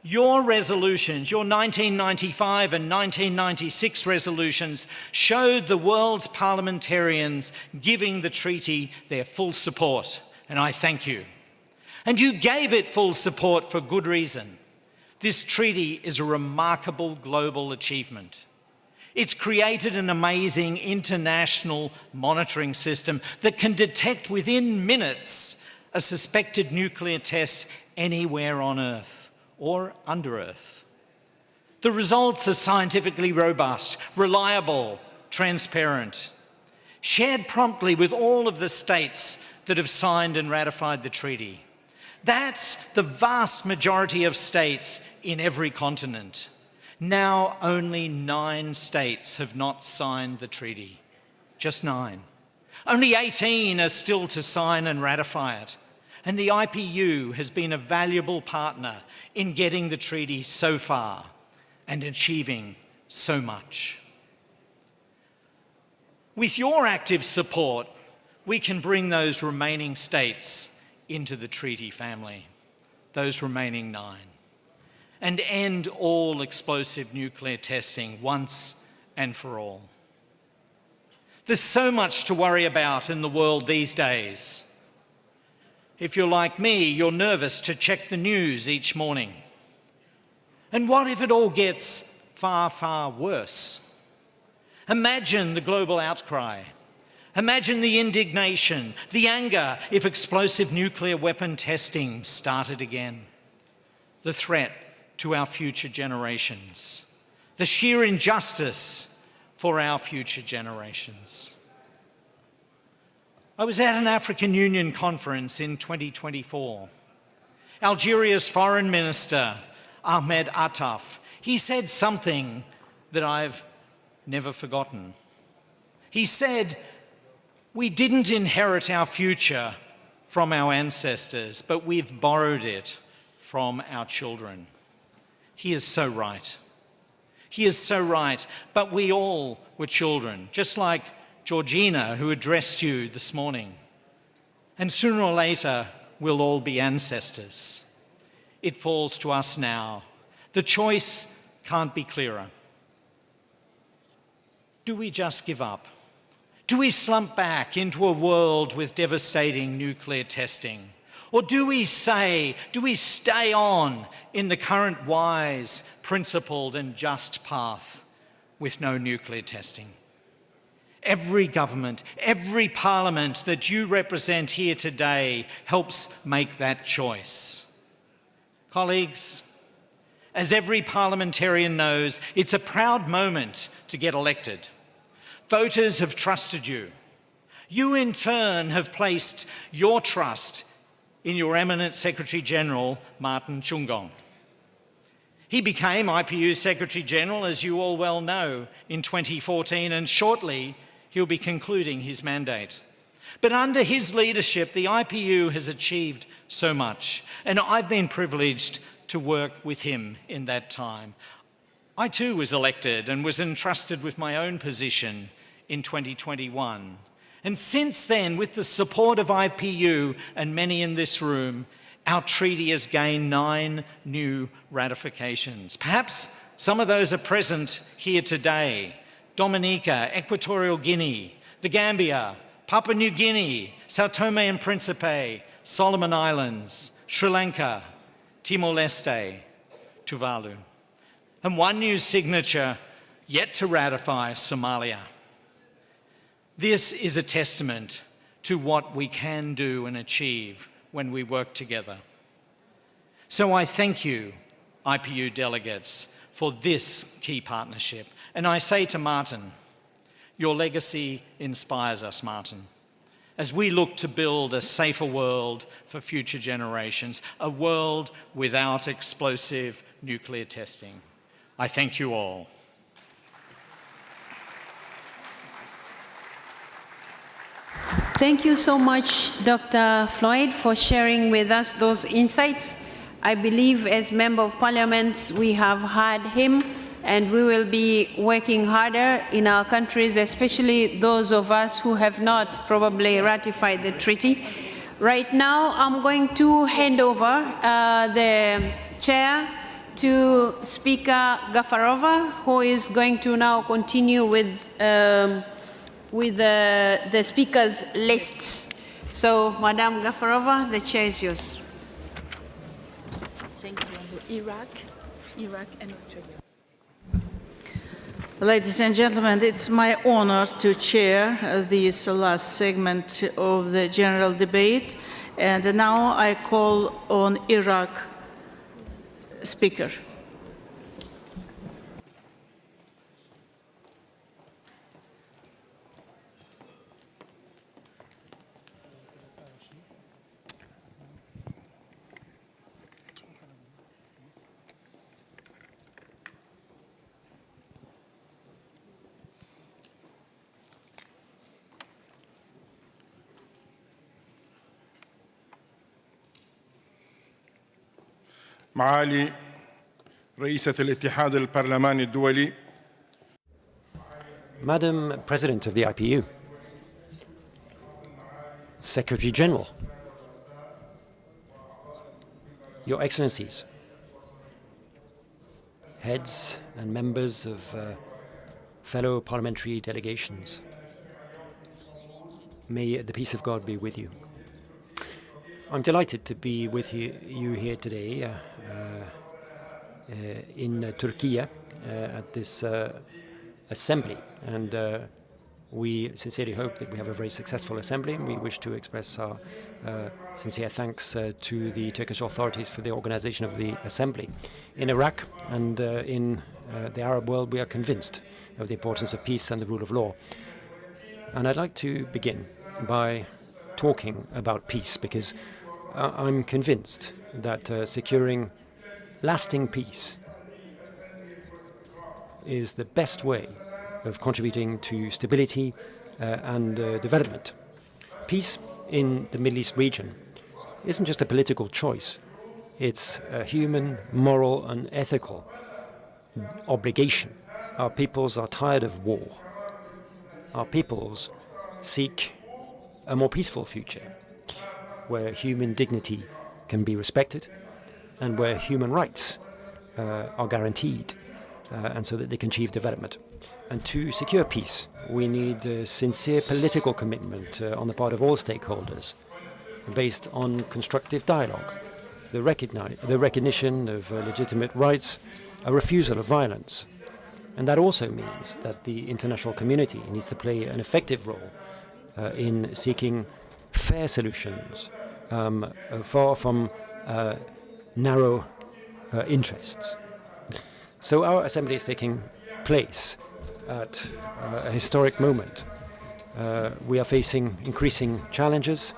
Your resolutions, your 1995 and 1996 resolutions, showed the world's parliamentarians giving the treaty their full support, and I thank you. And you gave it full support for good reason. This treaty is a remarkable global achievement. It's created an amazing international monitoring system that can detect within minutes a suspected nuclear test anywhere on Earth or under Earth. The results are scientifically robust, reliable, transparent, shared promptly with all of the states that have signed and ratified the treaty. That's the vast majority of states in every continent. Now only 9 states have not signed the treaty. Just 9. Only 18 are still to sign and ratify it. And the IPU has been a valuable partner in getting the treaty so far and achieving so much. With your active support, we can bring those remaining states into the treaty family, those remaining 9, and end all explosive nuclear testing once and for all. There's so much to worry about in the world these days. If you're like me, you're nervous to check the news each morning. And what if it all gets far worse? Imagine the global outcry. Imagine the indignation, the anger if explosive nuclear weapon testing started again. The threat to our future generations. The sheer injustice for our future generations. I was at an African Union conference in 2024. Algeria's Foreign Minister, Ahmed Attaf, he said something that I've never forgotten. He said, "We didn't inherit our future from our ancestors, but we've borrowed it from our children." He is so right. He is so right, but we all were children, just like Georgina, who addressed you this morning. And sooner or later, we'll all be ancestors. It falls to us now. The choice can't be clearer. Do we just give up? Do we slump back into a world with devastating nuclear testing? Or do we stay on in the current wise, principled and just path with no nuclear testing? Every government, every parliament that you represent here today helps make that choice. Colleagues, as every parliamentarian knows, it's a proud moment to get elected. Voters have trusted you. You in turn have placed your trust in your eminent Secretary-General, Martin Chungong. He became IPU Secretary-General, as you all well know, in 2014, and shortly he'll be concluding his mandate. But under his leadership, the IPU has achieved so much, and I've been privileged to work with him in that time. I too was elected and was entrusted with my own position in 2021. And since then, with the support of IPU and many in this room, our treaty has gained 9 new ratifications. Perhaps some of those are present here today. Dominica, Equatorial Guinea, the Gambia, Papua New Guinea, Sao Tome and Principe, Solomon Islands, Sri Lanka, Timor-Leste, Tuvalu. And 1 new signature yet to ratify, Somalia. This is a testament to what we can do and achieve when we work together. So I thank you, IPU delegates, for this key partnership. And I say to Martin, your legacy inspires us, Martin, as we look to build a safer world for future generations, a world without explosive nuclear testing. I thank you all. Thank you so much, Dr. Floyd, for sharing with us those insights. I believe as Member of Parliament, we have heard him, and we will be working harder in our countries, especially those of us who have not probably ratified the treaty. Right now, I'm going to hand over the chair to Speaker Gafarova, who is going to now continue with the speakers list. So, Madam Gafarova, the chair is yours. Thank you. So Iraq and Australia. Ladies and gentlemen, it's my honor to chair this last segment of the general debate. And now I call on Iraq speaker. معالي رئيسة الاتحاد البرلماني الدولي. Madam President of the IPU, Secretary General, Your Excellencies, heads and members of fellow parliamentary delegations, may the peace of God be with you. I'm delighted to be with you here today in Turkey at this assembly, and we sincerely hope that we have a very successful assembly, and we wish to express our sincere thanks to the Turkish authorities for the organization of the assembly. In Iraq and in the Arab world, we are convinced of the importance of peace and the rule of law. And I'd like to begin by talking about peace, because I'm convinced that securing lasting peace is the best way of contributing to stability and development. Peace in the Middle East region isn't just a political choice. It's a human, moral and ethical obligation. Our peoples are tired of war. Our peoples seek a more peaceful future, where human dignity can be respected and where human rights are guaranteed, and so that they can achieve development. And to secure peace, we need a sincere political commitment on the part of all stakeholders, based on constructive dialogue, the recognition of legitimate rights, a refusal of violence. And that also means that the international community needs to play an effective role in seeking fair solutions, far from narrow interests. So our assembly is taking place at a historic moment. We are facing increasing challenges,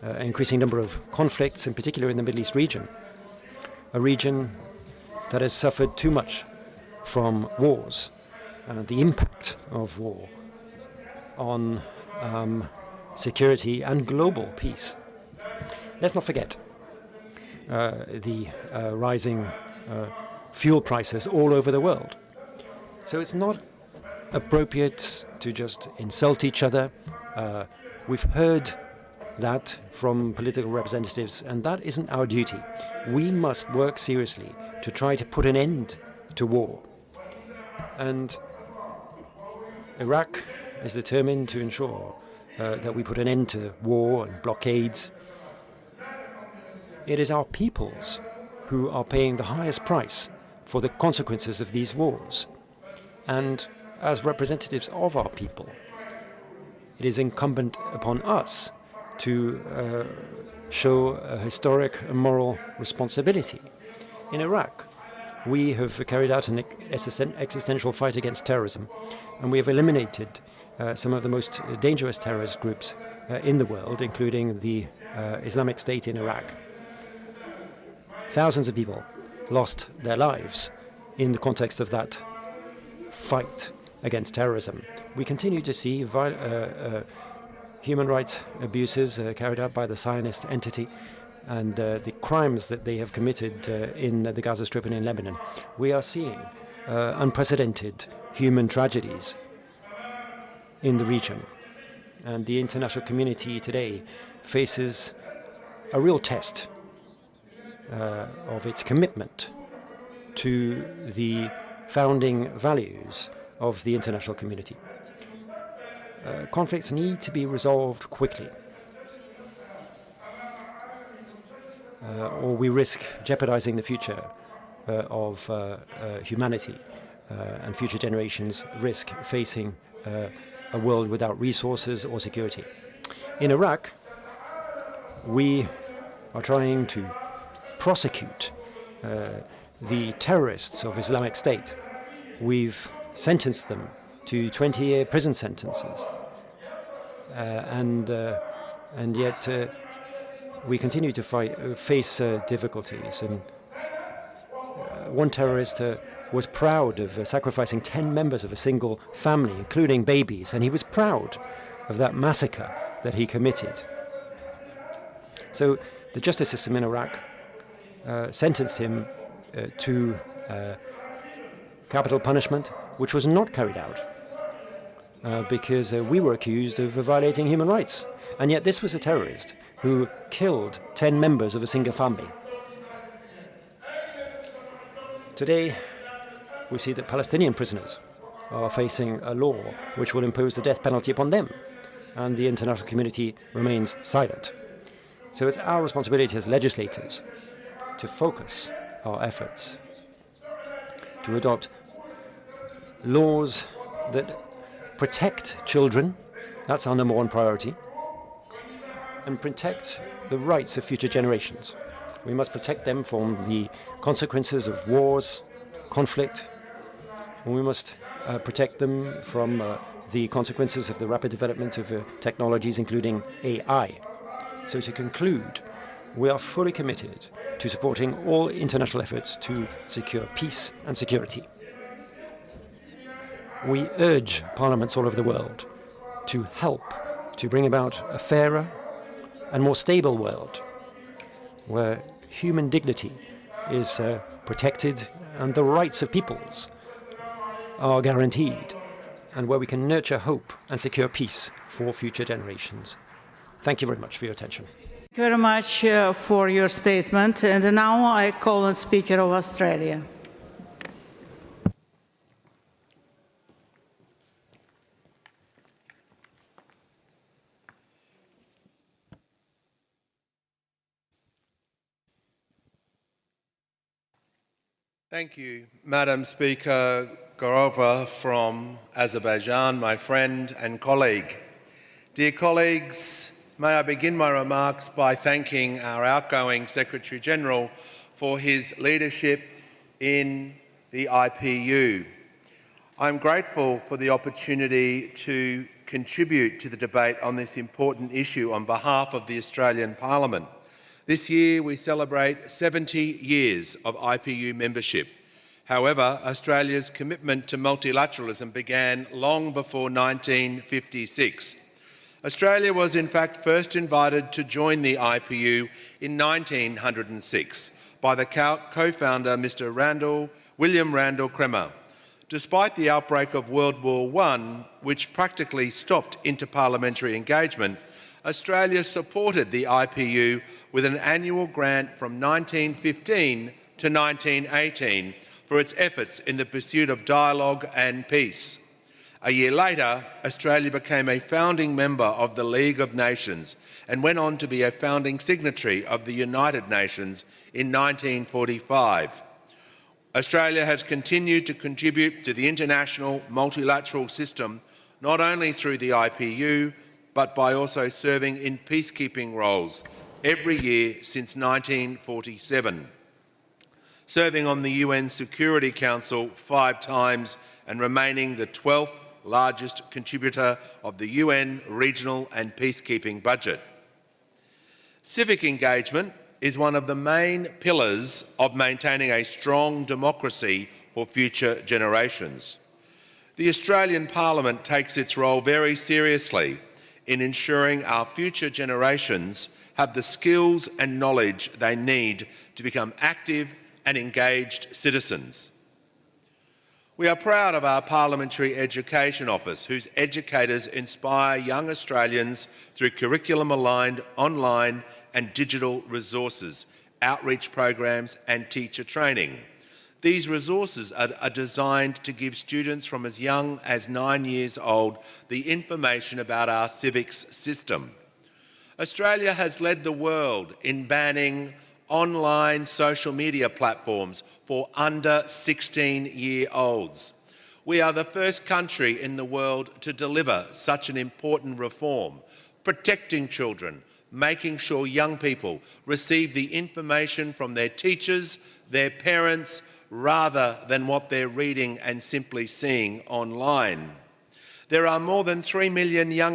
an increasing number of conflicts, in particular in the Middle East region, a region that has suffered too much from wars, the impact of war on security and global peace. Let's not forget the rising fuel prices all over the world. So it's not appropriate to just insult each other. We've heard that from political representatives, and that isn't our duty. We must work seriously to try to put an end to war. And Iraq is determined to ensure that we put an end to war and blockades. It is our peoples who are paying the highest price for the consequences of these wars. And as representatives of our people, it is incumbent upon us to show a historic and moral responsibility. In Iraq, we have carried out an existential fight against terrorism, and we have eliminated some of the most dangerous terrorist groups in the world, including the Islamic State in Iraq. Thousands of people lost their lives in the context of that fight against terrorism. We continue to see human rights abuses carried out by the Zionist entity and the crimes that they have committed in the Gaza Strip and in Lebanon. We are seeing unprecedented human tragedies in the region. And the international community today faces a real test of its commitment to the founding values of the international community. Conflicts need to be resolved quickly, or we risk jeopardizing the future of humanity, and future generations risk facing a world without resources or security. In Iraq, we are trying to prosecute the terrorists of Islamic State. We've sentenced them to 20-year prison sentences, and yet we continue to face difficulties. And one terrorist was proud of sacrificing 10 members of a single family, including babies, and he was proud of that massacre that he committed. So the justice system in Iraq sentenced him to capital punishment, which was not carried out because we were accused of violating human rights. And yet this was a terrorist who killed 10 members of a single family. Today, we see that Palestinian prisoners are facing a law which will impose the death penalty upon them, and the international community remains silent. So it's our responsibility as legislators to focus our efforts to adopt laws that protect children, that's our number one priority, and protect the rights of future generations. We must protect them from the consequences of wars, conflict, and we must protect them from the consequences of the rapid development of technologies, including AI. So to conclude, we are fully committed to supporting all international efforts to secure peace and security. We urge parliaments all over the world to help to bring about a fairer and more stable world where human dignity is protected and the rights of peoples are guaranteed, and where we can nurture hope and secure peace for future generations. Thank you very much for your attention. Thank you very much for your statement. And now I call on Speaker of Australia. Thank you, Madam Speaker Gorova from Azerbaijan, my friend and colleague. Dear colleagues, may I begin my remarks by thanking our outgoing Secretary-General for his leadership in the IPU. I'm grateful for the opportunity to contribute to the debate on this important issue on behalf of the Australian Parliament. This year we celebrate 70 years of IPU membership. However, Australia's commitment to multilateralism began long before 1956. Australia was in fact first invited to join the IPU in 1906 by the co-founder Mr. William Randall Cremer. Despite the outbreak of World War I, which practically stopped interparliamentary engagement, Australia supported the IPU with an annual grant from 1915 to 1918 for its efforts in the pursuit of dialogue and peace. A year later, Australia became a founding member of the League of Nations and went on to be a founding signatory of the United Nations in 1945. Australia has continued to contribute to the international multilateral system not only through the IPU, but by also serving in peacekeeping roles every year since 1947, serving on the UN Security Council 5 times and remaining the 12th largest contributor of the UN regional and peacekeeping budget. Civic engagement is one of the main pillars of maintaining a strong democracy for future generations. The Australian Parliament takes its role very seriously in ensuring our future generations have the skills and knowledge they need to become active and engaged citizens. We are proud of our Parliamentary Education Office, whose educators inspire young Australians through curriculum-aligned online and digital resources, outreach programs and teacher training. These resources are designed to give students from as young as 9 years old the information about our civics system. Australia has led the world in banning online social media platforms for under 16-year-olds. We are the first country in the world to deliver such an important reform, protecting children, making sure young people receive the information from their teachers, their parents, rather than what they're reading and simply seeing online. There are more than 3 million young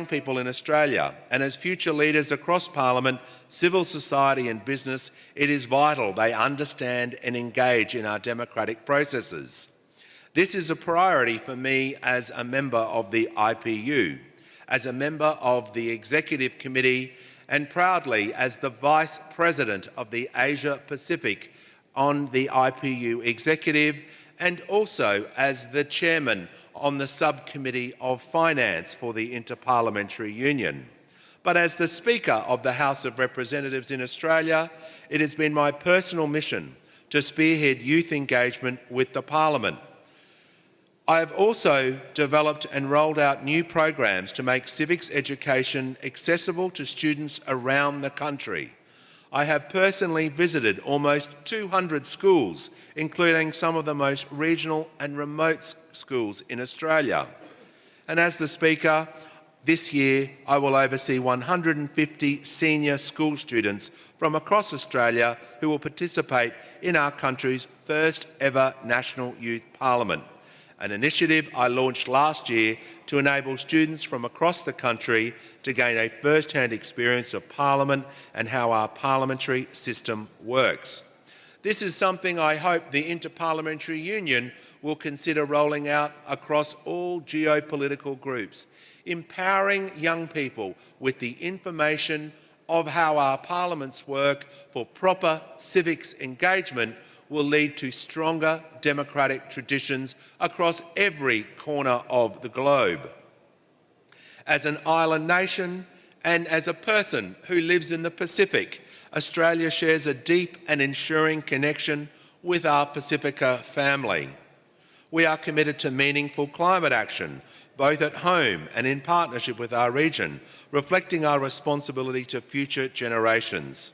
people in Australia, and as future leaders across Parliament, civil society and business, it is vital they understand and engage in our democratic processes. This is a priority for me as a member of the IPU, as a member of the Executive Committee, and proudly as the Vice President of the Asia Pacific on the IPU Executive, and also as the Chairman on the Subcommittee of Finance for the Interparliamentary Union. But as the Speaker of the House of Representatives in Australia, it has been my personal mission to spearhead youth engagement with the Parliament. I have also developed and rolled out new programs to make civics education accessible to students around the country. I have personally visited almost 200 schools, including some of the most regional and remote schools in Australia. And as the Speaker, this year I will oversee 150 senior school students from across Australia who will participate in our country's first ever National Youth Parliament, an initiative I launched last year to enable students from across the country to gain a first-hand experience of Parliament and how our parliamentary system works. This is something I hope the Interparliamentary Union will consider rolling out across all geopolitical groups, empowering young people with the information of how our parliaments work for proper civics engagement will lead to stronger democratic traditions across every corner of the globe. As an island nation and as a person who lives in the Pacific, Australia shares a deep and enduring connection with our Pacifica family. We are committed to meaningful climate action, both at home and in partnership with our region, reflecting our responsibility to future generations.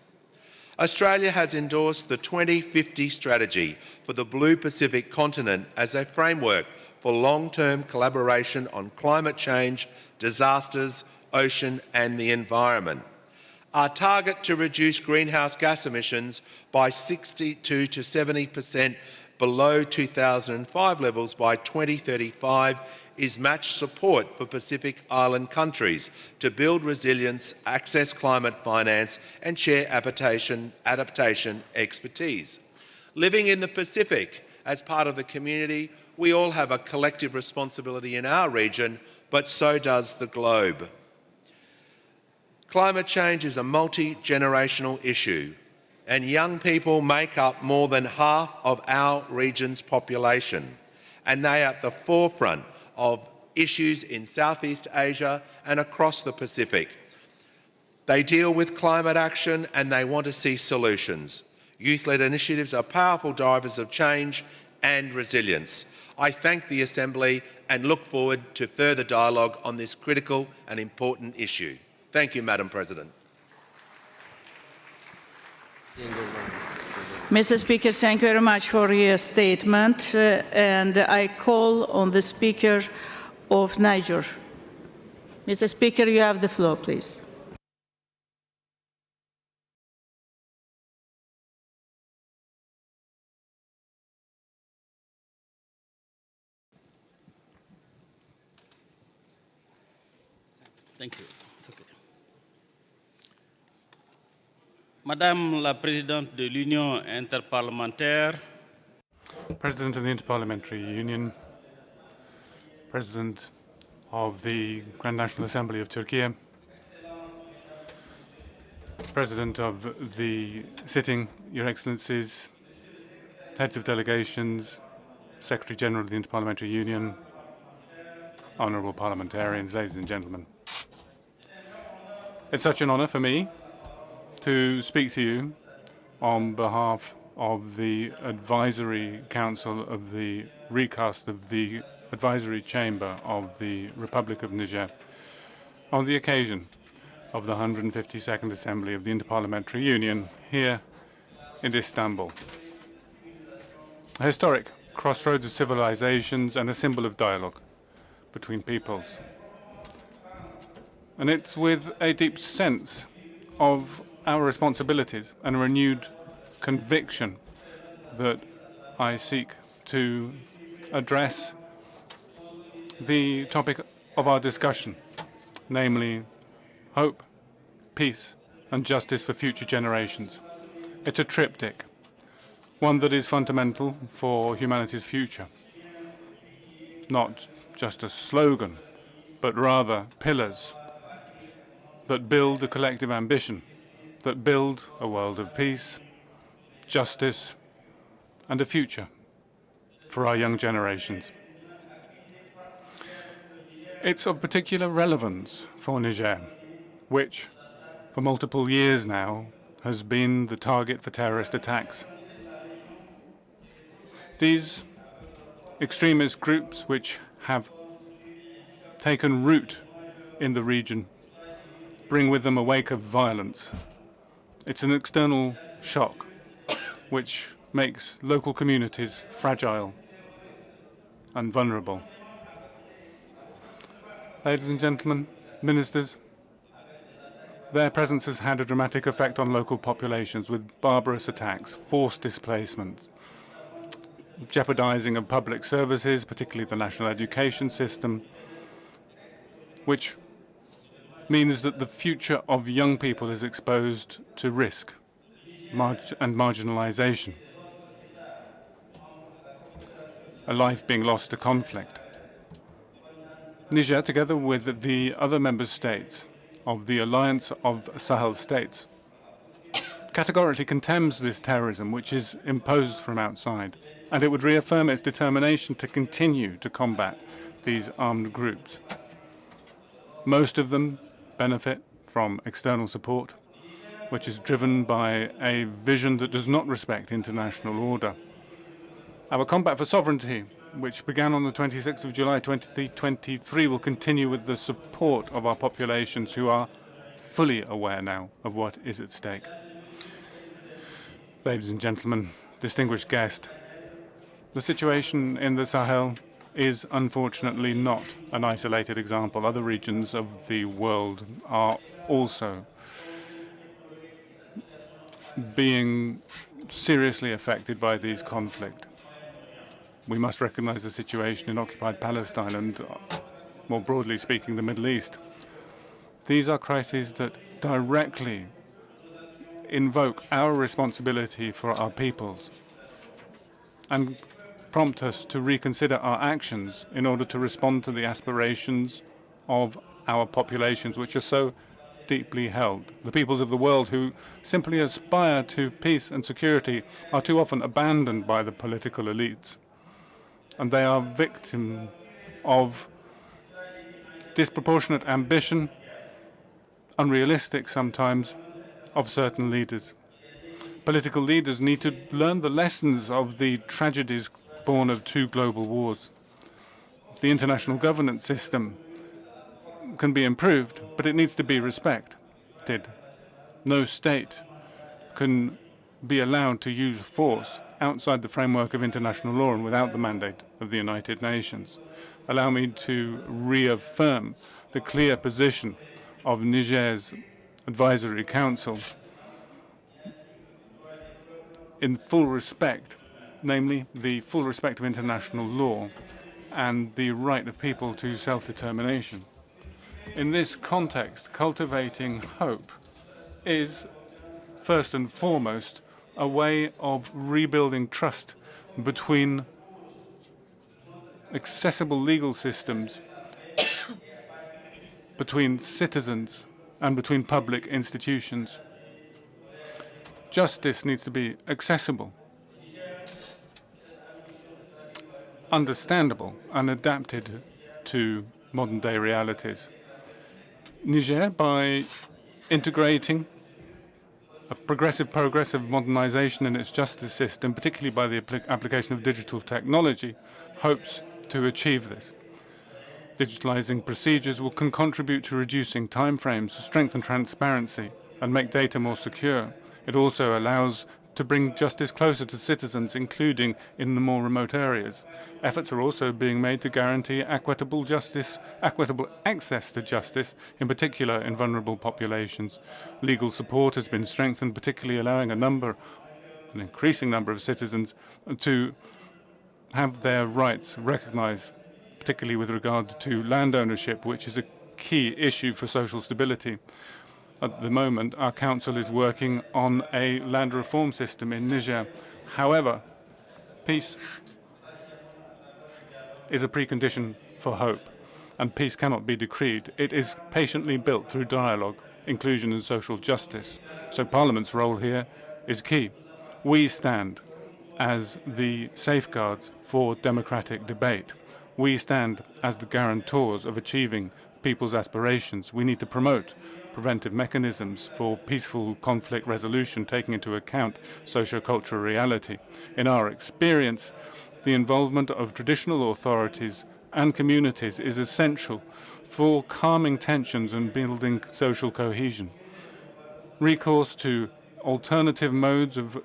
Australia has endorsed the 2050 strategy for the Blue Pacific continent as a framework for long-term collaboration on climate change, disasters, ocean and the environment. Our target to reduce greenhouse gas emissions by 62 to 70% below 2005 levels by 2035 is match support for Pacific Island countries to build resilience, access climate finance and share adaptation expertise. Living in the Pacific as part of the community, we all have a collective responsibility in our region, but so does the globe. Climate change is a multi-generational issue, and young people make up more than half of our region's population, and they are at the forefront of issues in Southeast Asia and across the Pacific. They deal with climate action and they want to see solutions. Youth-led initiatives are powerful drivers of change and resilience. I thank the Assembly and look forward to further dialogue on this critical and important issue. Thank you, Madam President. Mr. Speaker, thank you very much for your statement. And I call on the Speaker of Niger. Mr. Speaker, you have the floor, please. Thank you. It's okay. Madame la Présidente de l'Union interparlementaire, President of the Interparliamentary Union, President of the Grand National Assembly of Turkey, President of the sitting, Your Excellencies, heads of delegations, Secretary General of the Interparliamentary Union, honourable parliamentarians, ladies and gentlemen. It's such an honour for me to speak to you on behalf of the Advisory Council of the recast of the Advisory Chamber of the Republic of Niger on the occasion of the 152nd Assembly of the Interparliamentary Union here in Istanbul. A historic crossroads of civilizations and a symbol of dialogue between peoples. And it's with a deep sense of our responsibilities and a renewed conviction that I seek to address the topic of our discussion, namely hope, peace, and justice for future generations. It's a triptych, one that is fundamental for humanity's future. Not just a slogan, but rather pillars that build a collective ambition, that build a world of peace, justice, and a future for our young generations. It's of particular relevance for Niger, which, for multiple years now, has been the target for terrorist attacks. These extremist groups, which have taken root in the region, bring with them a wake of violence. It's an external shock which makes local communities fragile and vulnerable. Ladies and gentlemen, ministers, their presence has had a dramatic effect on local populations with barbarous attacks, forced displacement, jeopardizing of public services, particularly the national education system, which means that the future of young people is exposed to risk and marginalization, a life being lost to conflict. Niger, together with the other member states of the Alliance of Sahel States, categorically condemns this terrorism which is imposed from outside, and it would reaffirm its determination to continue to combat these armed groups. Most of them benefit from external support, which is driven by a vision that does not respect international order. Our combat for sovereignty, which began on the 26th of July 2023, will continue with the support of our populations who are fully aware now of what is at stake. Ladies and gentlemen, distinguished guest, the situation in the Sahel is unfortunately not an isolated example. Other regions of the world are also being seriously affected by these conflicts. We must recognize the situation in occupied Palestine and, more broadly speaking, the Middle East. These are crises that directly invoke our responsibility for our peoples and prompt us to reconsider our actions in order to respond to the aspirations of our populations, which are so deeply held. The peoples of the world who simply aspire to peace and security are too often abandoned by the political elites, and they are victims of disproportionate ambition, unrealistic sometimes, of certain leaders. Political leaders need to learn the lessons of the tragedies born of two global wars. The international governance system can be improved, but it needs to be respected. No state can be allowed to use force outside the framework of international law and without the mandate of the United Nations. allow me to reaffirm the clear position of Niger's Advisory Council in full respect, namely the full respect of international law and the right of people to self-determination. In this context, cultivating hope is, first and foremost, a way of rebuilding trust between accessible legal systems, between citizens, and between public institutions. Justice needs to be accessible, understandable, and adapted to modern-day realities. Niger, by integrating a progressive progress of modernization in its justice system, particularly by the application of digital technology, hopes to achieve this. Digitalizing procedures can contribute to reducing timeframes, strengthen transparency, and make data more secure. It also allows to bring justice closer to citizens, including in the more remote areas. Efforts are also being made to guarantee equitable access to justice, in particular in vulnerable populations. Legal support has been strengthened, particularly allowing an increasing number of citizens to have their rights recognized, particularly with regard to land ownership, which is a key issue for social stability. At the moment, our council is working on a land reform system in Niger. However, peace is a precondition for hope, and peace cannot be decreed. It is patiently built through dialogue, inclusion, and social justice. So Parliament's role here is key. We stand as the safeguards for democratic debate. We stand as the guarantors of achieving people's aspirations. We need to promote preventive mechanisms for peaceful conflict resolution, taking into account socio-cultural reality. In our experience, the involvement of traditional authorities and communities is essential for calming tensions and building social cohesion. Recourse to alternative modes of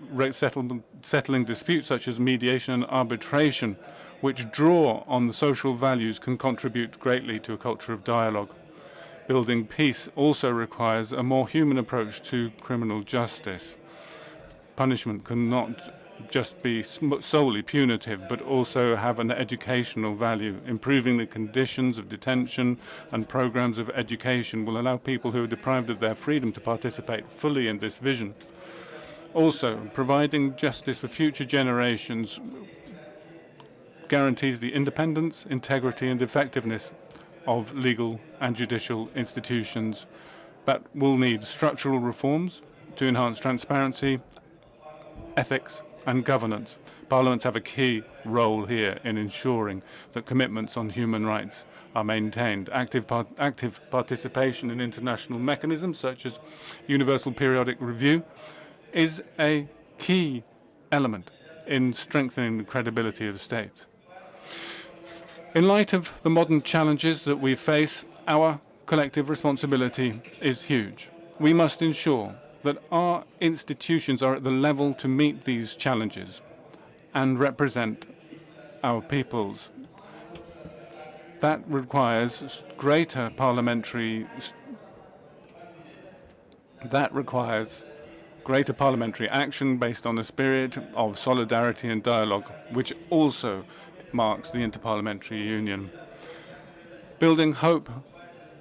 settling disputes, such as mediation and arbitration, which draw on the social values, can contribute greatly to a culture of dialogue. Building peace also requires a more human approach to criminal justice. Punishment cannot just be solely punitive, but also have an educational value. Improving the conditions of detention and programs of education will allow people who are deprived of their freedom to participate fully in this vision. Also, providing justice for future generations guarantees the independence, integrity, and effectiveness of legal and judicial institutions that will need structural reforms to enhance transparency, ethics, and governance. Parliaments have a key role here in ensuring that commitments on human rights are maintained. Active participation in international mechanisms such as universal periodic review is a key element in strengthening the credibility of the state. In light of the modern challenges that we face, our collective responsibility is huge. We must ensure that our institutions are at the level to meet these challenges and represent our peoples. That requires greater parliamentary action based on a spirit of solidarity and dialogue, which also marks the Interparliamentary Union. Building hope,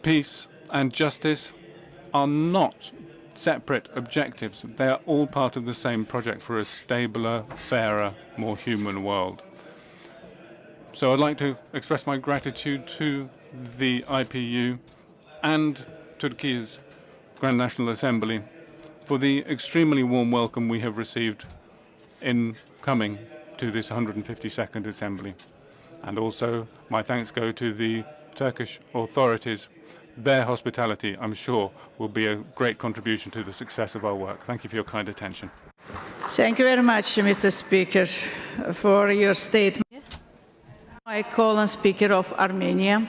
peace, and justice are not separate objectives. They are all part of the same project for a stabler, fairer, more human world. So I'd like to express my gratitude to the IPU and Turkey's Grand National Assembly for the extremely warm welcome we have received in coming to this 152nd Assembly. And also my thanks go to the Turkish authorities. Their hospitality, I'm sure, will be a great contribution to the success of our work. Thank you for your kind attention. Thank you very much, Mr. Speaker, for your statement. I call on Speaker of Armenia.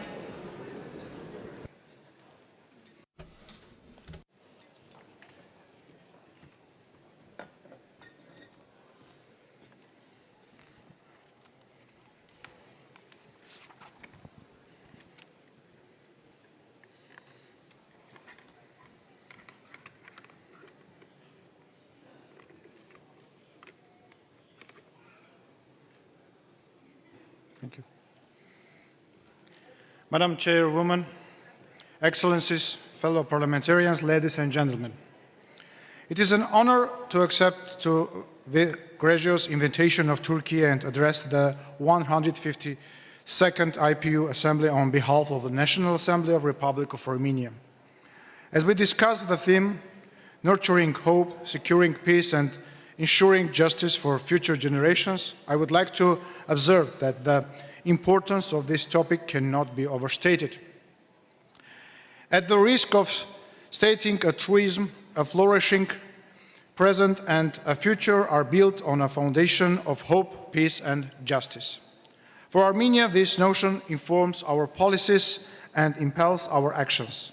Thank you. Madam Chairwoman, Excellencies, fellow parliamentarians, ladies and gentlemen. It is an honor to accept the gracious invitation of Turkey and address the 152nd IPU Assembly on behalf of the National Assembly of the Republic of Armenia. As we discuss the theme, nurturing hope, securing peace, and ensuring justice for future generations, I would like to observe that the importance of this topic cannot be overstated. At the risk of stating a truism, a flourishing present and a future are built on a foundation of hope, peace, and justice. For Armenia, this notion informs our policies and impels our actions.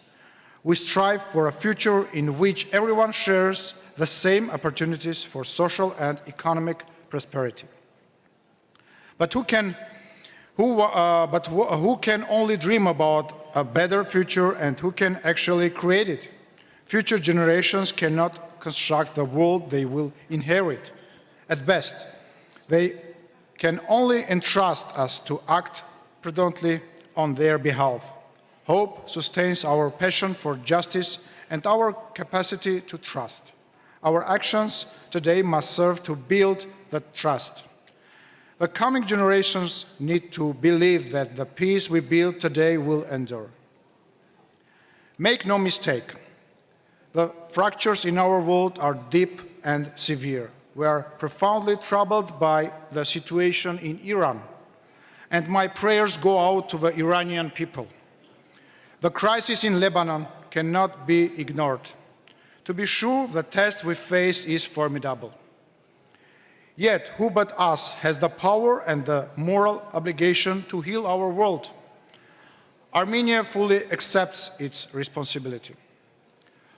We strive for a future in which everyone shares the same opportunities for social and economic prosperity. But who can only dream about a better future, and who can actually create it? Future generations cannot construct the world they will inherit. At best, they can only entrust us to act prudently on their behalf. Hope sustains our passion for justice and our capacity to trust. Our actions today must serve to build that trust. The coming generations need to believe that the peace we build today will endure. Make no mistake, the fractures in our world are deep and severe. We are profoundly troubled by the situation in Iran, and my prayers go out to the Iranian people. The crisis in Lebanon cannot be ignored. To be sure, the test we face is formidable. Yet, who but us has the power and the moral obligation to heal our world? Armenia fully accepts its responsibility.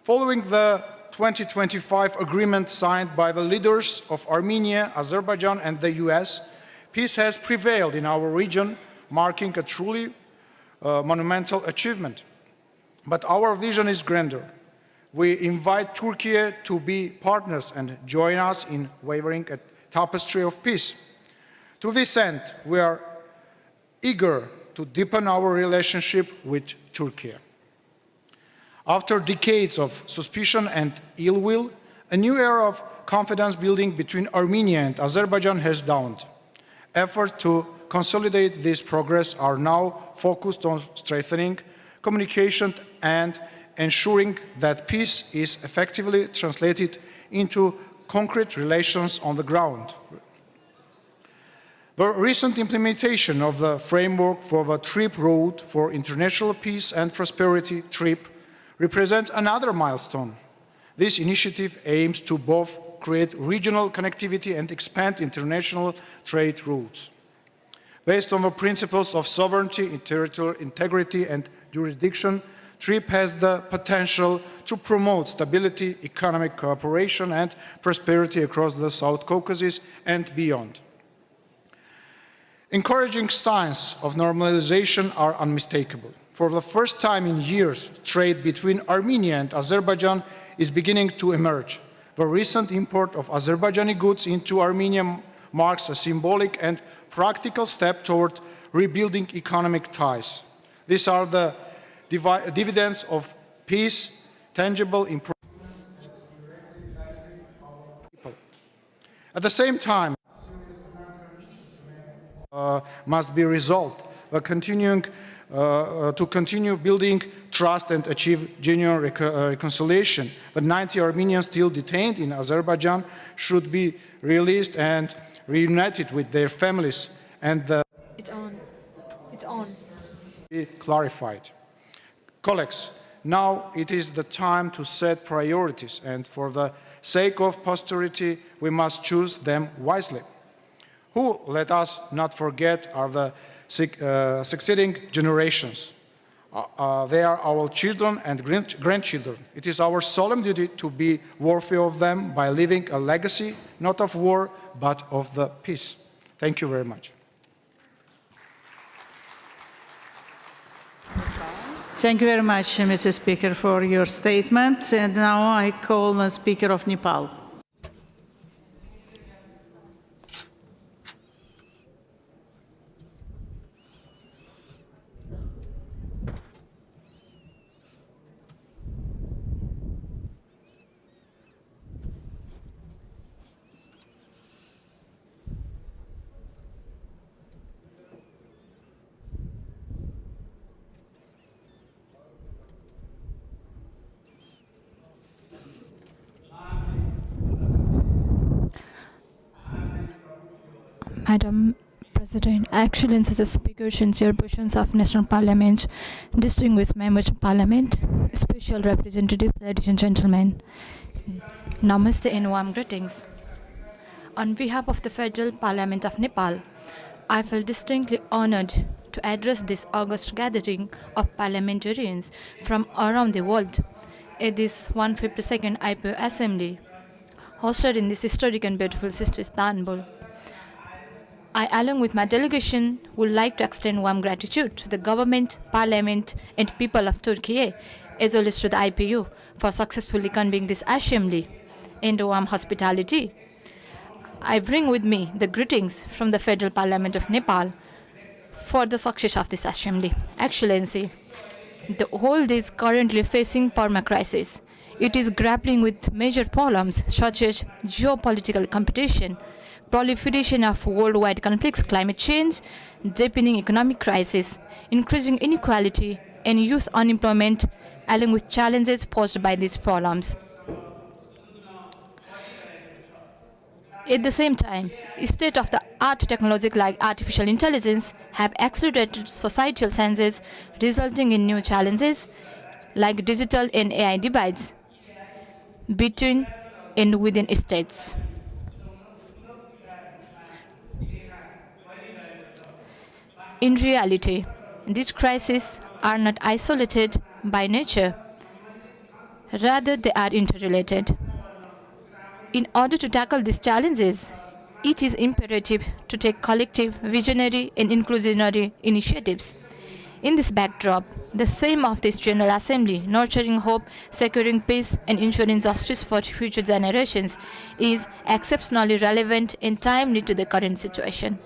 Following the 2025 agreement signed by the leaders of Armenia, Azerbaijan, and the US, peace has prevailed in our region, marking a truly monumental achievement. But our vision is grander. We invite Turkey to be partners and join us in weaving a tapestry of peace. To this end, we are eager to deepen our relationship with Turkey. After decades of suspicion and ill will, a new era of confidence building between Armenia and Azerbaijan has dawned. Efforts to consolidate this progress are now focused on strengthening communication and ensuring that peace is effectively translated into concrete relations on the ground. The recent implementation of the framework for the TRIP road for international peace and prosperity, TRIP, represents another milestone. This initiative aims to both create regional connectivity and expand international trade routes. Based on the principles of sovereignty, territorial integrity, and jurisdiction, TRIP has the potential to promote stability, economic cooperation, and prosperity across the South Caucasus and beyond. Encouraging signs of normalization are unmistakable. For the first time in years, trade between Armenia and Azerbaijan is beginning to emerge. The recent import of Azerbaijani goods into Armenia marks a symbolic and practical step toward rebuilding economic ties. These are the dividends of peace, tangible improvement. At the same time, must be resolved. We're continuing to continue building trust and achieve genuine reconciliation. The 90 Armenians still detained in Azerbaijan should be released and reunited with their families, and the It's on. Be clarified. Colleagues, now it is the time to set priorities, and for the sake of posterity, we must choose them wisely. Who, let us not forget, are the succeeding generations. They are our children and grandchildren. It is our solemn duty to be worthy of them by leaving a legacy, not of war, but of the peace. Thank you very much. Thank you very much, Mr. Speaker, for your statement. And now I call the Speaker of Nepal. Madam President, Excellencies, Speakers and Chairpersons of National Parliament, distinguished members of Parliament, special representatives, ladies and gentlemen, Namaste and warm greetings. On behalf of the Federal Parliament of Nepal, I feel distinctly honored to address this august gathering of parliamentarians from around the world at this 152nd IPU Assembly, hosted in this historic and beautiful city, Istanbul. I, along with my delegation, would like to extend warm gratitude to the government, parliament, and people of Turkey, as well as to the IPU, for successfully convening this assembly and warm hospitality. I bring with me the greetings from the Federal Parliament of Nepal for the success of this assembly. Excellency, the world is currently facing perma-crisis. It is grappling with major problems such as geopolitical competition, proliferation of worldwide conflicts, climate change, deepening economic crisis, increasing inequality, and youth unemployment, along with challenges posed by these problems. At the same time, state-of-the-art technologies like artificial intelligence have accelerated societal changes, resulting in new challenges like digital and AI divides between and within states. In reality, these crises are not isolated by nature. Rather, they are interrelated. In order to tackle these challenges, it is imperative to take collective, visionary, and inclusionary initiatives. In this backdrop, the theme of this General Assembly, nurturing hope, securing peace, and ensuring justice for future generations, is exceptionally relevant and timely to the current situation.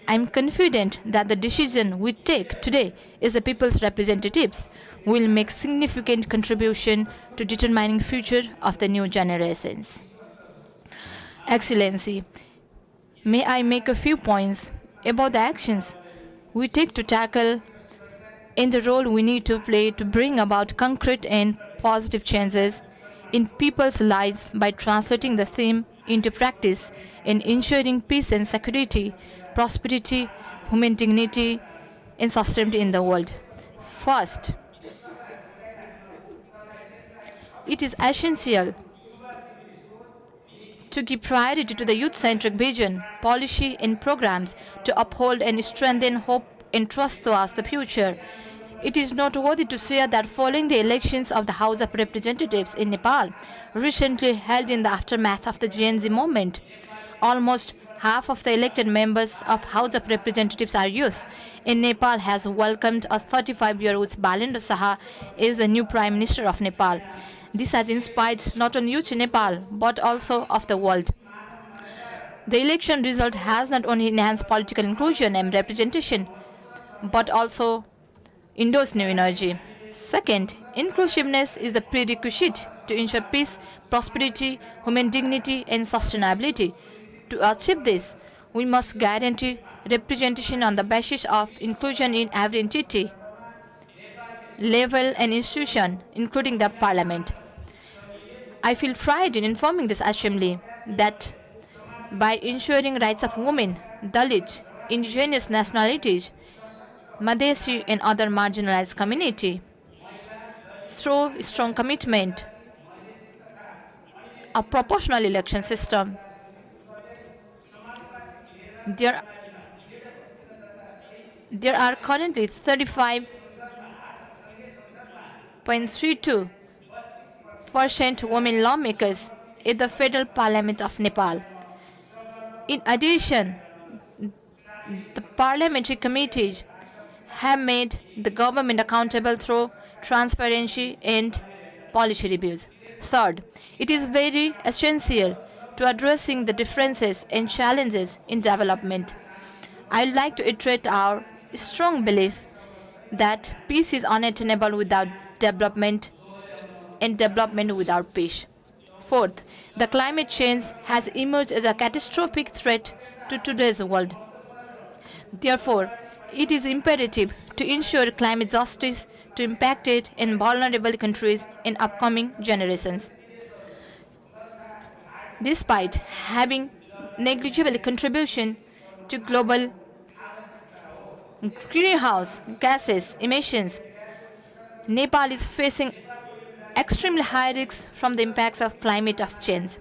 I am confident that the decision we take today as the people's representatives will make significant contribution to determining future of the new generations. Excellency, may I make a few points about the actions we take to tackle and the role we need to play to bring about concrete and positive changes in people's lives by translating the theme into practice and ensuring peace and security, prosperity, human dignity, and sustainability in the world. First, it is essential to give priority to the youth-centric vision, policy, and programs to uphold and strengthen hope and trust towards the future. It is noteworthy to share that following the elections of the House of Representatives in Nepal, recently held in the aftermath of the Gen Z movement, almost half of the elected members of House of Representatives are youth, and Nepal has welcomed a 35-year-old Balendra Saha as the new Prime Minister of Nepal. This has inspired not only youth in Nepal, but also of the world. The election result has not only enhanced political inclusion and representation, but also endorsed new energy. Second, inclusiveness is the prerequisite to ensure peace, prosperity, human dignity, and sustainability. To achieve this, we must guarantee representation on the basis of inclusion in every entity, level, and institution, including the Parliament. I feel pride in informing this Assembly that by ensuring rights of women, Dalit, indigenous nationalities, Madhesi, and other marginalized community, through strong commitment, a proportional election system, there are currently 35.32% women lawmakers in the Federal Parliament of Nepal. In addition, the parliamentary committees have made the government accountable through transparency and policy reviews. Third, it is very essential to addressing the differences and challenges in development. I would like to iterate our strong belief that peace is unattainable without development and development without peace. Fourth, the climate change has emerged as a catastrophic threat to today's world. Therefore, it is imperative to ensure climate justice to impacted and vulnerable countries in upcoming generations. Despite having negligible contribution to global greenhouse gases emissions. Nepal is facing extremely high risks from the impacts of climate change.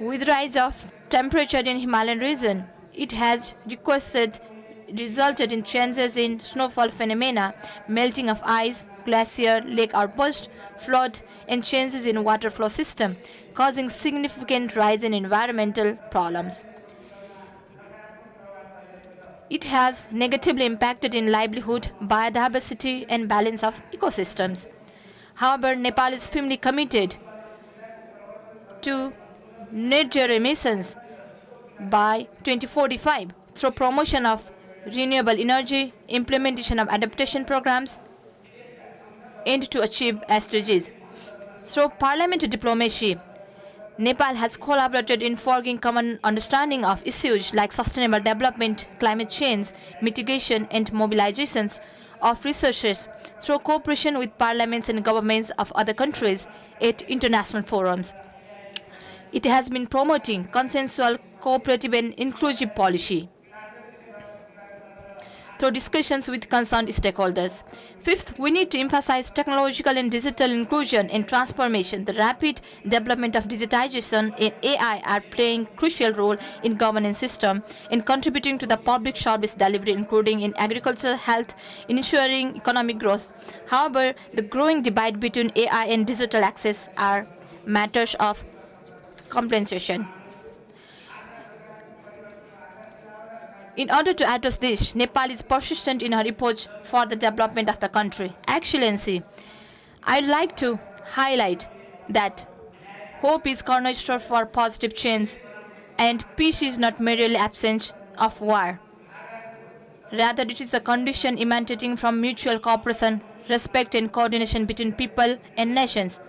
With rise of temperature in Himalayan region, it has resulted in changes in snowfall phenomena, melting of ice, glacier, lake outburst, flood, and changes in water flow system, causing significant rise in environmental problems. It has negatively impacted in livelihood, biodiversity, and balance of ecosystems. However, Nepal is firmly committed to net zero emissions by 2045 through promotion of renewable energy, implementation of adaptation programs, and to achieve SDGs. Through parliamentary diplomacy, Nepal has collaborated in forging common understanding of issues like sustainable development, climate change, mitigation, and mobilizations of researchers through cooperation with parliaments and governments of other countries at international forums. It has been promoting consensual, cooperative, and inclusive policy through discussions with concerned stakeholders. Fifth, we need to emphasize technological and digital inclusion and transformation. The rapid development of digitization and AI are playing a crucial role in governance system in contributing to the public service delivery, including in agriculture, health, in ensuring economic growth. However, the growing divide between AI and digital access are matters of compensation. In order to address this, Nepal is persistent in her approach for the development of the country. Excellency, I'd like to highlight that hope is cornerstone for positive change, and peace is not merely absence of war. Rather, it is the condition emanating from mutual cooperation, respect, and coordination between people and nations.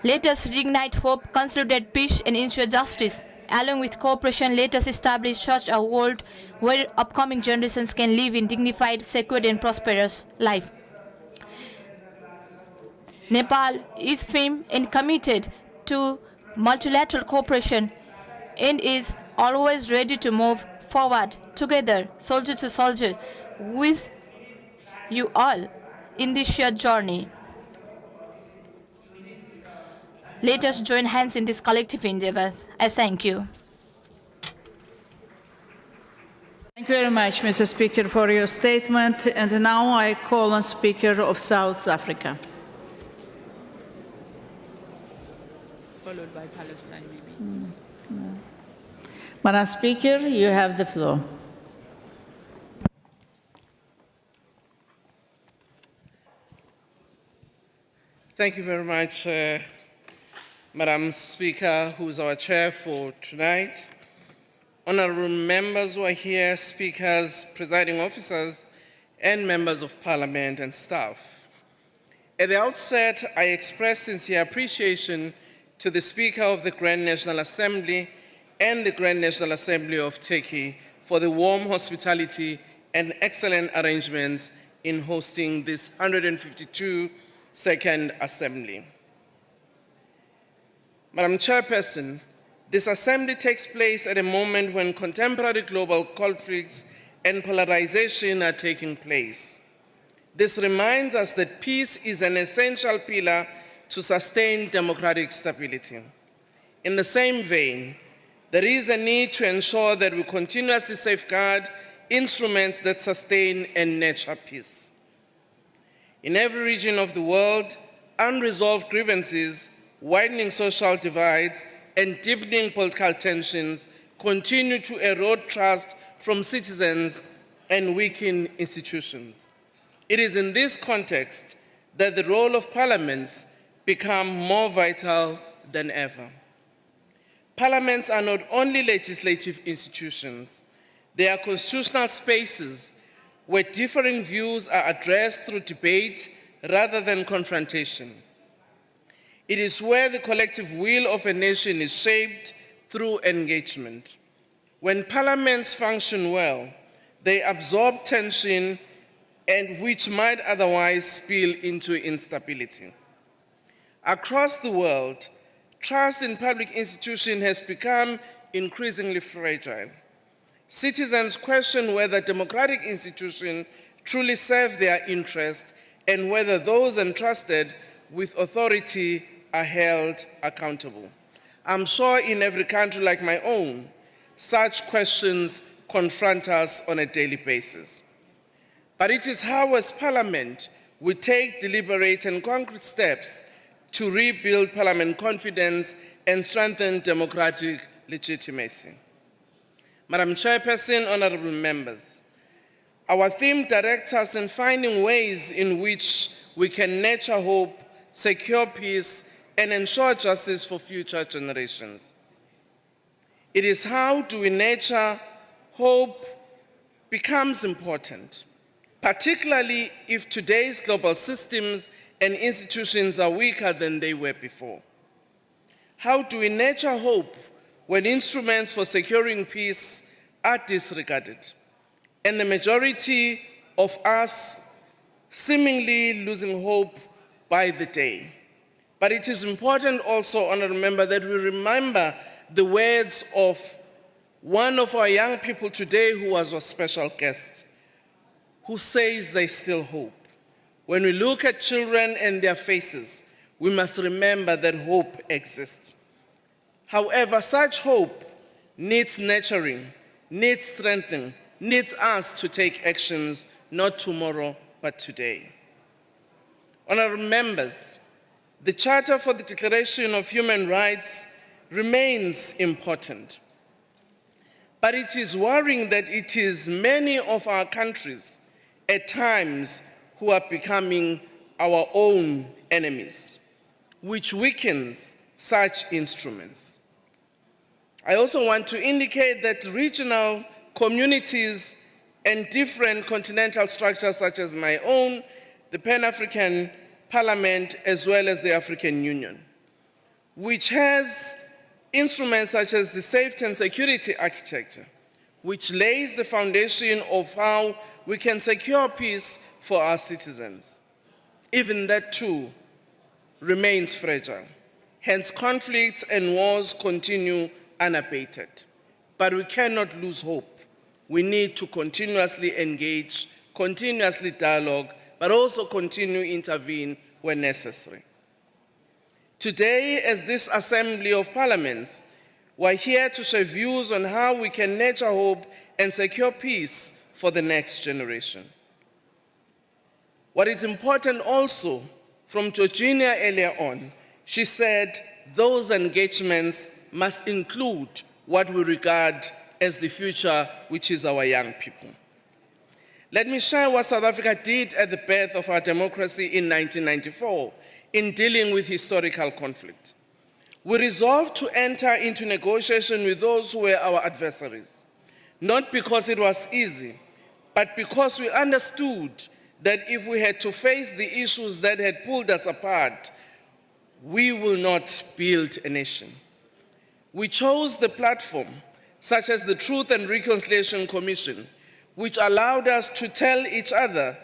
Let us reignite hope, consolidate peace, and ensure justice. Along with cooperation, let us establish such a world where upcoming generations can live in dignified, secure, and prosperous life. Nepal is firm and committed to multilateral cooperation and is always ready to move forward together, soldier to soldier, with you all in this shared journey. Let us join hands in this collective endeavor. I thank you. Thank you very much, Mr. Speaker, for your statement. And now I call on Speaker of South Africa. Followed by Palestine, maybe. Madam Speaker, you have the floor. Thank you very much, Madam Speaker, who is our chair for tonight. Honorable members who are here, speakers, presiding officers, and members of parliament and staff. At the outset, I express sincere appreciation to the Speaker of the Grand National Assembly and the Grand National Assembly of Turkey for the warm hospitality and excellent arrangements in hosting this 152nd Assembly. Madam Chairperson, this assembly takes place at a moment when contemporary global conflicts and polarization are taking place. This reminds us that peace is an essential pillar to sustain democratic stability. In the same vein, there is a need to ensure that we continuously safeguard instruments that sustain and nurture peace. In every region of the world, unresolved grievances, widening social divides, and deepening political tensions continue to erode trust from citizens and weaken institutions. It is in this context that the role of parliaments becomes more vital than ever. Parliaments are not only legislative institutions, they are constitutional spaces where differing views are addressed through debate rather than confrontation. It is where the collective will of a nation is shaped through engagement. When parliaments function well, they absorb tension and which might otherwise spill into instability. Across the world, trust in public institutions has become increasingly fragile. Citizens question whether democratic institutions truly serve their interest and whether those entrusted with authority are held accountable. I'm sure in every country like my own, such questions confront us on a daily basis. But it is how, as Parliament, we take deliberate and concrete steps to rebuild Parliament confidence and strengthen democratic legitimacy. Madam Chairperson, honorable members, our theme directs us in finding ways in which we can nurture hope, secure peace, and ensure justice for future generations. It is how do we nurture hope becomes important, particularly if today's global systems and institutions are weaker than they were before. How do we nurture hope when instruments for securing peace are disregarded and the majority of us seemingly losing hope by the day? But it is important also, honorable member, that we remember the words of one of our young people today who was a special guest, who says they still hope. When we look at children and their faces, we must remember that hope exists. However, such hope needs nurturing, needs strengthening, needs us to take actions, not tomorrow, but today. Honorable members, the Charter for the Declaration of Human Rights remains important. But it is worrying that it is many of our countries at times who are becoming our own enemies, which weakens such instruments. I also want to indicate that regional communities and different continental structures such as my own, the Pan-African Parliament, as well as the African Union, which has instruments such as the Safety and Security Architecture, which lays the foundation of how we can secure peace for our citizens. Even that too remains fragile. Hence, conflicts and wars continue unabated. But we cannot lose hope. We need to continuously engage, continuously dialogue, but also continue to intervene when necessary. Today, as this Assembly of Parliaments, we're here to share views on how we can nurture hope and secure peace for the next generation. What is important also, from Georgina earlier on, she said those engagements must include what we regard as the future, which is our young people. Let me share what South Africa did at the birth of our democracy in 1994 in dealing with historical conflict. We resolved to enter into negotiation with those who were our adversaries, not because it was easy, but because we understood that if we had to face the issues that had pulled us apart, we will not build a nation. We chose the platform, such as the Truth and Reconciliation Commission, which allowed us to tell each other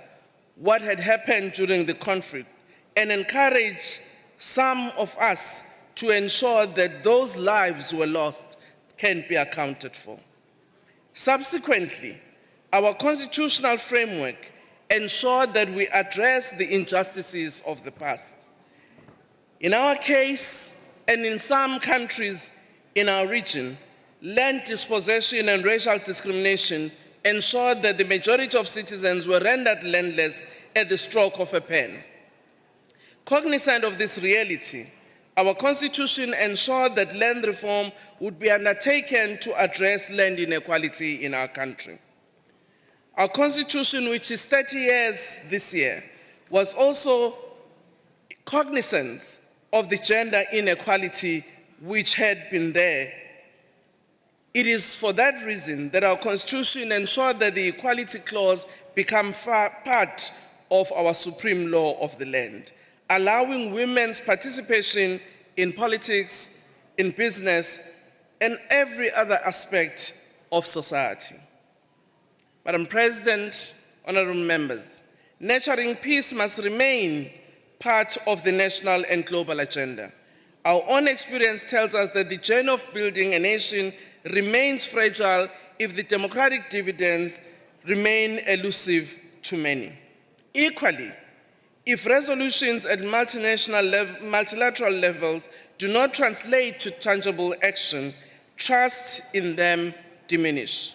what had happened during the conflict and encourage some of us to ensure that those lives were lost can be accounted for. Subsequently, our constitutional framework ensured that we address the injustices of the past. In our case, and in some countries in our region, land dispossession and racial discrimination ensured that the majority of citizens were rendered landless at the stroke of a pen. Cognizant of this reality, our Constitution ensured that land reform would be undertaken to address land inequality in our country. Our Constitution, which is 30 years this year, was also cognizant of the gender inequality which had been there. It is for that reason that our Constitution ensured that the Equality Clause become part of our supreme law of the land, allowing women's participation in politics, in business, and every other aspect of society. Madam President, honorable members, nurturing peace must remain part of the national and global agenda. Our own experience tells us that the journey of building a nation remains fragile if the democratic dividends remain elusive to many. Equally, if resolutions at multilateral levels do not translate to tangible action, trust in them diminish.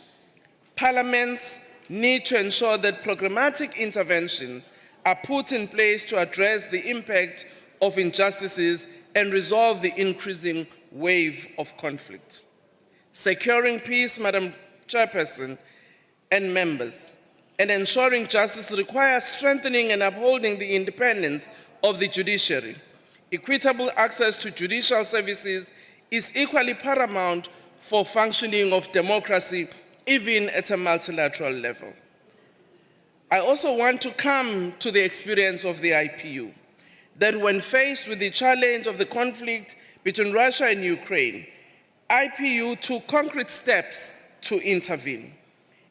Parliaments need to ensure that programmatic interventions are put in place to address the impact of injustices and resolve the increasing wave of conflict. Securing peace, Madam Chairperson and members, and ensuring justice requires strengthening and upholding the independence of the judiciary. Equitable access to judicial services is equally paramount for functioning of democracy, even at a multilateral level. I also want to come to the experience of the IPU, that when faced with the challenge of the conflict between Russia and Ukraine, IPU took concrete steps to intervene.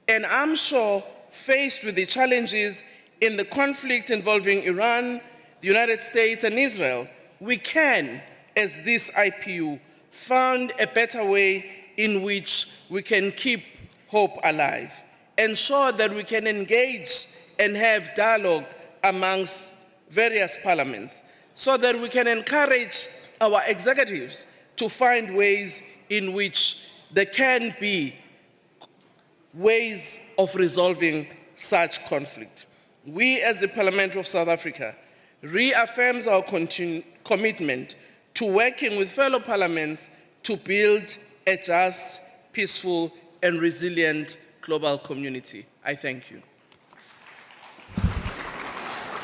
And I'm sure, faced with the challenges in the conflict involving Iran, the United States, and Israel, we can, as this IPU, find a better way in which we can keep hope alive, ensure that we can engage and have dialogue amongst various parliaments, so that we can encourage our executives to find ways in which there can be ways of resolving such conflict. We, as the Parliament of South Africa, reaffirms our commitment to working with fellow parliaments to build a just, peaceful, and resilient global community. I thank you.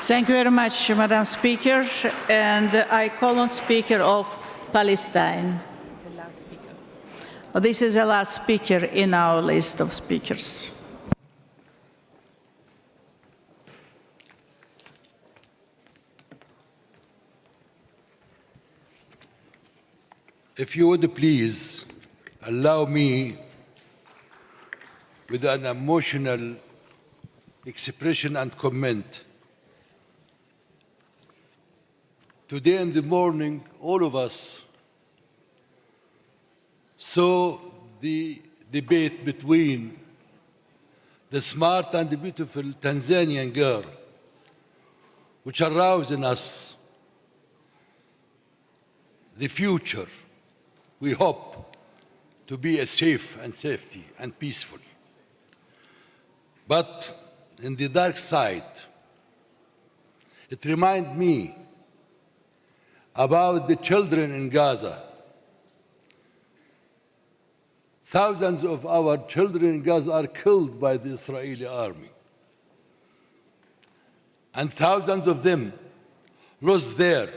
Thank you very much, Madam Speaker. And I call on Speaker of Palestine. The last speaker. This is the last speaker in our list of speakers. If you would please allow me, with an emotional expression and comment. Today in the morning, all of us saw the debate between the smart and beautiful Tanzanian girl, which aroused in us the future we hope to be a safe and safety and peaceful. But in the dark side, it reminds me about the children in Gaza. Thousands of our children in Gaza are killed by the Israeli army. And thousands of them lost their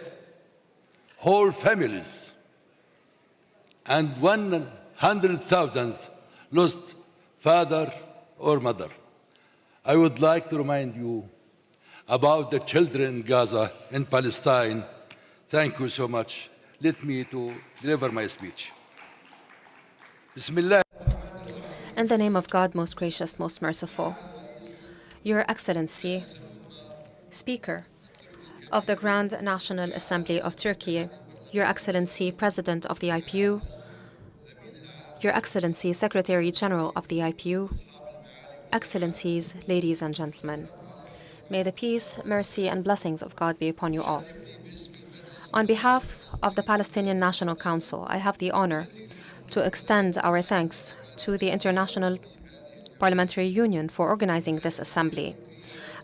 whole families. And 100,000 lost father or mother. I would like to remind you about the children in Gaza, in Palestine. Thank you so much. Let me to deliver my speech. Bismillah. In the name of God, most gracious, most merciful, Your Excellency, Speaker of the Grand National Assembly of Turkey, Your Excellency, President of the IPU, Your Excellency, Secretary General of the IPU, Excellencies, ladies and gentlemen, may the peace, mercy, and blessings of God be upon you all. On behalf of the Palestinian National Council, I have the honor to extend our thanks to the International Parliamentary Union for organizing this assembly.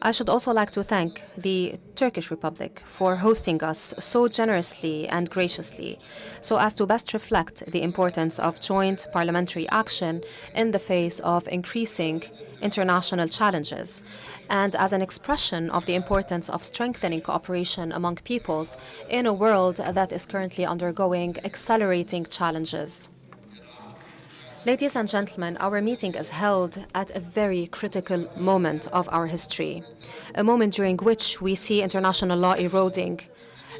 I should also like to thank the Turkish Republic for hosting us so generously and graciously, so as to best reflect the importance of joint parliamentary action in the face of increasing international challenges, and as an expression of the importance of strengthening cooperation among peoples in a world that is currently undergoing accelerating challenges. Ladies and gentlemen, our meeting is held at a very critical moment of our history, a moment during which we see international law eroding,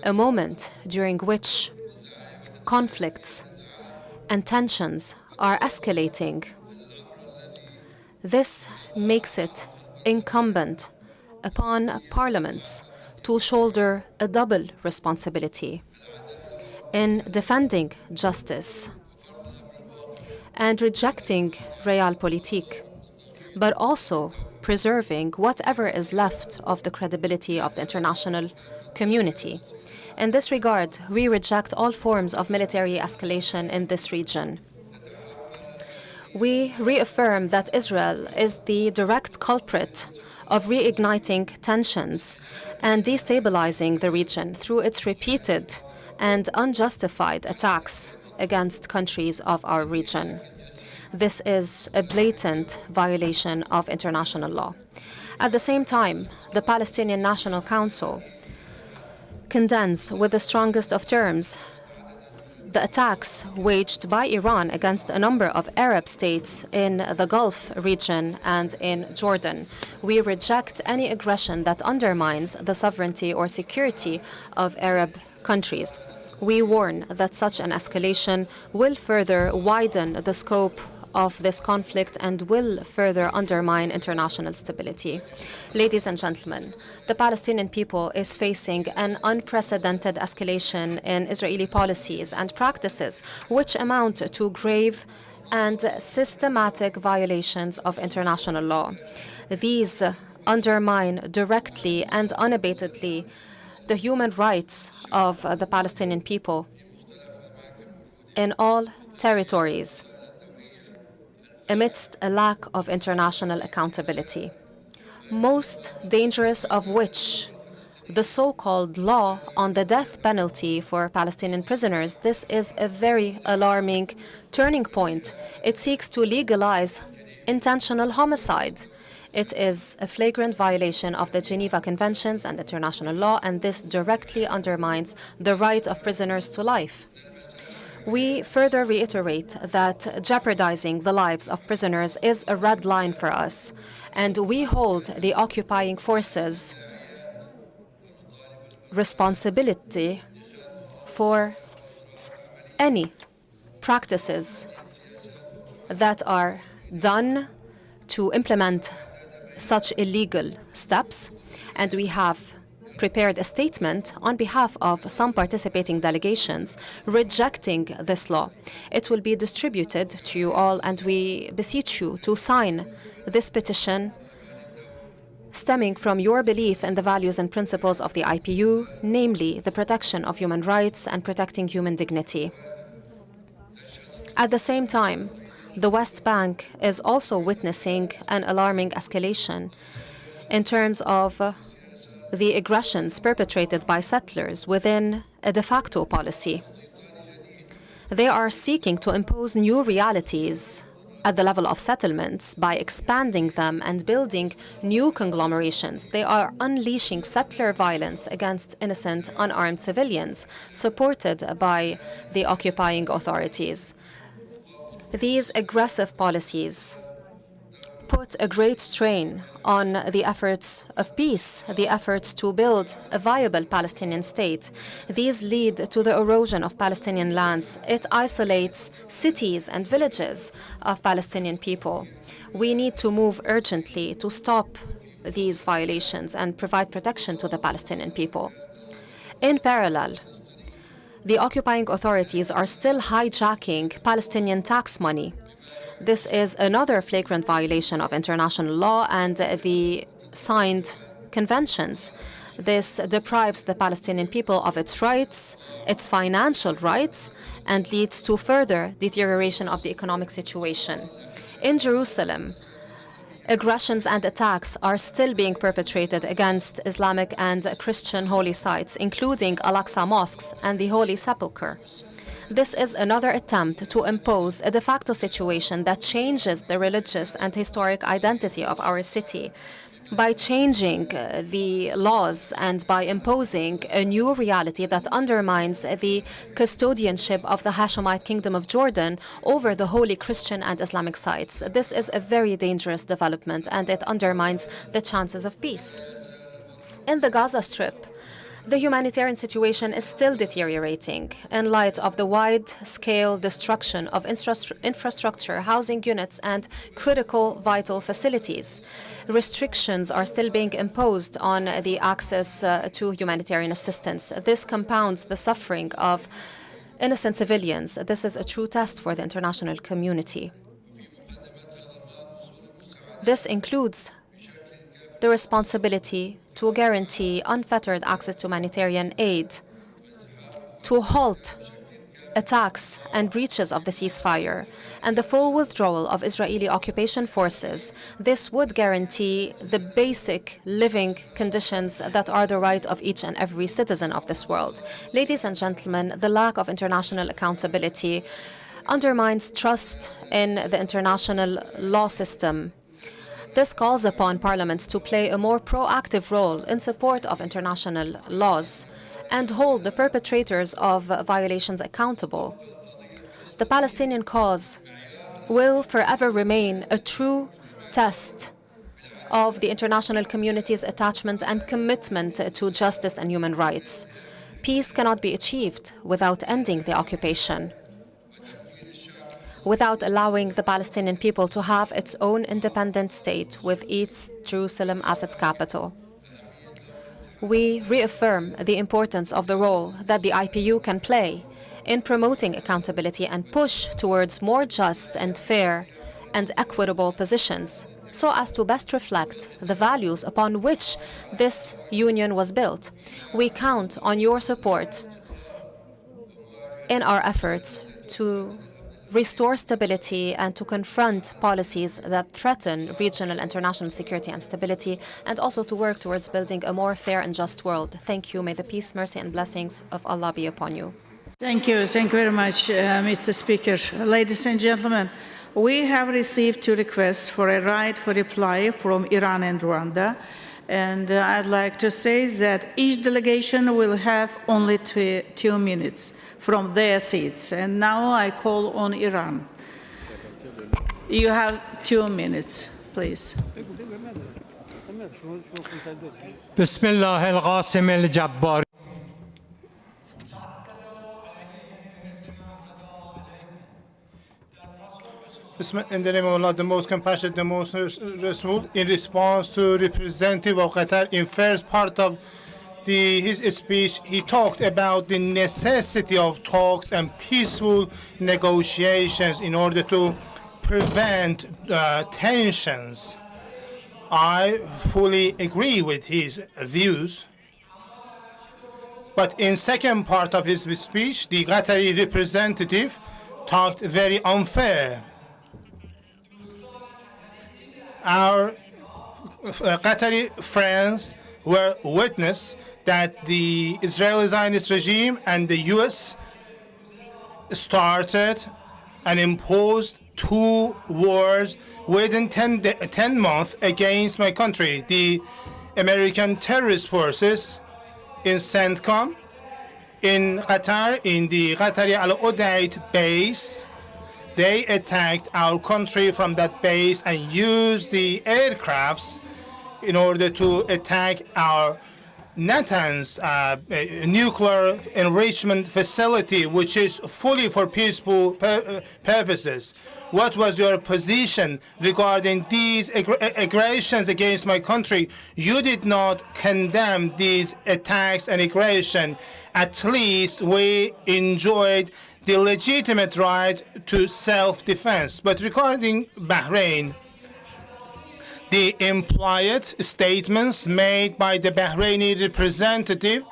a moment during which conflicts and tensions are escalating. This makes it incumbent upon parliaments to shoulder a double responsibility. in defending justice and rejecting realpolitik, but also preserving whatever is left of the credibility of the international community. In this regard, we reject all forms of military escalation in this region. We reaffirm that Israel is the direct culprit of reigniting tensions and destabilizing the region through its repeated and unjustified attacks against countries of our region. This is a blatant violation of international law. At the same time, the Palestinian National Council condemns with the strongest of terms the attacks waged by Iran against a number of Arab states in the Gulf region and in Jordan. We reject any aggression that undermines the sovereignty or security of Arab countries. We warn that such an escalation will further widen the scope of this conflict and will further undermine international stability. Ladies and gentlemen, the Palestinian people is facing an unprecedented escalation in Israeli policies and practices which amount to grave and systematic violations of international law. These undermine directly and unabatedly the human rights of the Palestinian people in all territories, amidst a lack of international accountability, most dangerous of which the so-called law on the death penalty for Palestinian prisoners. This is a very alarming turning point. It seeks to legalize intentional homicide. It is a flagrant violation of the Geneva Conventions and international law, and this directly undermines the right of prisoners to life. We further reiterate that jeopardizing the lives of prisoners is a red line for us, and we hold the occupying forces responsibility for any practices that are done to implement such illegal steps, and we have prepared a statement on behalf of some participating delegations rejecting this law. It will be distributed to you all, and we beseech you to sign this petition stemming from your belief in the values and principles of the IPU, namely the protection of human rights and protecting human dignity. At the same time, the West Bank is also witnessing an alarming escalation in terms of the aggressions perpetrated by settlers within a de facto policy. They are seeking to impose new realities at the level of settlements by expanding them and building new conglomerations. They are unleashing settler violence against innocent, unarmed civilians, supported by the occupying authorities. These aggressive policies put a great strain on the efforts of peace, the efforts to build a viable Palestinian state. These lead to the erosion of Palestinian lands. It isolates cities and villages of Palestinian people. We need to move urgently to stop these violations and provide protection to the Palestinian people. In parallel, the occupying authorities are still hijacking Palestinian tax money. This is another flagrant violation of international law and the signed conventions. This deprives the Palestinian people of its rights, its financial rights, and leads to further deterioration of the economic situation. In Jerusalem, aggressions and attacks are still being perpetrated against Islamic and Christian holy sites, including Al-Aqsa mosques and the Holy Sepulchre. This is another attempt to impose a de facto situation that changes the religious and historic identity of our city by changing the laws and by imposing a new reality that undermines the custodianship of the Hashemite Kingdom of Jordan over the holy Christian and Islamic sites. This is a very dangerous development, and it undermines the chances of peace. In the Gaza Strip, the humanitarian situation is still deteriorating in light of the wide-scale destruction of infrastructure, housing units, and critical vital facilities. Restrictions are still being imposed on the access to humanitarian assistance. This compounds the suffering of innocent civilians. This is a true test for the international community. This includes the responsibility to guarantee unfettered access to humanitarian aid, to halt attacks and breaches of the ceasefire, and the full withdrawal of Israeli occupation forces. This would guarantee the basic living conditions that are the right of each and every citizen of this world. Ladies and gentlemen, the lack of international accountability undermines trust in the international law system. This calls upon parliaments to play a more proactive role in support of international laws and hold the perpetrators of violations accountable. The Palestinian cause will forever remain a true test of the international community's attachment and commitment to justice and human rights. Peace cannot be achieved without ending the occupation, without allowing the Palestinian people to have its own independent state with East Jerusalem as its capital. We reaffirm the importance of the role that the IPU can play in promoting accountability and push towards more just and fair and equitable positions so as to best reflect the values upon which this union was built. We count on your support in our efforts to restore stability and to confront policies that threaten regional and international security and stability, and also to work towards building a more fair and just world. Thank you. May the peace, mercy, and blessings of Allah be upon you. Thank you. Thank you very much, Mr. Speaker. Ladies and gentlemen, we have received 2 requests for a right for reply from Iran and Rwanda. And I'd like to say that each delegation will have only 2 minutes from their seats. And now I call on Iran. You have 2 minutes, please. Bismillah al-Qasim al-Jabbar. In the name of Allah, the most compassionate, the most merciful, in response to representative of Qatar, in first part of his speech, he talked about the necessity of talks and peaceful negotiations in order to prevent tensions. I fully agree with his views. But in second part of his speech, the Qatari representative talked very unfair. Our Qatari friends were witness that the Israeli Zionist regime and the U.S. started and imposed 2 wars within 10 months against my country. The American terrorist forces in CENTCOM, in Qatar, in the Qatari Al Udeid base, they attacked our country from that base and used the aircrafts in order to attack our Natanz nuclear enrichment facility, which is fully for peaceful purposes. What was your position regarding these aggressions against my country? You did not condemn these attacks and aggression. At least we enjoyed the legitimate right to self-defense. But regarding Bahrain, the implied statements made by the Bahraini representative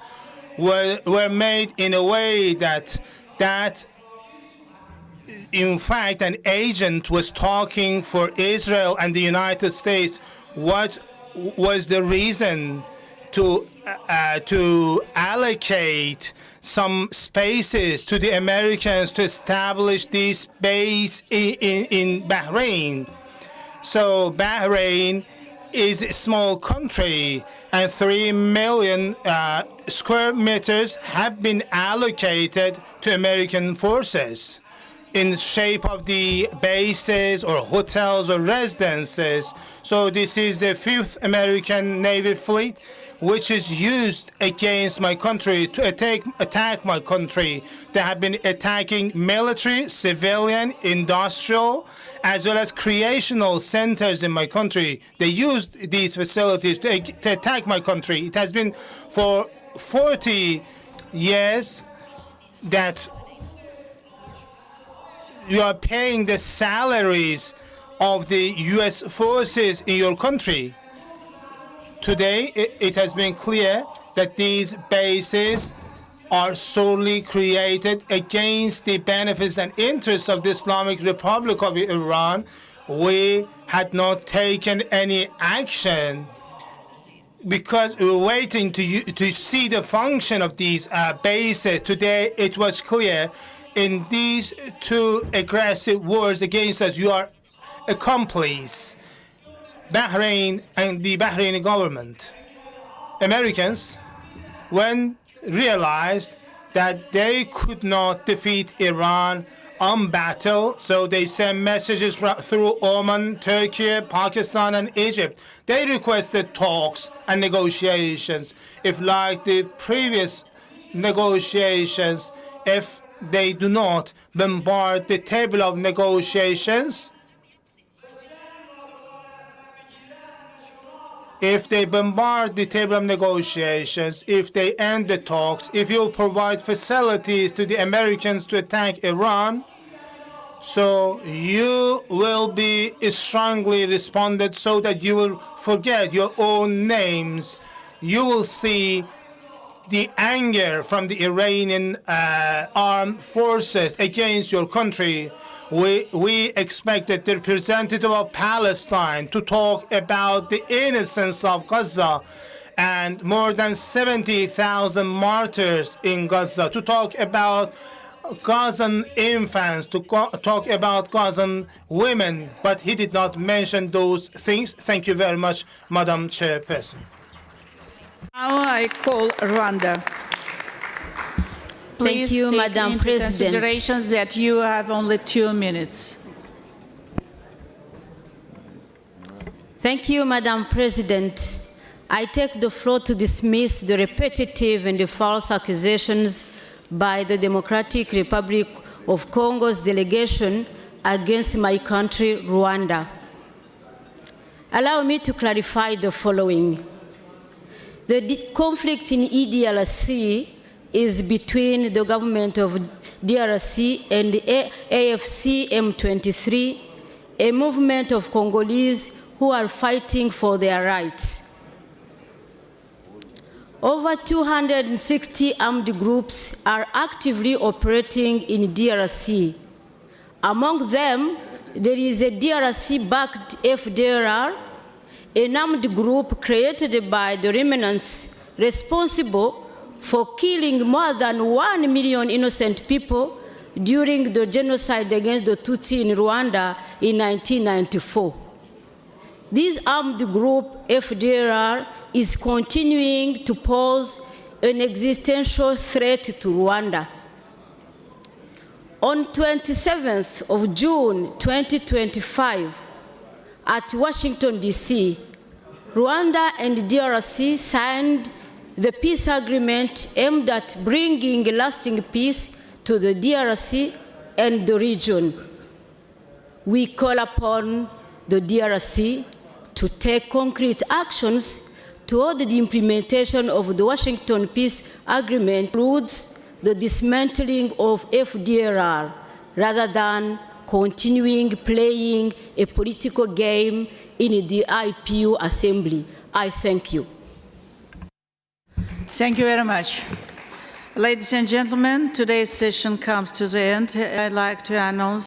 were made in a way that in fact an agent was talking for Israel and the United States. What was the reason to allocate some spaces to the Americans to establish this base in Bahrain? So Bahrain is a small country, and 3 million square meters have been allocated to American forces in the shape of the bases or hotels or residences. So this is the 5th American Navy fleet, which is used against my country to attack my country. They have been attacking military, civilian, industrial, as well as recreational centers in my country. They used these facilities to attack my country. It has been for 40 years that you are paying the salaries of the U.S. forces in your country. Today, it has been clear that these bases are solely created against the benefits and interests of the Islamic Republic of Iran. We had not taken any action because we were waiting to see the function of these bases. Today, it was clear in these two aggressive wars against us, you are accomplice. Bahrain and the Bahraini government. Americans, when realized that they could not defeat Iran on battle, so they sent messages through Oman, Turkey, Pakistan, and Egypt. They requested talks and negotiations. If, like the previous negotiations, if they do not bombard the table of negotiations, if they bombard the table of negotiations, if they end the talks, if you provide facilities to the Americans to attack Iran, so you will be strongly responded so that you will forget your own names. You will see the anger from the Iranian armed forces against your country. We expected the representative of Palestine to talk about the innocence of Gaza and more than 70,000 martyrs in Gaza, to talk about Gazan infants, to talk about Gazan women, but he did not mention those things. Thank you very much, Madam Chairperson. Now I call Rwanda. Please Thank you, take Madam into President. consideration that you have only 2 minutes. Thank you, Madam President. I take the floor to dismiss the repetitive and the false accusations by the Democratic Republic of Congo's delegation against my country, Rwanda. Allow me to clarify the following. The conflict in EDRC is between the government of DRC and the AFC M23, a movement of Congolese who are fighting for their rights. Over 260 armed groups are actively operating in DRC. Among them, there is a DRC-backed FDLR, an armed group created by the remnants responsible for killing more than 1 million innocent people during the genocide against the Tutsi in Rwanda in 1994. This armed group, FDLR, is continuing to pose an existential threat to Rwanda. On 27th of June 2025, at Washington, D.C., Rwanda and DRC signed the peace agreement aimed at bringing lasting peace to the DRC and the region. We call upon the DRC to take concrete actions toward the implementation of the Washington Peace Agreement, includes the dismantling of FDLR, rather than continuing playing a political game in the IPU Assembly. I thank you. Thank you very much. Ladies and gentlemen, today's session comes to the end. I'd like to announce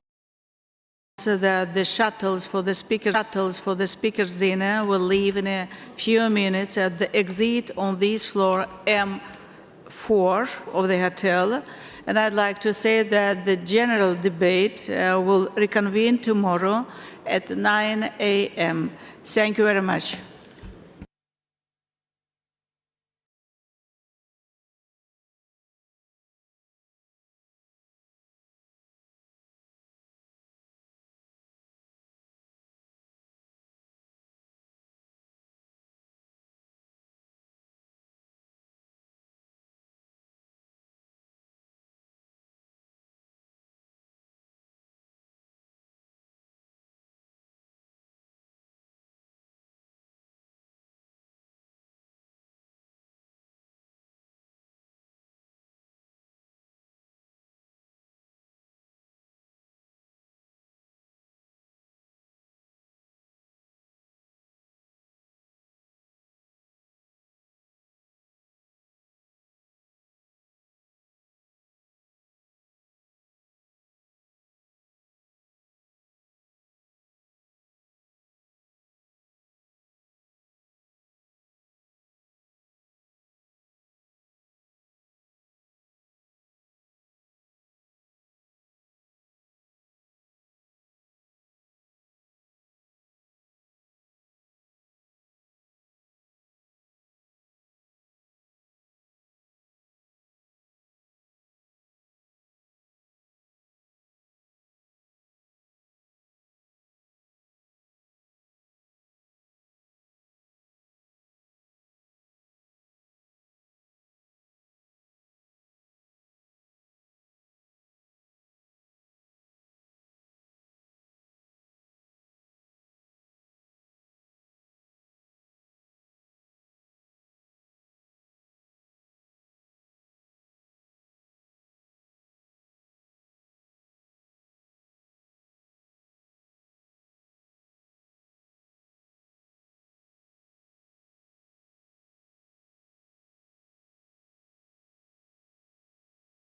that the shuttles for the speakers' dinner will leave in a few minutes at the exit on this floor M4 of the hotel. And I'd like to say that the general debate will reconvene tomorrow at 9 a.m. Thank you very much.